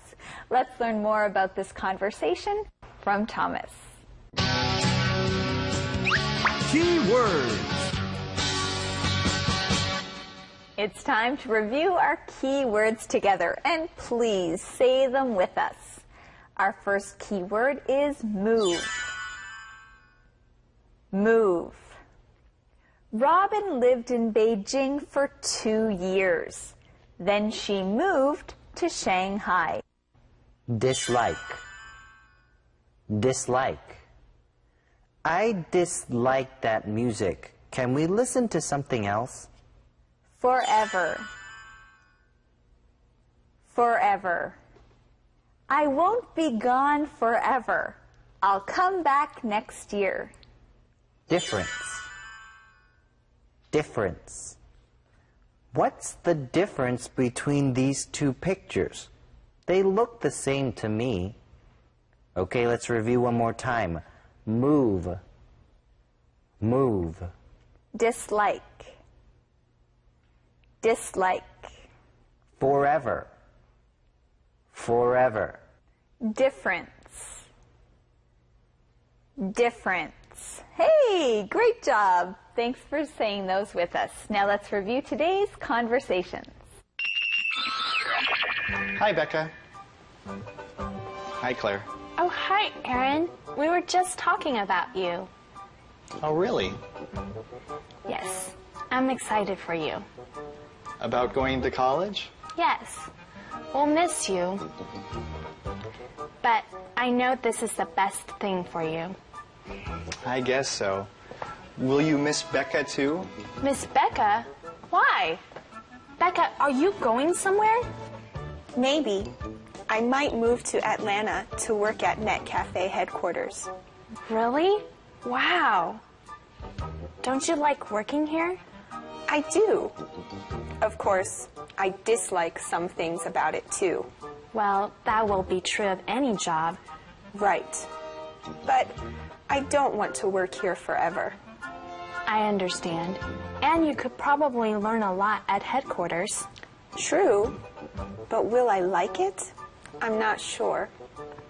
Speaker 2: Let's learn more about this conversation from Thomas.
Speaker 1: Keywords.
Speaker 2: It's time to review our keywords together, and please say them with us. Our first keyword is move. Move. Robin lived in Beijing for 2 years. Then she moved to Shanghai.
Speaker 3: Dislike. Dislike. I dislike that music. Can we listen to something else?
Speaker 2: Forever. Forever. I won't be gone forever. I'll come back next year.
Speaker 3: Difference. Difference. What's the difference between these two pictures? They look the same to me. Okay, let's review one more time. Move. Move.
Speaker 2: Dislike. Dislike.
Speaker 3: Forever. Forever.
Speaker 2: Difference. Difference. Hey, great job. Thanks for saying those with us. Now let's review today's conversations.
Speaker 14: Hi, Becca. Hi, Claire.
Speaker 11: Oh, hi, Aaron. We were just talking about you.
Speaker 14: Oh, really?
Speaker 11: Yes, I'm excited for you.
Speaker 14: About going to college?
Speaker 11: Yes, we'll miss you. But I know this is the best thing for you.
Speaker 14: I guess so. Will you miss Becca, too?
Speaker 11: Miss Becca? Why? Becca, are you going somewhere?
Speaker 5: Maybe. I might move to Atlanta to work at Net Cafe headquarters.
Speaker 11: Really? Wow. Don't you like working here?
Speaker 5: I do. Of course, I dislike some things about it too.
Speaker 11: Well, that will be true of any job.
Speaker 5: Right. But I don't want to work here forever.
Speaker 11: I understand. And you could probably learn a lot at headquarters.
Speaker 5: True. But will I like it? I'm not sure.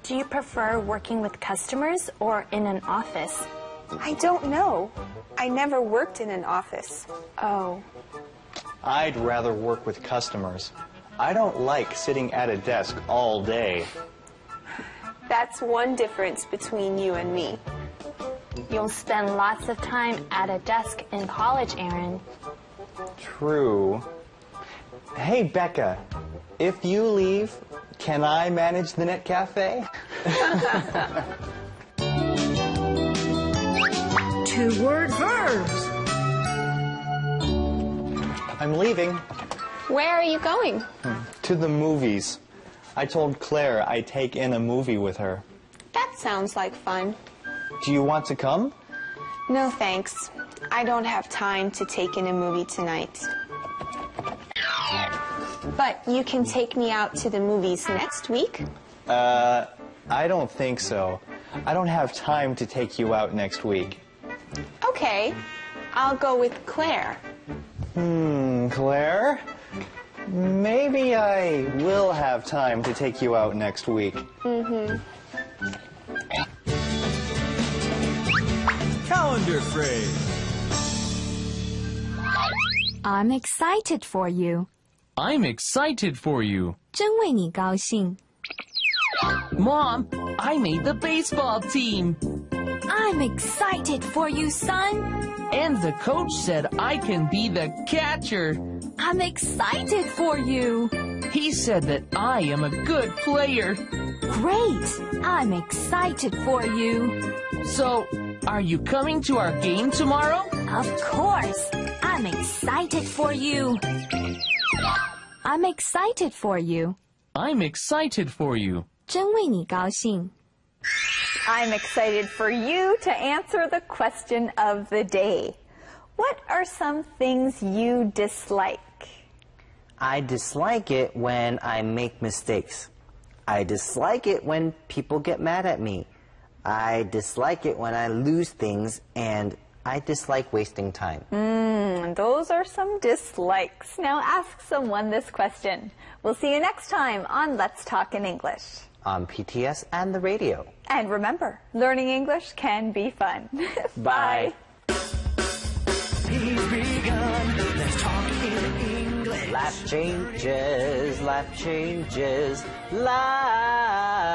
Speaker 11: Do you prefer working with customers or in an office?
Speaker 5: I don't know. I never worked in an office.
Speaker 11: Oh.
Speaker 14: I'd rather work with customers. I don't like sitting at a desk all day.
Speaker 5: That's one difference between you and me.
Speaker 11: You'll spend lots of time at a desk in college, Aaron.
Speaker 14: True. Hey, Becca, if you leave, can I manage the Net Cafe?
Speaker 7: 2-word verbs.
Speaker 14: I'm leaving.
Speaker 5: Where are you going?
Speaker 14: To the movies. I told Claire I'd take in a movie with her.
Speaker 5: That sounds like fun.
Speaker 14: Do you want to come?
Speaker 5: No, thanks. I don't have time to take in a movie tonight. But you can take me out to the movies next week?
Speaker 14: I don't think so. I don't have time to take you out next week.
Speaker 5: Okay, I'll go with Claire.
Speaker 14: Claire? Maybe I will have time to take you out next week.
Speaker 1: Calendar phrase.
Speaker 15: I'm excited for you.
Speaker 9: I'm excited for you.
Speaker 15: 真为你高兴.
Speaker 9: Mom, I made the baseball team.
Speaker 15: I'm excited for you, son.
Speaker 9: And the coach said I can be the catcher.
Speaker 15: I'm excited for you.
Speaker 9: He said that I am a good player.
Speaker 15: Great. I'm excited for you.
Speaker 9: So, are you coming to our game tomorrow?
Speaker 15: Of course. I'm excited for you. I'm excited for you.
Speaker 9: I'm excited for you.
Speaker 15: 真为你高兴.
Speaker 2: I'm excited for you to answer the question of the day. What are some things you dislike?
Speaker 3: I dislike it when I make mistakes. I dislike it when people get mad at me. I dislike it when I lose things, and I dislike wasting time.
Speaker 2: Those are some dislikes. Now ask someone this question. We'll see you next time on Let's Talk in English.
Speaker 3: On PTS and the radio.
Speaker 2: And remember, learning English can be fun.
Speaker 3: Bye.
Speaker 1: He's begun. Let's talk in English.
Speaker 3: Life changes, life changes, life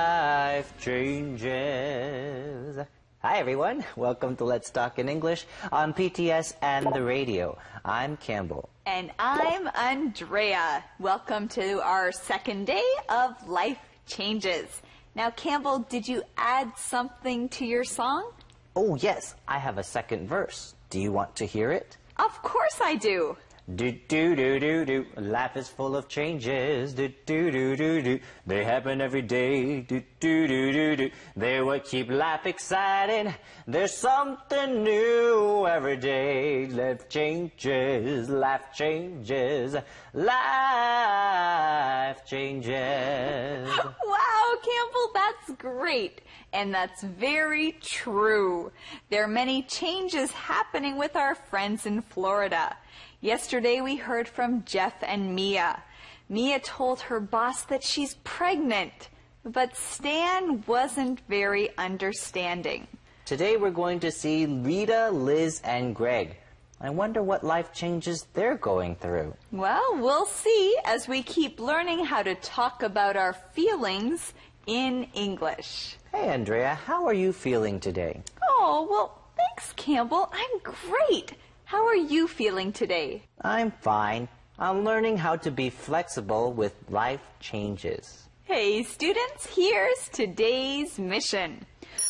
Speaker 3: changes. Hi everyone, welcome to Let's Talk in English on PTS and the radio. I'm Campbell.
Speaker 2: And I'm Andrea. Welcome to our second day of Life Changes. Now, Campbell, did you add something to your song?
Speaker 3: Oh yes, I have a second verse. Do you want to hear it?
Speaker 2: Of course I do.
Speaker 3: Do do do do do. Life is full of changes. Do do do do do. They happen every day. Do do do do do. They're what keep life exciting. There's something new every day. Life changes. Life changes. Life changes.
Speaker 2: Wow, Campbell, that's great. And that's very true. There are many changes happening with our friends in Florida. Yesterday we heard from Jeff and Mia. Mia told her boss that she's pregnant, but Stan wasn't very understanding.
Speaker 3: Today we're going to see Rita, Liz, and Greg. I wonder what life changes they're going through.
Speaker 2: Well, we'll see as we keep learning how to talk about our feelings in English.
Speaker 3: Hey, Andrea, how are you feeling today?
Speaker 2: Oh, well, thanks, Campbell. I'm great. How are you feeling today?
Speaker 3: I'm fine. I'm learning how to be flexible with life changes.
Speaker 2: Hey, students, here's today's mission.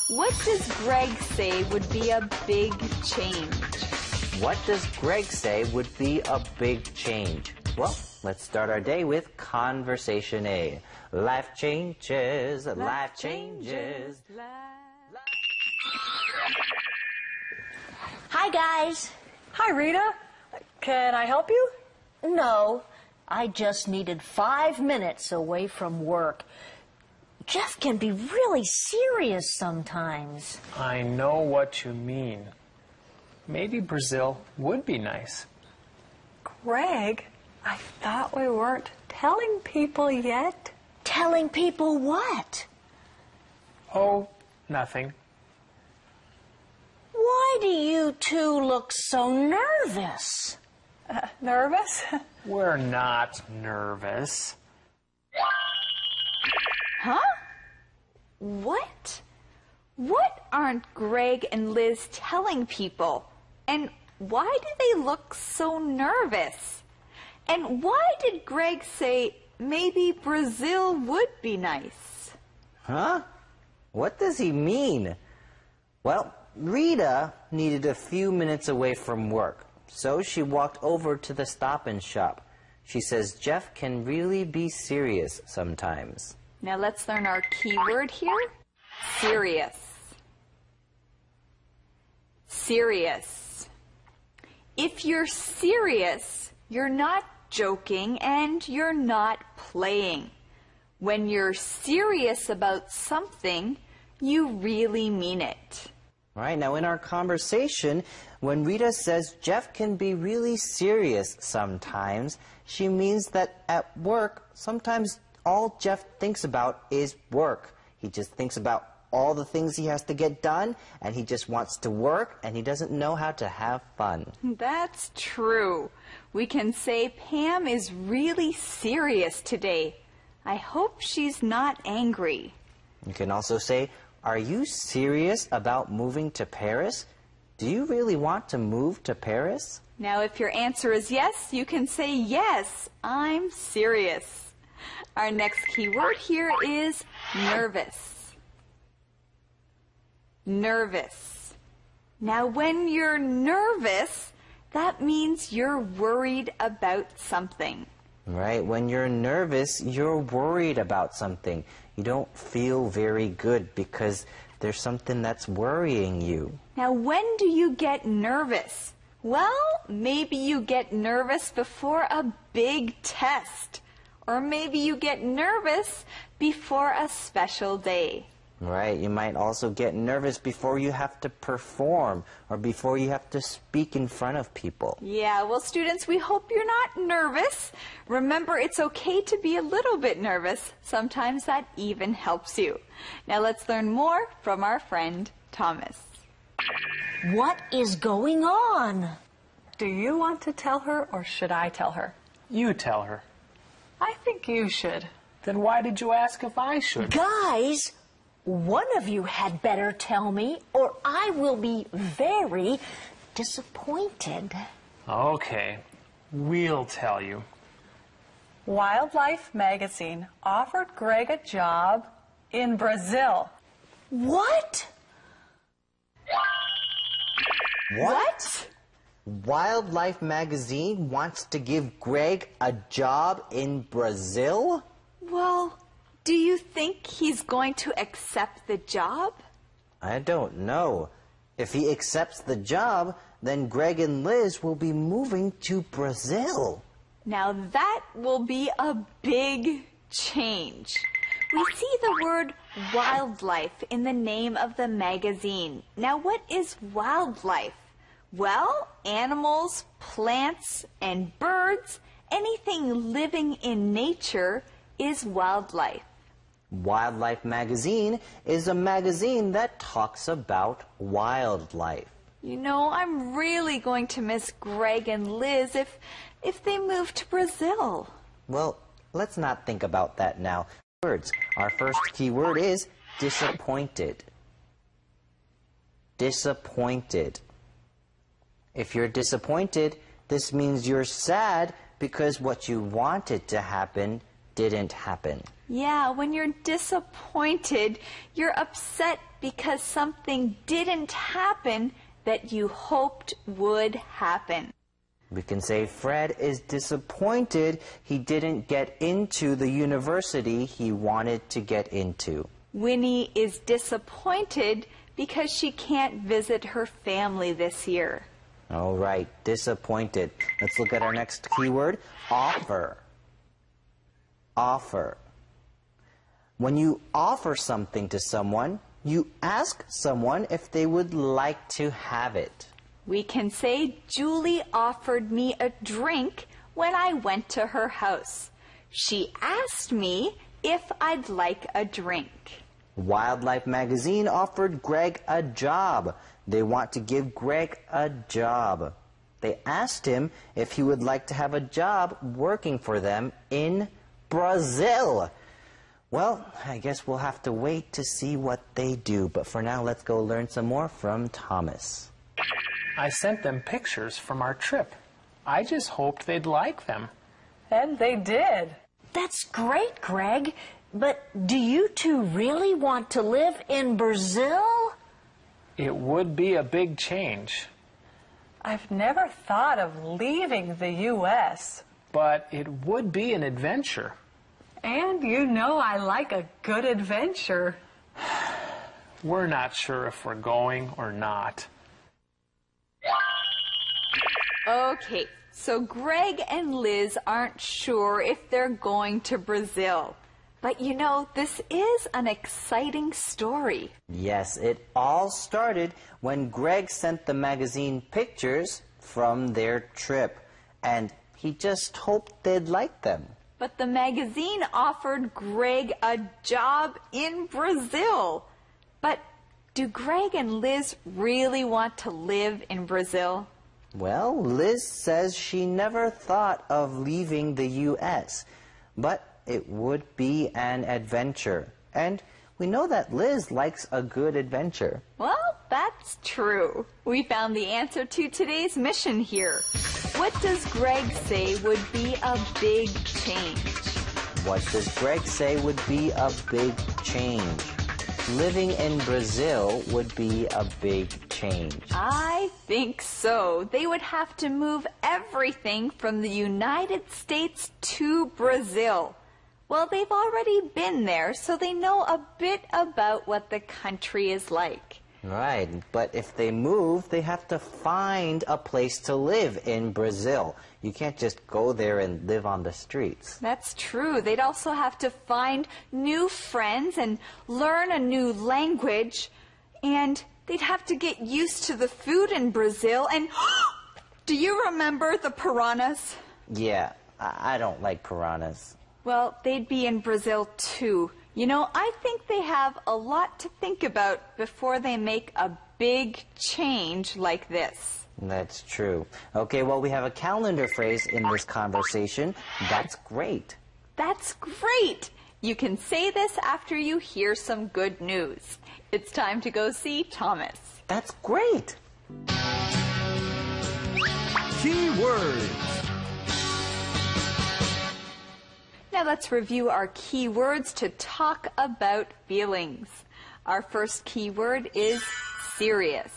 Speaker 2: What does Greg say would be a big change?
Speaker 3: What does Greg say would be a big change? Well, let's start our day with Conversation A. Life changes, life changes.
Speaker 16: Hi, guys.
Speaker 12: Hi, Rita. Can I help you?
Speaker 16: No, I just needed 5 minutes away from work. Jeff can be really serious sometimes.
Speaker 17: I know what you mean. Maybe Brazil would be nice.
Speaker 12: Greg, I thought we weren't telling people yet.
Speaker 16: Telling people what?
Speaker 17: Oh, nothing.
Speaker 16: Why do you two look so nervous?
Speaker 12: Nervous?
Speaker 17: We're not nervous.
Speaker 2: Huh? What? What aren't Greg and Liz telling people? And why do they look so nervous? And why did Greg say maybe Brazil would be nice.
Speaker 3: Huh? What does he mean? Well, Rita needed a few minutes away from work, so she walked over to the Stop and Shop. She says Jeff can really be serious sometimes.
Speaker 2: Now let's learn our keyword here. Serious. Serious. If you're serious, you're not joking and you're not playing. When you're serious about something, you really mean it.
Speaker 3: All right, now in our conversation, when Rita says Jeff can be really serious sometimes, she means that at work, sometimes all Jeff thinks about is work. He just thinks about all the things he has to get done, and he just wants to work, and he doesn't know how to have fun.
Speaker 2: That's true. We can say Pam is really serious today. I hope she's not angry.
Speaker 3: You can also say, are you serious about moving to Paris? Do you really want to move to Paris?
Speaker 2: Now, if your answer is yes, you can say, yes, I'm serious. Our next keyword here is nervous. Nervous. Now, when you're nervous, that means you're worried about something.
Speaker 3: Right, when you're nervous, you're worried about something. You don't feel very good because there's something that's worrying you.
Speaker 2: Now, when do you get nervous? Well, maybe you get nervous before a big test. Or maybe you get nervous before a special day.
Speaker 3: Right, you might also get nervous before you have to perform or before you have to speak in front of people.
Speaker 2: Yeah, well, students, we hope you're not nervous. Remember, it's okay to be a little bit nervous. Sometimes that even helps you. Now let's learn more from our friend, Thomas.
Speaker 16: What is going on?
Speaker 12: Do you want to tell her or should I tell her?
Speaker 17: You tell her.
Speaker 12: I think you should.
Speaker 17: Then why did you ask if I should?
Speaker 16: Guys, one of you had better tell me or I will be very disappointed.
Speaker 17: Okay, we'll tell you.
Speaker 12: Wildlife Magazine offered Greg a job in Brazil.
Speaker 16: What?
Speaker 3: What? Wildlife Magazine wants to give Greg a job in Brazil?
Speaker 2: Well, do you think he's going to accept the job?
Speaker 3: I don't know. If he accepts the job, then Greg and Liz will be moving to Brazil.
Speaker 2: Now that will be a big change. We see the word wildlife in the name of the magazine. Now, what is wildlife? Well, animals, plants, and birds, anything living in nature is wildlife.
Speaker 3: Wildlife Magazine is a magazine that talks about wildlife.
Speaker 2: You know, I'm really going to miss Greg and Liz if they move to Brazil.
Speaker 3: Well, let's not think about that now. Words. Our first key word is disappointed. Disappointed. If you're disappointed, this means you're sad because what you wanted to happen didn't happen.
Speaker 2: Yeah, when you're disappointed, you're upset because something didn't happen that you hoped would happen.
Speaker 3: We can say Fred is disappointed he didn't get into the university he wanted to get into.
Speaker 2: Winnie is disappointed because she can't visit her family this year.
Speaker 3: All right, disappointed. Let's look at our next keyword, offer. Offer. When you offer something to someone, you ask someone if they would like to have it.
Speaker 2: We can say Julie offered me a drink when I went to her house. She asked me if I'd like a drink.
Speaker 3: Wildlife Magazine offered Greg a job. They want to give Greg a job. They asked him if he would like to have a job working for them in Brazil. Well, I guess we'll have to wait to see what they do. But for now, let's go learn some more from Thomas.
Speaker 17: I sent them pictures from our trip. I just hoped they'd like them.
Speaker 12: And they did.
Speaker 16: That's great, Greg. But do you two really want to live in Brazil?
Speaker 17: It would be a big change. I've never thought of leaving the U.S., but it would be an adventure. And you know I like a good adventure. We're not sure if we're going or not.
Speaker 2: Okay, so Greg and Liz aren't sure if they're going to Brazil. But you know, this is an exciting story.
Speaker 3: Yes, it all started when Greg sent the magazine pictures from their trip, and he just hoped they'd like them.
Speaker 2: But the magazine offered Greg a job in Brazil. But do Greg and Liz really want to live in Brazil?
Speaker 3: Well, Liz says she never thought of leaving the U.S., but it would be an adventure. And we know that Liz likes a good adventure.
Speaker 2: Well, that's true. We found the answer to today's mission here. What does Greg say would be a big change?
Speaker 3: What does Greg say would be a big change? Living in Brazil would be a big change.
Speaker 2: I think so. They would have to move everything from the United States to Brazil. Well, they've already been there, so they know a bit about what the country is like.
Speaker 3: Right, but if they move, they have to find a place to live in Brazil. You can't just go there and live on the streets.
Speaker 2: That's true. They'd also have to find new friends and learn a new language. And they'd have to get used to the food in Brazil. And do you remember the piranhas?
Speaker 3: Yeah, I don't like piranhas.
Speaker 2: Well, they'd be in Brazil too. You know, I think they have a lot to think about before they make a big change like this.
Speaker 3: That's true. Okay, well, we have a calendar phrase in this conversation. That's great.
Speaker 2: That's great! You can say this after you hear some good news. It's time to go see Thomas.
Speaker 3: That's great!
Speaker 1: Key words.
Speaker 2: Now let's review our key words to talk about feelings. Our first key word is serious.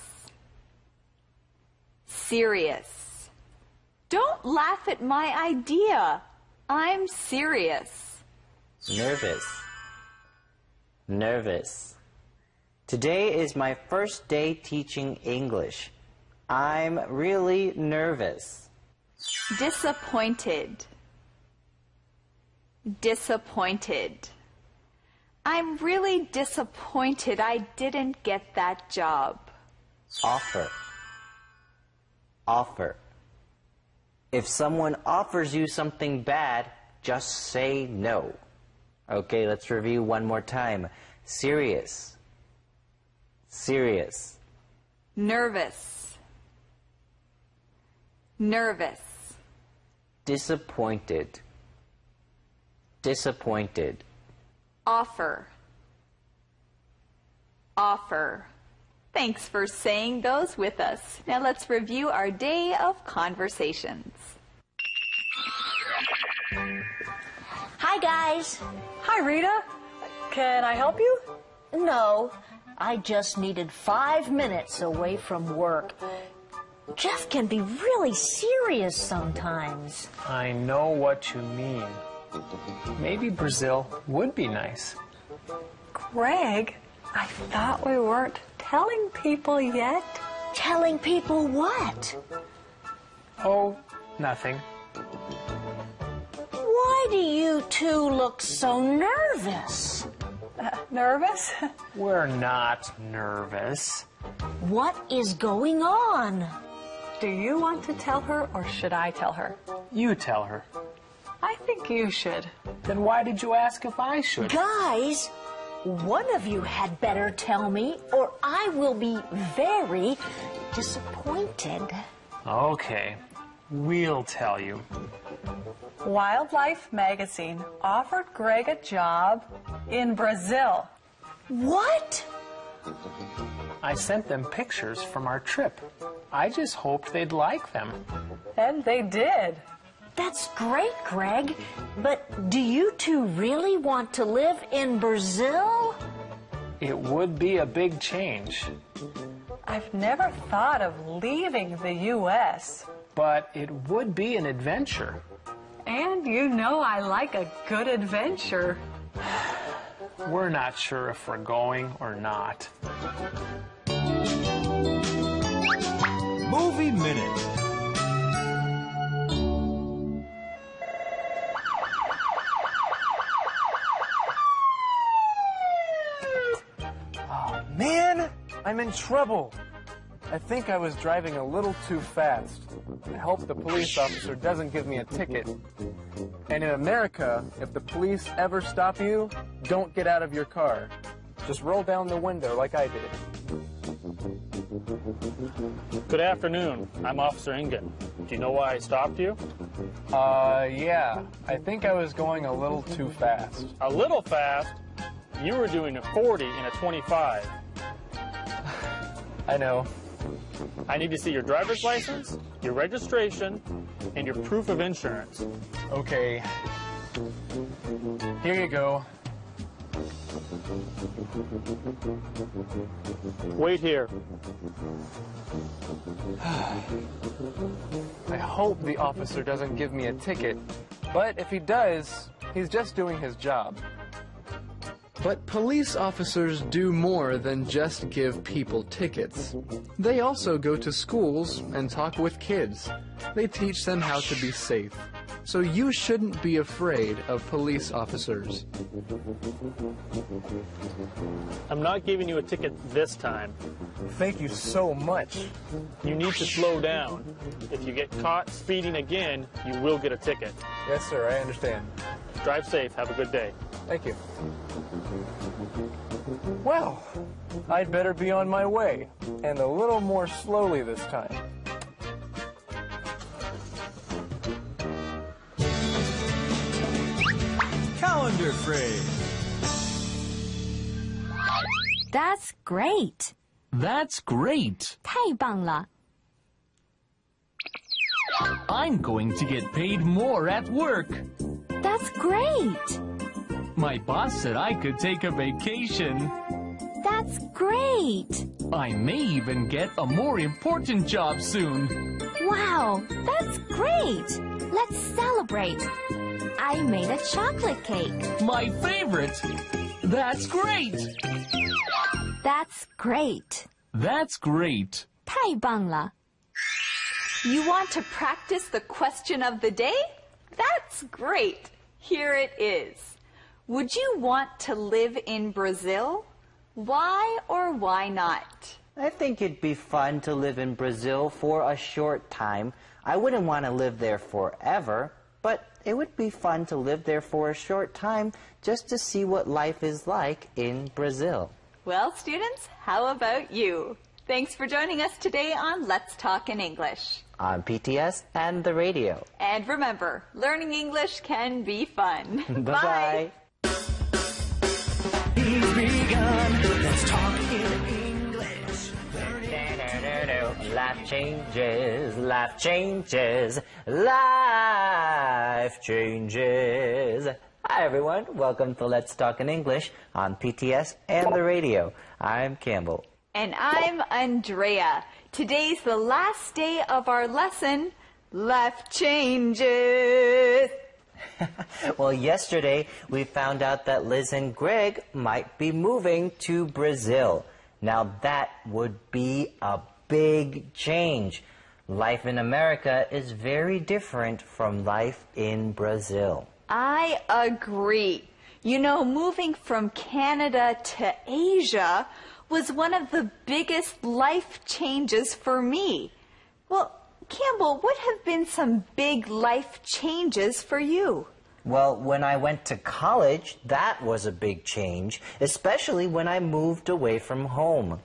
Speaker 2: Serious. Don't laugh at my idea. I'm serious.
Speaker 3: Nervous. Nervous. Today is my first day teaching English. I'm really nervous.
Speaker 2: Disappointed. Disappointed. I'm really disappointed I didn't get that job.
Speaker 3: Offer. Offer. If someone offers you something bad, just say no. Okay, let's review one more time. Serious. Serious.
Speaker 2: Nervous. Nervous.
Speaker 3: Disappointed. Disappointed.
Speaker 2: Offer. Offer. Thanks for saying those with us. Now let's review our day of conversations.
Speaker 16: Hi, guys.
Speaker 12: Hi, Rita. Can I help you?
Speaker 16: No, I just needed 5 minutes away from work. Jeff can be really serious sometimes.
Speaker 17: I know what you mean. Maybe Brazil would be nice.
Speaker 12: Greg, I thought we weren't telling people yet.
Speaker 16: Telling people what?
Speaker 17: Oh, nothing.
Speaker 16: Why do you two look so nervous?
Speaker 12: Nervous?
Speaker 17: We're not nervous.
Speaker 16: What is going on?
Speaker 12: Do you want to tell her or should I tell her?
Speaker 17: You tell her.
Speaker 12: I think you should.
Speaker 17: Then why did you ask if I should?
Speaker 16: Guys, one of you had better tell me or I will be very disappointed.
Speaker 17: Okay, we'll tell you.
Speaker 12: Wildlife Magazine offered Greg a job in Brazil.
Speaker 16: What?
Speaker 17: I sent them pictures from our trip. I just hoped they'd like them.
Speaker 12: And they did.
Speaker 16: That's great, Greg. But do you two really want to live in Brazil?
Speaker 17: It would be a big change.
Speaker 12: I've never thought of leaving the U.S.
Speaker 17: But it would be an adventure.
Speaker 12: And you know I like a good adventure.
Speaker 17: We're not sure if we're going or not.
Speaker 1: Movie Minute.
Speaker 18: Man, I'm in trouble. I think I was driving a little too fast. I hope the police officer doesn't give me a ticket. And in America, if the police ever stop you, don't get out of your car. Just roll down the window like I did.
Speaker 19: Good afternoon. I'm Officer Ingen. Do you know why I stopped you?
Speaker 18: Yeah. I think I was going a little too fast.
Speaker 19: A little fast? You were doing a 40 in a 25.
Speaker 18: I know.
Speaker 19: I need to see your driver's license, your registration, and your proof of insurance.
Speaker 18: Okay. Here you go.
Speaker 19: Wait here.
Speaker 18: I hope the officer doesn't give me a ticket, but if he does, he's just doing his job.
Speaker 20: But police officers do more than just give people tickets. They also go to schools and talk with kids. They teach them how to be safe. So you shouldn't be afraid of police officers.
Speaker 19: I'm not giving you a ticket this time.
Speaker 18: Thank you so much.
Speaker 19: You need to slow down. If you get caught speeding again, you will get a ticket.
Speaker 18: Yes, sir, I understand.
Speaker 19: Drive safe. Have a good day.
Speaker 18: Thank you. Well, I'd better be on my way, and a little more slowly this time.
Speaker 1: Calendar phrase.
Speaker 15: That's great.
Speaker 9: That's great.
Speaker 15: 太棒了.
Speaker 9: I'm going to get paid more at work.
Speaker 15: That's great.
Speaker 9: My boss said I could take a vacation.
Speaker 15: That's great.
Speaker 9: I may even get a more important job soon.
Speaker 15: Wow, that's great. Let's celebrate. I made a chocolate cake.
Speaker 9: My favorite. That's great.
Speaker 15: That's great.
Speaker 9: That's great.
Speaker 15: 太棒了.
Speaker 2: You want to practice the question of the day? That's great. Here it is. Would you want to live in Brazil? Why or why not?
Speaker 3: I think it'd be fun to live in Brazil for a short time. I wouldn't want to live there forever, but it would be fun to live there for a short time just to see what life is like in Brazil.
Speaker 2: Well, students, how about you? Thanks for joining us today on Let's Talk in English.
Speaker 3: On PTS and the radio.
Speaker 2: And remember, learning English can be fun.
Speaker 3: Bye-bye.
Speaker 1: He's begun. Let's talk in English.
Speaker 3: Life changes, life changes, life changes. Hi everyone, welcome to Let's Talk in English on PTS and the radio. I'm Campbell.
Speaker 2: And I'm Andrea. Today's the last day of our lesson, Life Changes.
Speaker 3: Well, yesterday we found out that Liz and Greg might be moving to Brazil. Now that would be a big change. Life in America is very different from life in Brazil.
Speaker 2: I agree. You know, moving from Canada to Asia was one of the biggest life changes for me. Well, Campbell, what have been some big life changes for you?
Speaker 3: Well, when I went to college, that was a big change, especially when I moved away from home.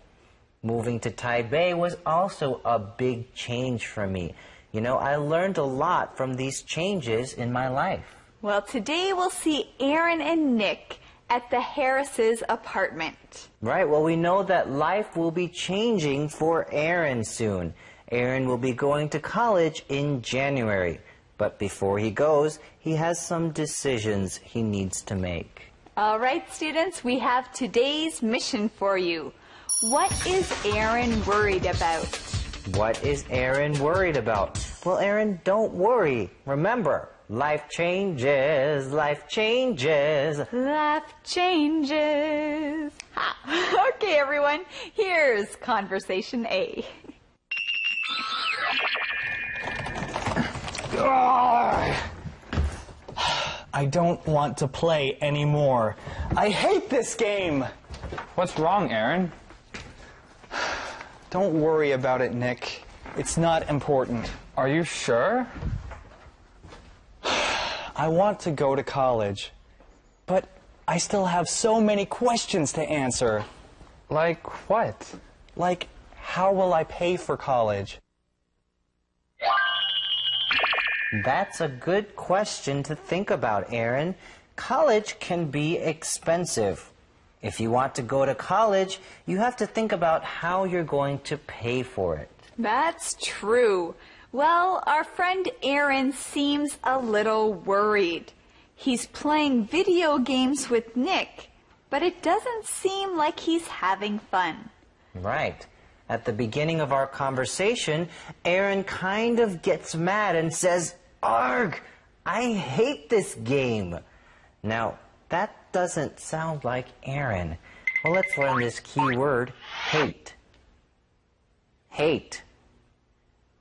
Speaker 3: Moving to Taipei was also a big change for me. You know, I learned a lot from these changes in my life.
Speaker 2: Well, today we'll see Aaron and Nick at the Harris's apartment.
Speaker 3: Right, well, we know that life will be changing for Aaron soon. Aaron will be going to college in January. But before he goes, he has some decisions he needs to make.
Speaker 2: All right, students, we have today's mission for you. What is Aaron worried about?
Speaker 3: What is Aaron worried about? Well, Aaron, don't worry. Remember, life changes, life changes.
Speaker 2: Life changes. Ha. Okay, everyone, here's Conversation A.
Speaker 14: I don't want to play anymore. I hate this game.
Speaker 4: What's wrong, Aaron?
Speaker 14: Don't worry about it, Nick. It's not important.
Speaker 4: Are you sure?
Speaker 14: I want to go to college, but I still have so many questions to answer.
Speaker 4: Like what?
Speaker 14: Like, how will I pay for college?
Speaker 3: That's a good question to think about, Aaron. College can be expensive. If you want to go to college, you have to think about how you're going to pay for it.
Speaker 2: That's true. Well, our friend Aaron seems a little worried. He's playing video games with Nick, but it doesn't seem like he's having fun.
Speaker 3: Right. At the beginning of our conversation, Aaron kind of gets mad and says, "Arg, I hate this game." Now, that doesn't sound like Aaron. Well, let's learn this key word, hate. Hate.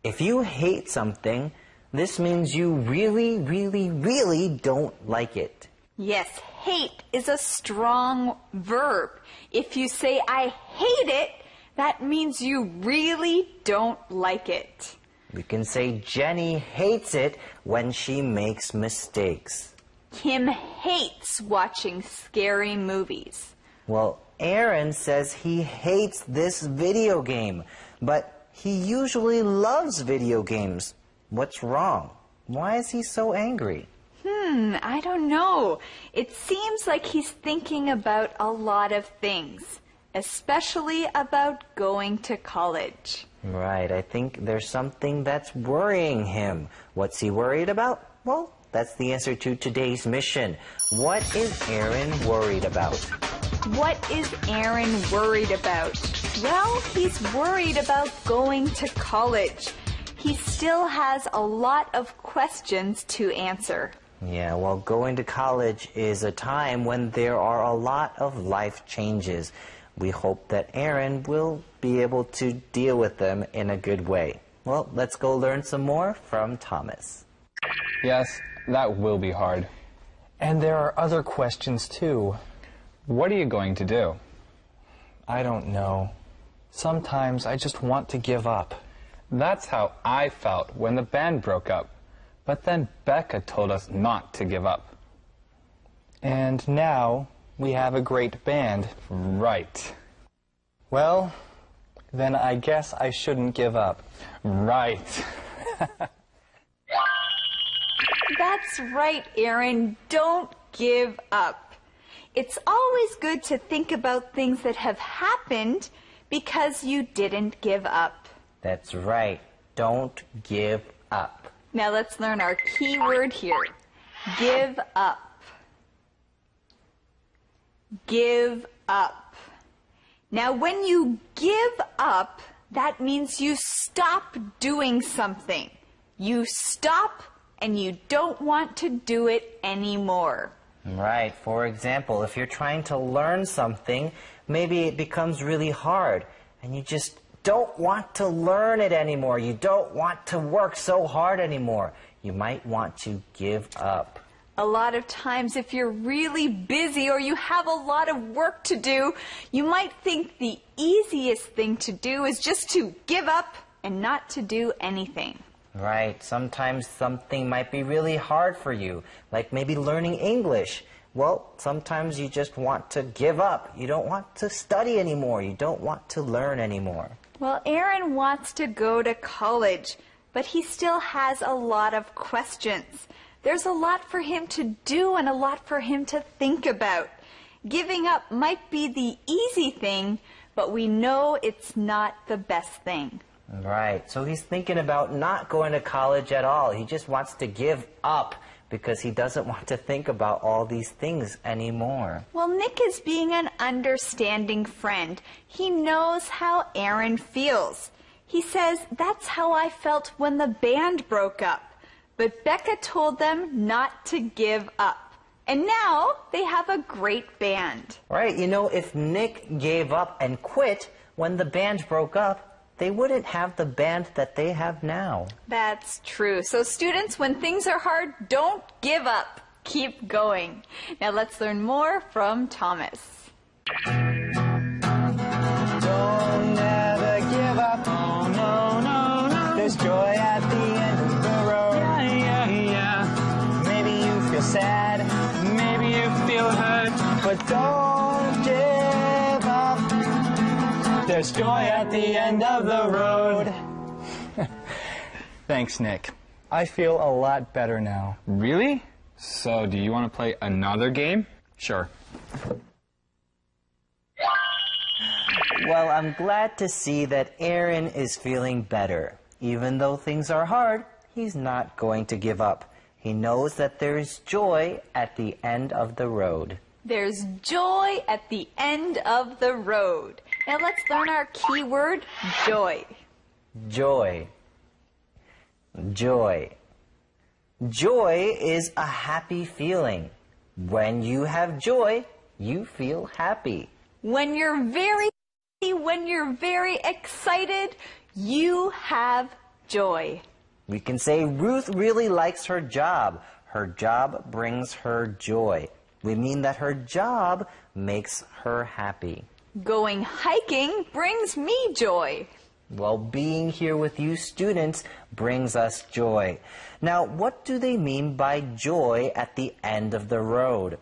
Speaker 3: If you hate something, this means you really, really, really don't like it.
Speaker 2: Yes, hate is a strong verb. If you say, "I hate it," that means you really don't like it.
Speaker 3: You can say Jenny hates it when she makes mistakes.
Speaker 2: Kim hates watching scary movies.
Speaker 3: Well, Aaron says he hates this video game, but he usually loves video games. What's wrong? Why is he so angry?
Speaker 2: I don't know. It seems like he's thinking about a lot of things, especially about going to college.
Speaker 3: Right, I think there's something that's worrying him. What's he worried about? Well, that's the answer to today's mission. What is Aaron worried about?
Speaker 2: What is Aaron worried about? Well, he's worried about going to college. He still has a lot of questions to answer.
Speaker 3: Yeah, well, going to college is a time when there are a lot of life changes. We hope that Aaron will be able to deal with them in a good way. Well, let's go learn some more from Thomas.
Speaker 4: Yes, that will be hard.
Speaker 14: And there are other questions too.
Speaker 4: What are you going to do?
Speaker 14: I don't know. Sometimes I just want to give up.
Speaker 4: That's how I felt when the band broke up. But then Becca told us not to give up.
Speaker 14: And now we have a great band.
Speaker 4: Right.
Speaker 14: Well, then I guess I shouldn't give up.
Speaker 4: Right.
Speaker 2: That's right, Aaron. Don't give up. It's always good to think about things that have happened because you didn't give up.
Speaker 3: That's right. Don't give up.
Speaker 2: Now let's learn our key word here. Give up. Give up. Now when you give up, that means you stop doing something. You stop and you don't want to do it anymore.
Speaker 3: Right. For example, if you're trying to learn something, maybe it becomes really hard and you just don't want to learn it anymore. You don't want to work so hard anymore. You might want to give up.
Speaker 2: A lot of times if you're really busy or you have a lot of work to do, you might think the easiest thing to do is just to give up and not to do anything.
Speaker 3: Right. Sometimes something might be really hard for you, like maybe learning English. Well, sometimes you just want to give up. You don't want to study anymore. You don't want to learn anymore.
Speaker 2: Well, Aaron wants to go to college, but he still has a lot of questions. There's a lot for him to do and a lot for him to think about. Giving up might be the easy thing, but we know it's not the best thing.
Speaker 3: Right. So he's thinking about not going to college at all. He just wants to give up because he doesn't want to think about all these things anymore.
Speaker 2: Well, Nick is being an understanding friend. He knows how Aaron feels. He says, that's how I felt when the band broke up. But Becca told them not to give up. And now they have a great band.
Speaker 3: Right. You know, if Nick gave up and quit when the band broke up, they wouldn't have the band that they have now.
Speaker 2: That's true. So students, when things are hard, don't give up. Keep going. Now let's learn more from Thomas.
Speaker 1: Don't ever give up. Oh, no, no, no. There's joy at the end of the road. Yeah, yeah, yeah. Maybe you feel sad. Maybe you feel hurt. But don't give up. There's joy at the end of the road.
Speaker 14: Thanks, Nick. I feel a lot better now.
Speaker 4: Really? So, do you want to play another game? Sure.
Speaker 3: Well, I'm glad to see that Aaron is feeling better. Even though things are hard, he's not going to give up. He knows that there is joy at the end of the road.
Speaker 2: There's joy at the end of the road. Now let's learn our keyword, joy.
Speaker 3: Joy. Joy. Joy is a happy feeling. When you have joy, you feel happy.
Speaker 2: When you're very excited, you have joy.
Speaker 3: We can say Ruth really likes her job. Her job brings her joy. We mean that her job makes her happy.
Speaker 2: Going hiking brings me joy.
Speaker 3: Well, being here with you students brings us joy. Now, what do they mean by joy at the end of the road?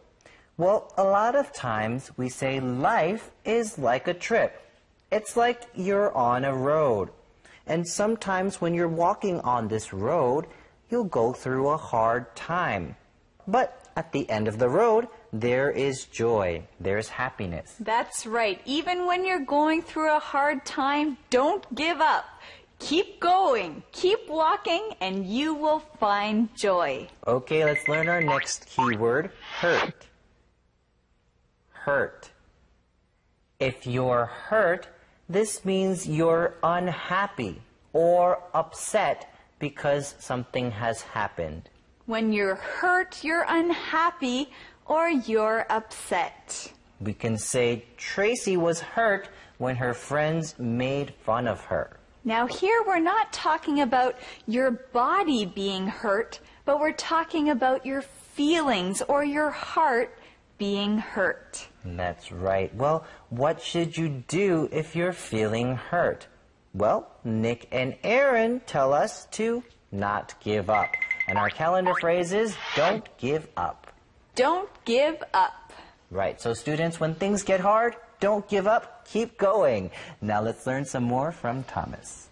Speaker 3: Well, a lot of times we say life is like a trip. It's like you're on a road. And sometimes when you're walking on this road, you'll go through a hard time. But at the end of the road, there is joy. There's happiness.
Speaker 2: That's right. Even when you're going through a hard time, don't give up. Keep going, keep walking, and you will find joy.
Speaker 3: Okay, let's learn our next keyword, hurt. Hurt. If you're hurt, this means you're unhappy or upset because something has happened.
Speaker 2: When you're hurt, you're unhappy or you're upset.
Speaker 3: We can say Tracy was hurt when her friends made fun of her.
Speaker 2: Now here we're not talking about your body being hurt, but we're talking about your feelings or your heart being hurt.
Speaker 3: That's right. Well, what should you do if you're feeling hurt? Well, Nick and Aaron tell us to not give up. And our calendar phrase is, don't give up.
Speaker 2: Don't give up.
Speaker 3: Right. So students, when things get hard, don't give up. Keep going. Now let's learn some more from Thomas.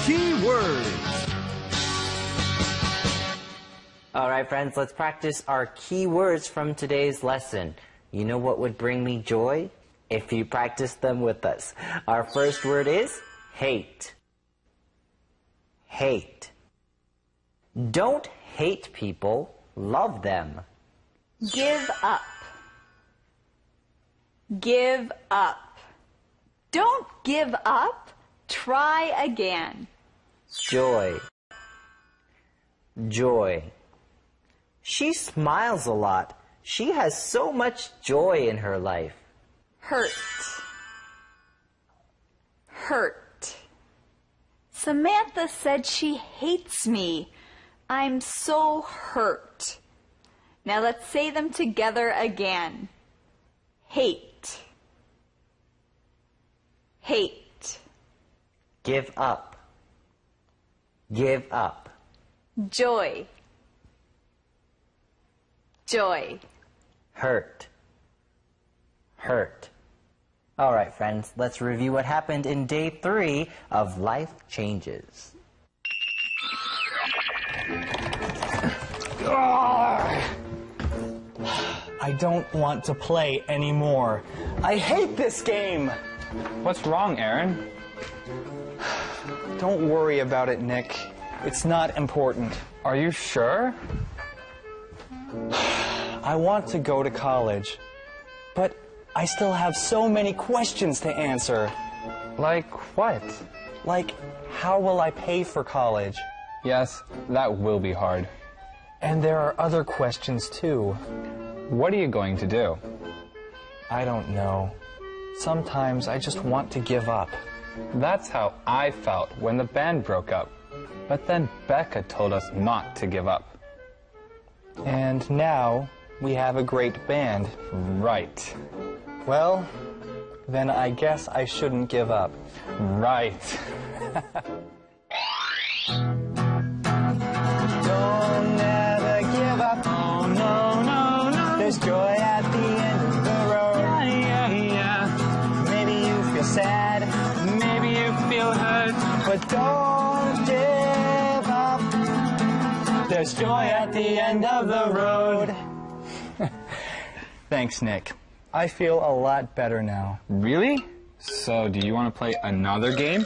Speaker 1: Keywords.
Speaker 3: All right, friends, let's practice our key words from today's lesson. You know what would bring me joy? If you practice them with us. Our first word is hate. Hate. Don't hate people, love them.
Speaker 2: Give up. Give up. Don't give up. Try again.
Speaker 3: Joy. Joy. She smiles a lot. She has so much joy in her life.
Speaker 2: Hurt. Hurt. Samantha said she hates me. I'm so hurt. Now let's say them together again. Hate. Hate.
Speaker 3: Give up. Give up.
Speaker 2: Joy. Joy.
Speaker 3: Hurt. Hurt. All right, friends, let's review what happened in day 3 of Life Changes.
Speaker 14: I don't want to play anymore. I hate this game.
Speaker 4: What's wrong, Aaron?
Speaker 14: Don't worry about it, Nick. It's not important.
Speaker 4: Are you sure?
Speaker 14: I want to go to college, but I still have so many questions to answer.
Speaker 4: Like what?
Speaker 14: Like, how will I pay for college?
Speaker 4: Yes, that will be hard.
Speaker 14: And there are other questions too.
Speaker 4: What are you going to do?
Speaker 14: I don't know. Sometimes I just want to give up.
Speaker 4: That's how I felt when the band broke up. But then Becca told us not to give up.
Speaker 14: And now we have a great band.
Speaker 4: Right.
Speaker 14: Well, then I guess I shouldn't give up.
Speaker 4: Right.
Speaker 14: Don't ever give up. Oh, no, no, no. There's joy at the end of the road.
Speaker 4: Yeah, yeah.
Speaker 14: Maybe you feel sad.
Speaker 4: Maybe you feel hurt.
Speaker 14: But don't give up. There's joy at the end of the road. Thanks, Nick. I feel a lot better now.
Speaker 4: Really? So, do you want to play another game?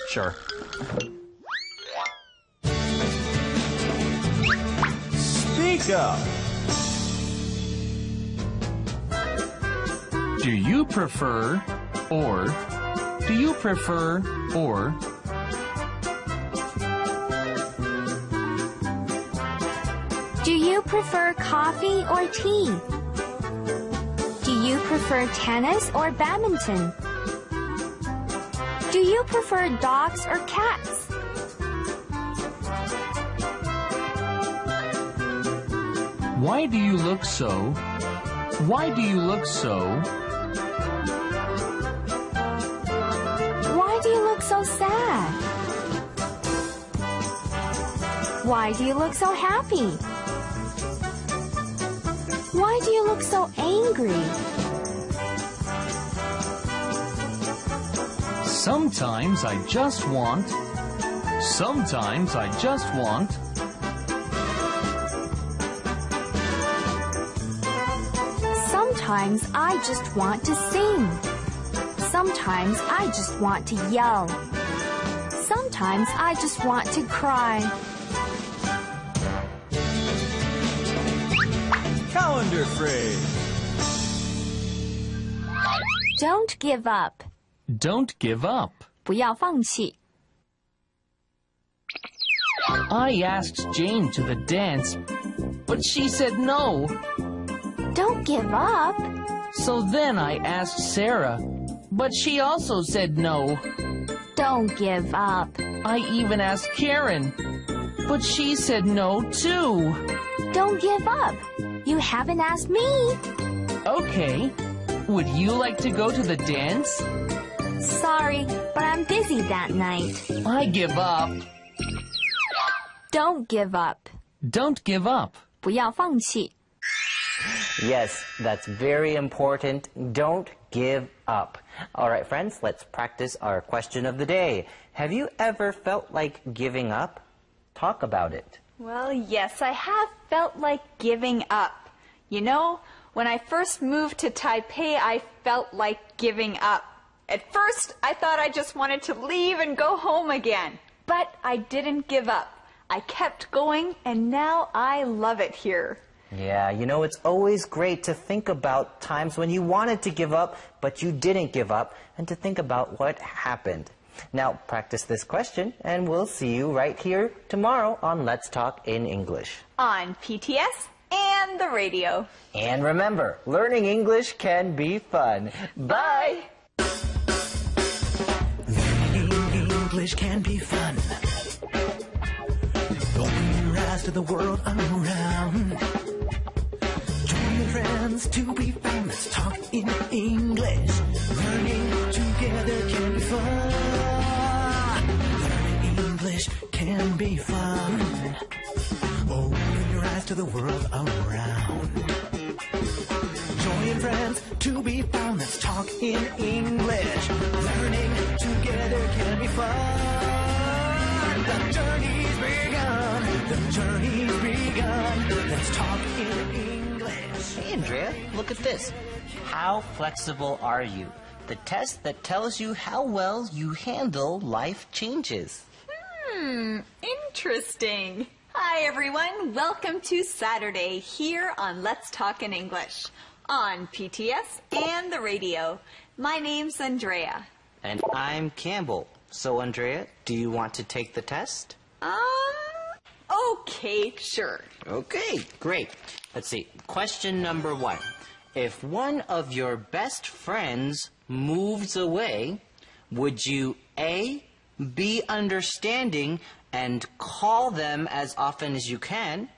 Speaker 4: Sure.
Speaker 1: Speak up.
Speaker 9: Do you prefer or? Do you prefer or?
Speaker 15: Do you prefer coffee or tea? Do you prefer tennis or badminton? Do you prefer dogs or cats?
Speaker 9: Why do you look so? Why do you look so?
Speaker 15: Why do you look so sad? Why do you look so happy? Why do you look so angry?
Speaker 9: Sometimes I just want. Sometimes I just want.
Speaker 15: Sometimes I just want to sing. Sometimes I just want to yell. Sometimes I just want to cry.
Speaker 1: Calendar phrase.
Speaker 15: Don't give up.
Speaker 9: Don't give up.
Speaker 15: 不要放弃.
Speaker 9: I asked Jane to the dance, but she said no.
Speaker 15: Don't give up.
Speaker 9: So then I asked Sarah, but she also said no.
Speaker 15: Don't give up.
Speaker 9: I even asked Karen, but she said no too.
Speaker 15: Don't give up. You haven't asked me.
Speaker 9: Okay. Would you like to go to the dance?
Speaker 15: Sorry, but I'm busy that night.
Speaker 9: I give up.
Speaker 15: Don't give up.
Speaker 9: Don't give up.
Speaker 15: 不要放弃.
Speaker 3: Yes, that's very important. Don't give up. All right, friends, let's practice our question of the day. Have you ever felt like giving up? Talk about it.
Speaker 2: Well, yes, I have felt like giving up. You know, when I first moved to Taipei, I felt like giving up. At first, I thought I just wanted to leave and go home again. But I didn't give up. I kept going, and now I love it here.
Speaker 3: Yeah, you know, it's always great to think about times when you wanted to give up, but you didn't give up, and to think about what happened. Now, practice this question, and we'll see you right here tomorrow on Let's Talk in English.
Speaker 2: On PTS and the radio.
Speaker 3: And remember, learning English can be fun. Bye!
Speaker 1: Learning English can be fun. Open your eyes to the world around. Join your friends to be found. Let's talk in English. Learning together can be fun. Learning English can be fun. Open your eyes to the world around. Join friends to be found. Let's talk in English. Learning together can be fun. The journey's begun. The journey's begun. Let's talk in English.
Speaker 3: Hey, Andrea, look at this. How flexible are you?
Speaker 6: the test that tells you how well you handle life changes.
Speaker 2: Interesting. Hi, everyone. Welcome to Saturday here on Let's Talk in English on PTS and the radio. My name's Andrea.
Speaker 3: And I'm Campbell. So, Andrea, do you want to take the test?
Speaker 2: Okay, sure.
Speaker 3: Okay, great. Let's see. Question number 1. If one of your best friends moves away, would you A, be understanding and call them as often as you can,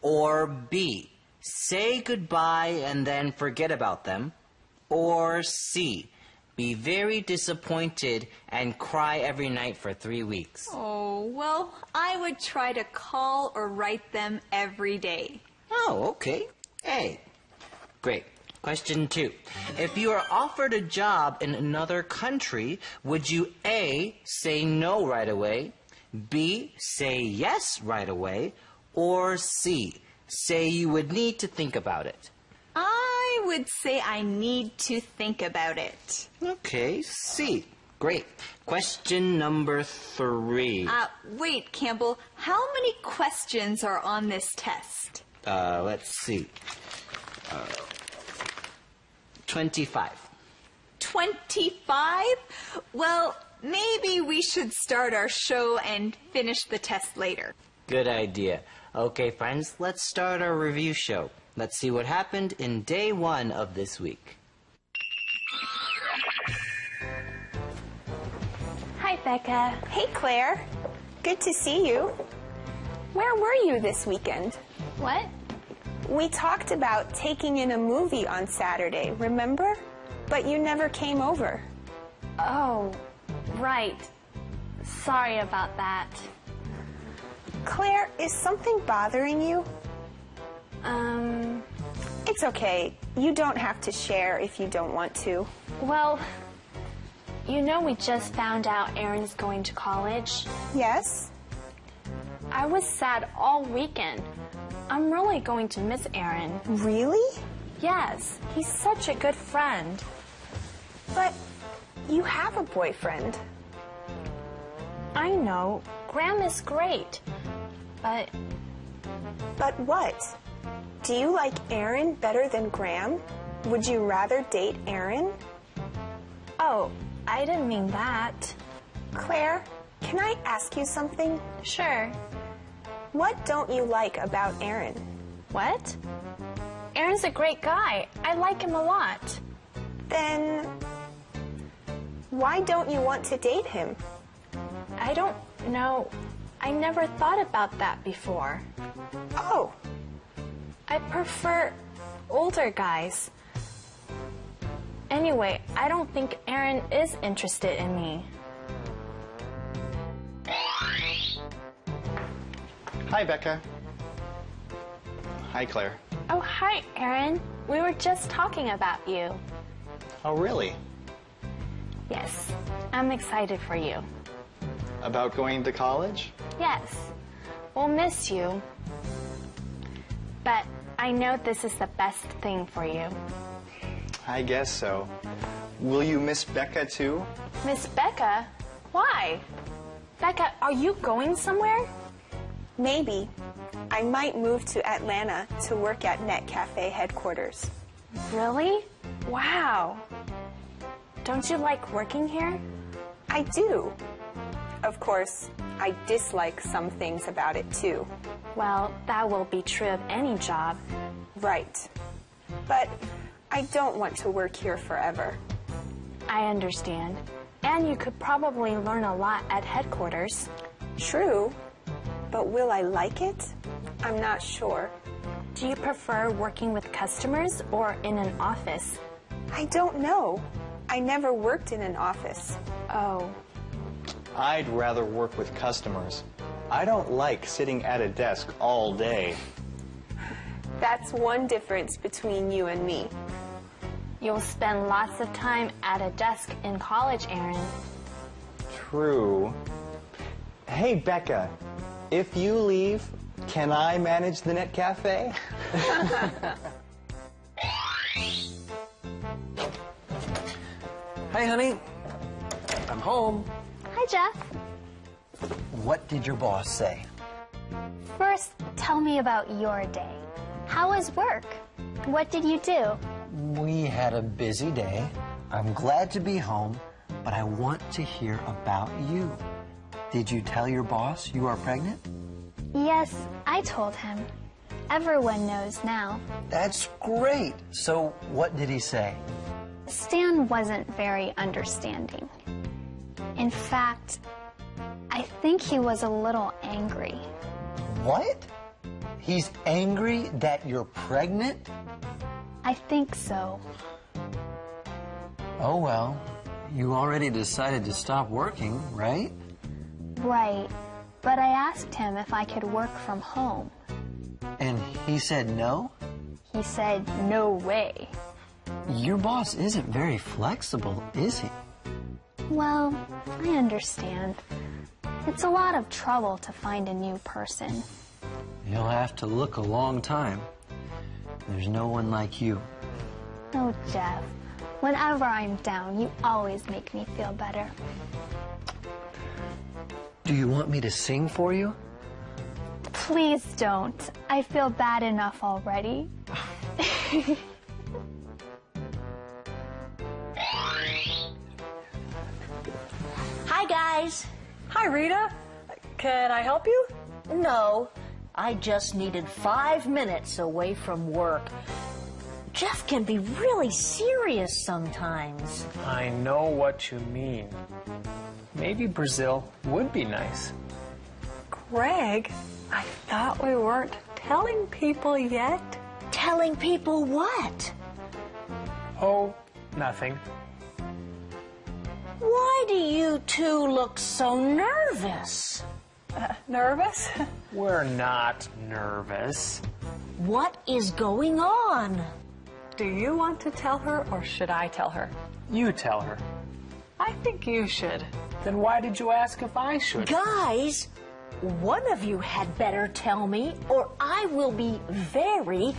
Speaker 3: or B, say goodbye and then forget about them, or C, be very disappointed and cry every night for 3 weeks?
Speaker 2: Oh, well, I would try to call or write them every day.
Speaker 3: Oh, okay. A. Great. Question 2. If you are offered a job in another country, would you A, say no right away, B, say yes right away, or C, say you would need to think about it?
Speaker 2: I would say I need to think about it.
Speaker 3: Okay, C. Great. Question number 3.
Speaker 2: Wait, Campbell, how many questions are on this test?
Speaker 3: Let's see. 25.
Speaker 2: 25? Well, maybe we should start our show and finish the test later.
Speaker 3: Good idea. Okay, friends, let's start our review show. Let's see what happened in day 1 of this week.
Speaker 5: Hi, Becca. Hey, Claire. Good to see you. Where were you this weekend?
Speaker 10: What?
Speaker 5: We talked about taking in a movie on Saturday, remember? But you never came over.
Speaker 10: Oh, right. Sorry about that.
Speaker 5: Claire, is something bothering you? It's okay. You don't have to share if you don't want to.
Speaker 10: Well, you know we just found out Aaron's going to college.
Speaker 5: Yes?
Speaker 10: I was sad all weekend. I'm really going to miss Aaron.
Speaker 5: Really?
Speaker 10: Yes, he's such a good friend.
Speaker 5: But you have a boyfriend.
Speaker 10: I know. Graham is great. But
Speaker 5: what? Do you like Aaron better than Graham? Would you rather date Aaron?
Speaker 10: Oh, I didn't mean that.
Speaker 5: Claire, can I ask you something?
Speaker 10: Sure.
Speaker 5: What don't you like about Aaron?
Speaker 10: What? Aaron's a great guy. I like him a lot.
Speaker 5: Then why don't you want to date him?
Speaker 10: I don't know. I never thought about that before.
Speaker 5: Oh.
Speaker 10: I prefer older guys. Anyway, I don't think Aaron is interested in me.
Speaker 14: Hi, Becca. Hi, Claire.
Speaker 10: Oh, hi, Aaron. We were just talking about you.
Speaker 14: Oh, really?
Speaker 10: Yes, I'm excited for you.
Speaker 14: About going to college?
Speaker 10: Yes, we'll miss you. But I know this is the best thing for you.
Speaker 14: I guess so. Will you miss Becca, too?
Speaker 10: Miss Becca? Why? Becca, are you going somewhere?
Speaker 5: Maybe. I might move to Atlanta to work at Net Cafe headquarters.
Speaker 10: Really? Wow. Don't you like working here?
Speaker 5: I do. Of course, I dislike some things about it too.
Speaker 10: Well, that will be true of any job.
Speaker 5: Right. But I don't want to work here forever.
Speaker 10: I understand. And you could probably learn a lot at headquarters.
Speaker 5: True. But will I like it? I'm not sure.
Speaker 10: Do you prefer working with customers or in an office?
Speaker 5: I don't know. I never worked in an office.
Speaker 10: Oh.
Speaker 14: I'd rather work with customers. I don't like sitting at a desk all day.
Speaker 5: That's one difference between you and me.
Speaker 10: You'll spend lots of time at a desk in college, Aaron.
Speaker 14: True. Hey, Becca, if you leave, can I manage the Net Cafe?
Speaker 3: Hi,
Speaker 21: Hi, honey. I'm home.
Speaker 10: Hi, Jeff.
Speaker 21: What did your boss say?
Speaker 10: First, tell me about your day. How was work? What did you do?
Speaker 21: We had a busy day. I'm glad to be home, but I want to hear about you. Did you tell your boss you are pregnant?
Speaker 10: Yes, I told him. Everyone knows now.
Speaker 21: That's great. So what did he say?
Speaker 10: Stan wasn't very understanding. In fact, I think he was a little angry.
Speaker 21: What? He's angry that you're pregnant?
Speaker 10: I think so.
Speaker 21: Oh, well, you already decided to stop working, right?
Speaker 10: Right, but I asked him if I could work from home.
Speaker 21: And he said no?
Speaker 10: He said, no way.
Speaker 21: Your boss isn't very flexible, is he?
Speaker 10: Well, I understand. It's a lot of trouble to find a new person.
Speaker 21: You'll have to look a long time. There's no one like you.
Speaker 10: Oh, Jeff, whenever I'm down, you always make me feel better.
Speaker 21: Do you want me to sing for you?
Speaker 10: Please don't. I feel bad enough already.
Speaker 16: Hi, guys.
Speaker 12: Hi, Rita. Can I help you?
Speaker 16: No, I just needed 5 minutes away from work. Jeff can be really serious sometimes.
Speaker 17: I know what you mean. Maybe Brazil would be nice.
Speaker 12: Greg, I thought we weren't telling people yet.
Speaker 16: Telling people what?
Speaker 17: Oh, nothing.
Speaker 16: Why do you two look so nervous?
Speaker 12: Nervous?
Speaker 17: We're not nervous.
Speaker 16: What is going on?
Speaker 12: Do you want to tell her or should I tell her?
Speaker 17: You tell her.
Speaker 12: I think you should.
Speaker 17: Then why did you ask if I should?
Speaker 16: Guys, one of you had better tell me or I will be very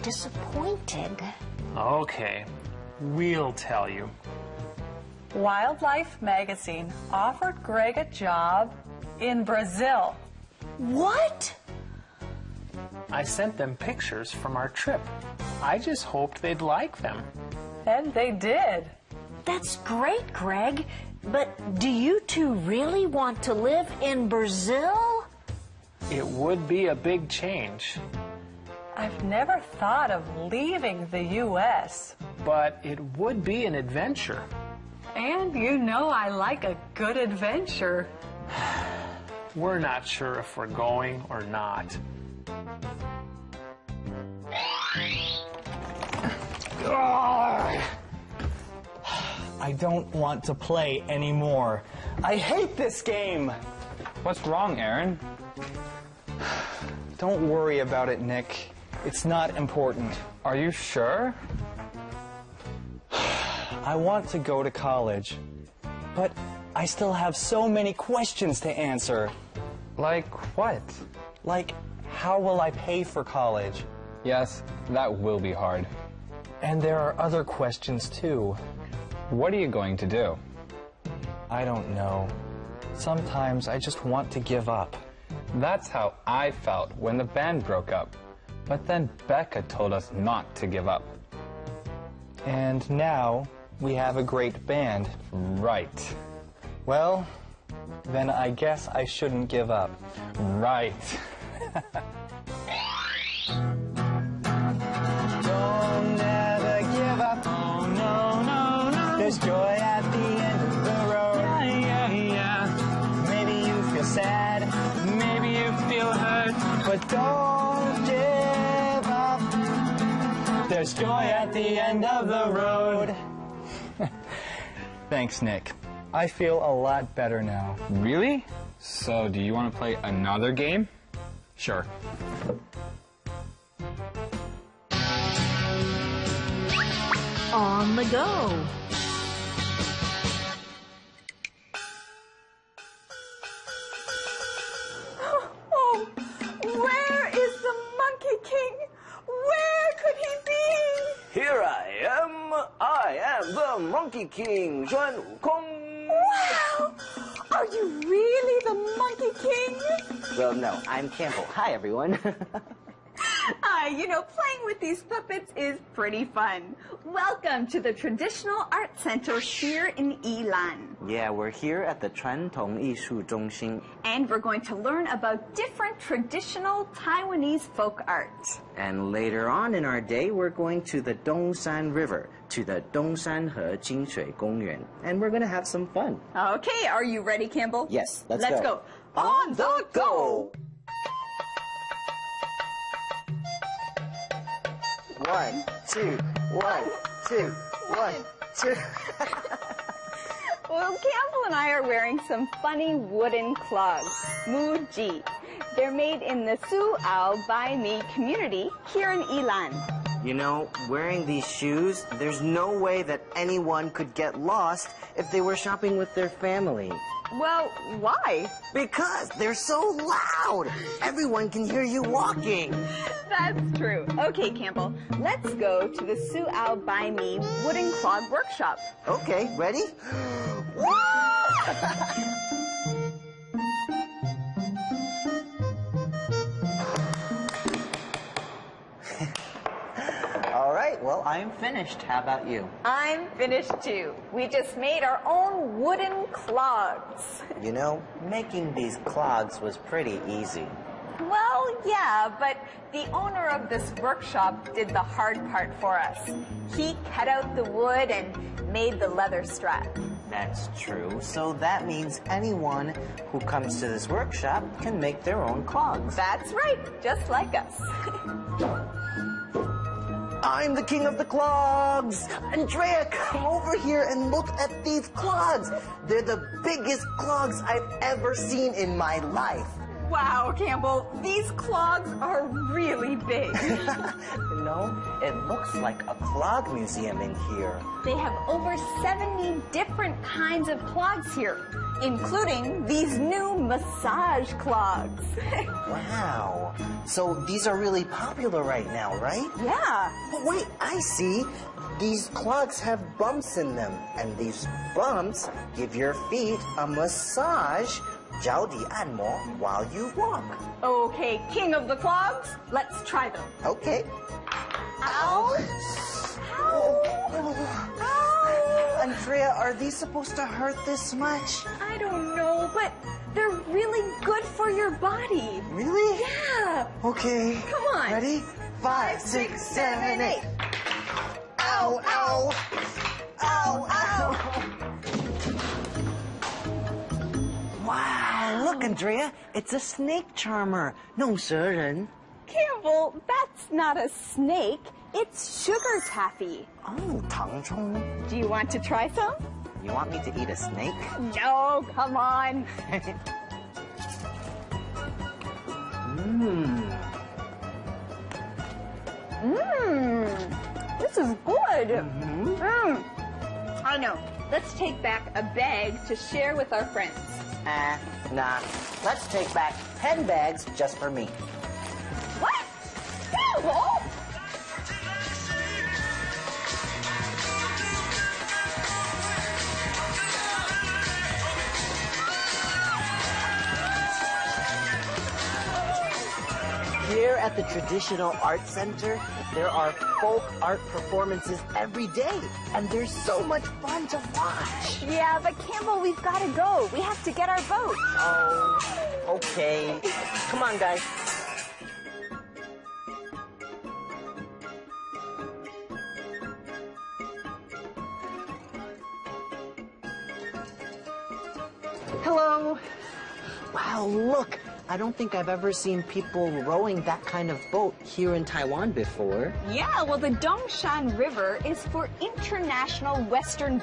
Speaker 16: disappointed.
Speaker 17: Okay, we'll tell you.
Speaker 12: Wildlife Magazine offered Greg a job in Brazil.
Speaker 16: What?
Speaker 17: I sent them pictures from our trip. I just hoped they'd like them.
Speaker 12: And they did.
Speaker 16: That's great, Greg. But do you two really want to live in Brazil?
Speaker 17: It would be a big change.
Speaker 12: I've never thought of leaving the U.S.
Speaker 17: But it would be an adventure.
Speaker 12: And you know I like a good adventure.
Speaker 17: We're not sure if we're going or not.
Speaker 14: I don't want to play anymore. I hate this game.
Speaker 4: What's wrong, Aaron?
Speaker 14: Don't worry about it, Nick. It's not important.
Speaker 4: Are you sure?
Speaker 14: I want to go to college, but I still have so many questions to answer.
Speaker 4: Like what?
Speaker 14: Like, how will I pay for college?
Speaker 4: Yes, that will be hard.
Speaker 14: And there are other questions too.
Speaker 4: What are you going to do?
Speaker 14: I don't know. Sometimes I just want to give up.
Speaker 4: That's how I felt when the band broke up. But then Becca told us not to give up.
Speaker 14: And now we have a great band.
Speaker 4: Right.
Speaker 14: Well, then I guess I shouldn't give up.
Speaker 4: Right.
Speaker 1: Don't ever give up. Oh, no, no, no. There's joy at the end of the road. Yeah, yeah, yeah. Maybe you feel sad. Maybe you feel hurt. But don't give up. There's joy at the end of the road.
Speaker 14: Thanks, Nick. I feel a lot better now.
Speaker 4: Really? So, do you want to play another game?
Speaker 14: Sure.
Speaker 16: On the go.
Speaker 5: Oh, where is the Monkey King? Where could he be?
Speaker 21: Here I am. I am the Monkey
Speaker 3: Monkey King, 孙悟空.
Speaker 2: Wow! Are you really the Monkey King?
Speaker 3: Well, no, I'm Campbell. Hi, everyone.
Speaker 2: You know, playing with these puppets is pretty fun. Welcome to the Traditional Art Center here in Yilan.
Speaker 3: Yeah, we're here at the 传统艺术中心.
Speaker 2: And we're going to learn about different traditional Taiwanese folk art.
Speaker 3: And later on in our day, we're going to the Dongshan River, to the Dongshanhe Jinshui Gongyuan. And we're going to have some fun.
Speaker 2: Okay, are you ready, Campbell?
Speaker 3: Yes, let's
Speaker 2: go. On the go!
Speaker 3: 1, 2, 1, 2, 1, 2.
Speaker 2: Well, Campbell and I are wearing some funny wooden clogs, muji. They're made in the Su'ao by me community here in Yilan.
Speaker 3: You know, wearing these shoes, there's no way that anyone could get lost if they were shopping with their family.
Speaker 2: Well, why?
Speaker 3: Because they're so loud. Everyone can hear you walking.
Speaker 2: That's true. Okay, Campbell, let's go to the Su'ao by me wooden clog workshop.
Speaker 3: Okay, ready? All right, well, I'm finished. How about you?
Speaker 2: I'm finished too. We just made our own wooden clogs.
Speaker 3: You know, making these clogs was pretty easy.
Speaker 2: Well, yeah, but the owner of this workshop did the hard part for us. He cut out the wood and made the leather strap.
Speaker 3: That's true. So that means anyone who comes to this workshop can make their own clogs.
Speaker 2: That's right, just like us.
Speaker 3: I'm the king of the clogs! Andrea, come over here and look at these clogs. They're the biggest clogs I've ever seen in my life.
Speaker 2: Wow, Campbell, these clogs are really big.
Speaker 3: No, it looks like a clog museum in here.
Speaker 2: They have over 70 different kinds of clogs here, including these new massage clogs.
Speaker 3: Wow. So these are really popular right now, right?
Speaker 2: Yeah.
Speaker 3: But wait, I see. These clogs have bumps in them, and these bumps give your feet a massage, 脚底按摩, while you walk.
Speaker 2: Okay, king of the clogs, let's try them.
Speaker 3: Okay.
Speaker 2: Ow.
Speaker 3: Ow. Andrea, are these supposed to hurt this much?
Speaker 2: I don't know, but they're really good for your body.
Speaker 3: Really?
Speaker 2: Yeah.
Speaker 3: Okay.
Speaker 2: Come on.
Speaker 3: Ready? 5, 6, 7, 8. Ow, ow. Ow, ow. Wow, look, Andrea, it's a snake charmer. 弄蛇人.
Speaker 2: Campbell, that's not a snake. It's sugar taffy.
Speaker 3: Oh, 糖葱.
Speaker 2: Do you want to try some?
Speaker 3: You want me to eat a snake?
Speaker 2: No, come on. This is good. I know. Let's take back a bag to share with our friends.
Speaker 3: Nah. Let's take back 10 bags just for me.
Speaker 2: What? Campbell?
Speaker 3: Here at the Traditional Art Center, there are folk art performances every day, and they're so much fun to watch.
Speaker 2: Yeah, but Campbell, we've got to go. We have to get our boat.
Speaker 3: Oh, okay. Come on, guys. Hello. Wow, look. I don't think I've ever seen people rowing that kind of boat here in Taiwan before.
Speaker 2: Yeah, well, the Dongshan River is for international Western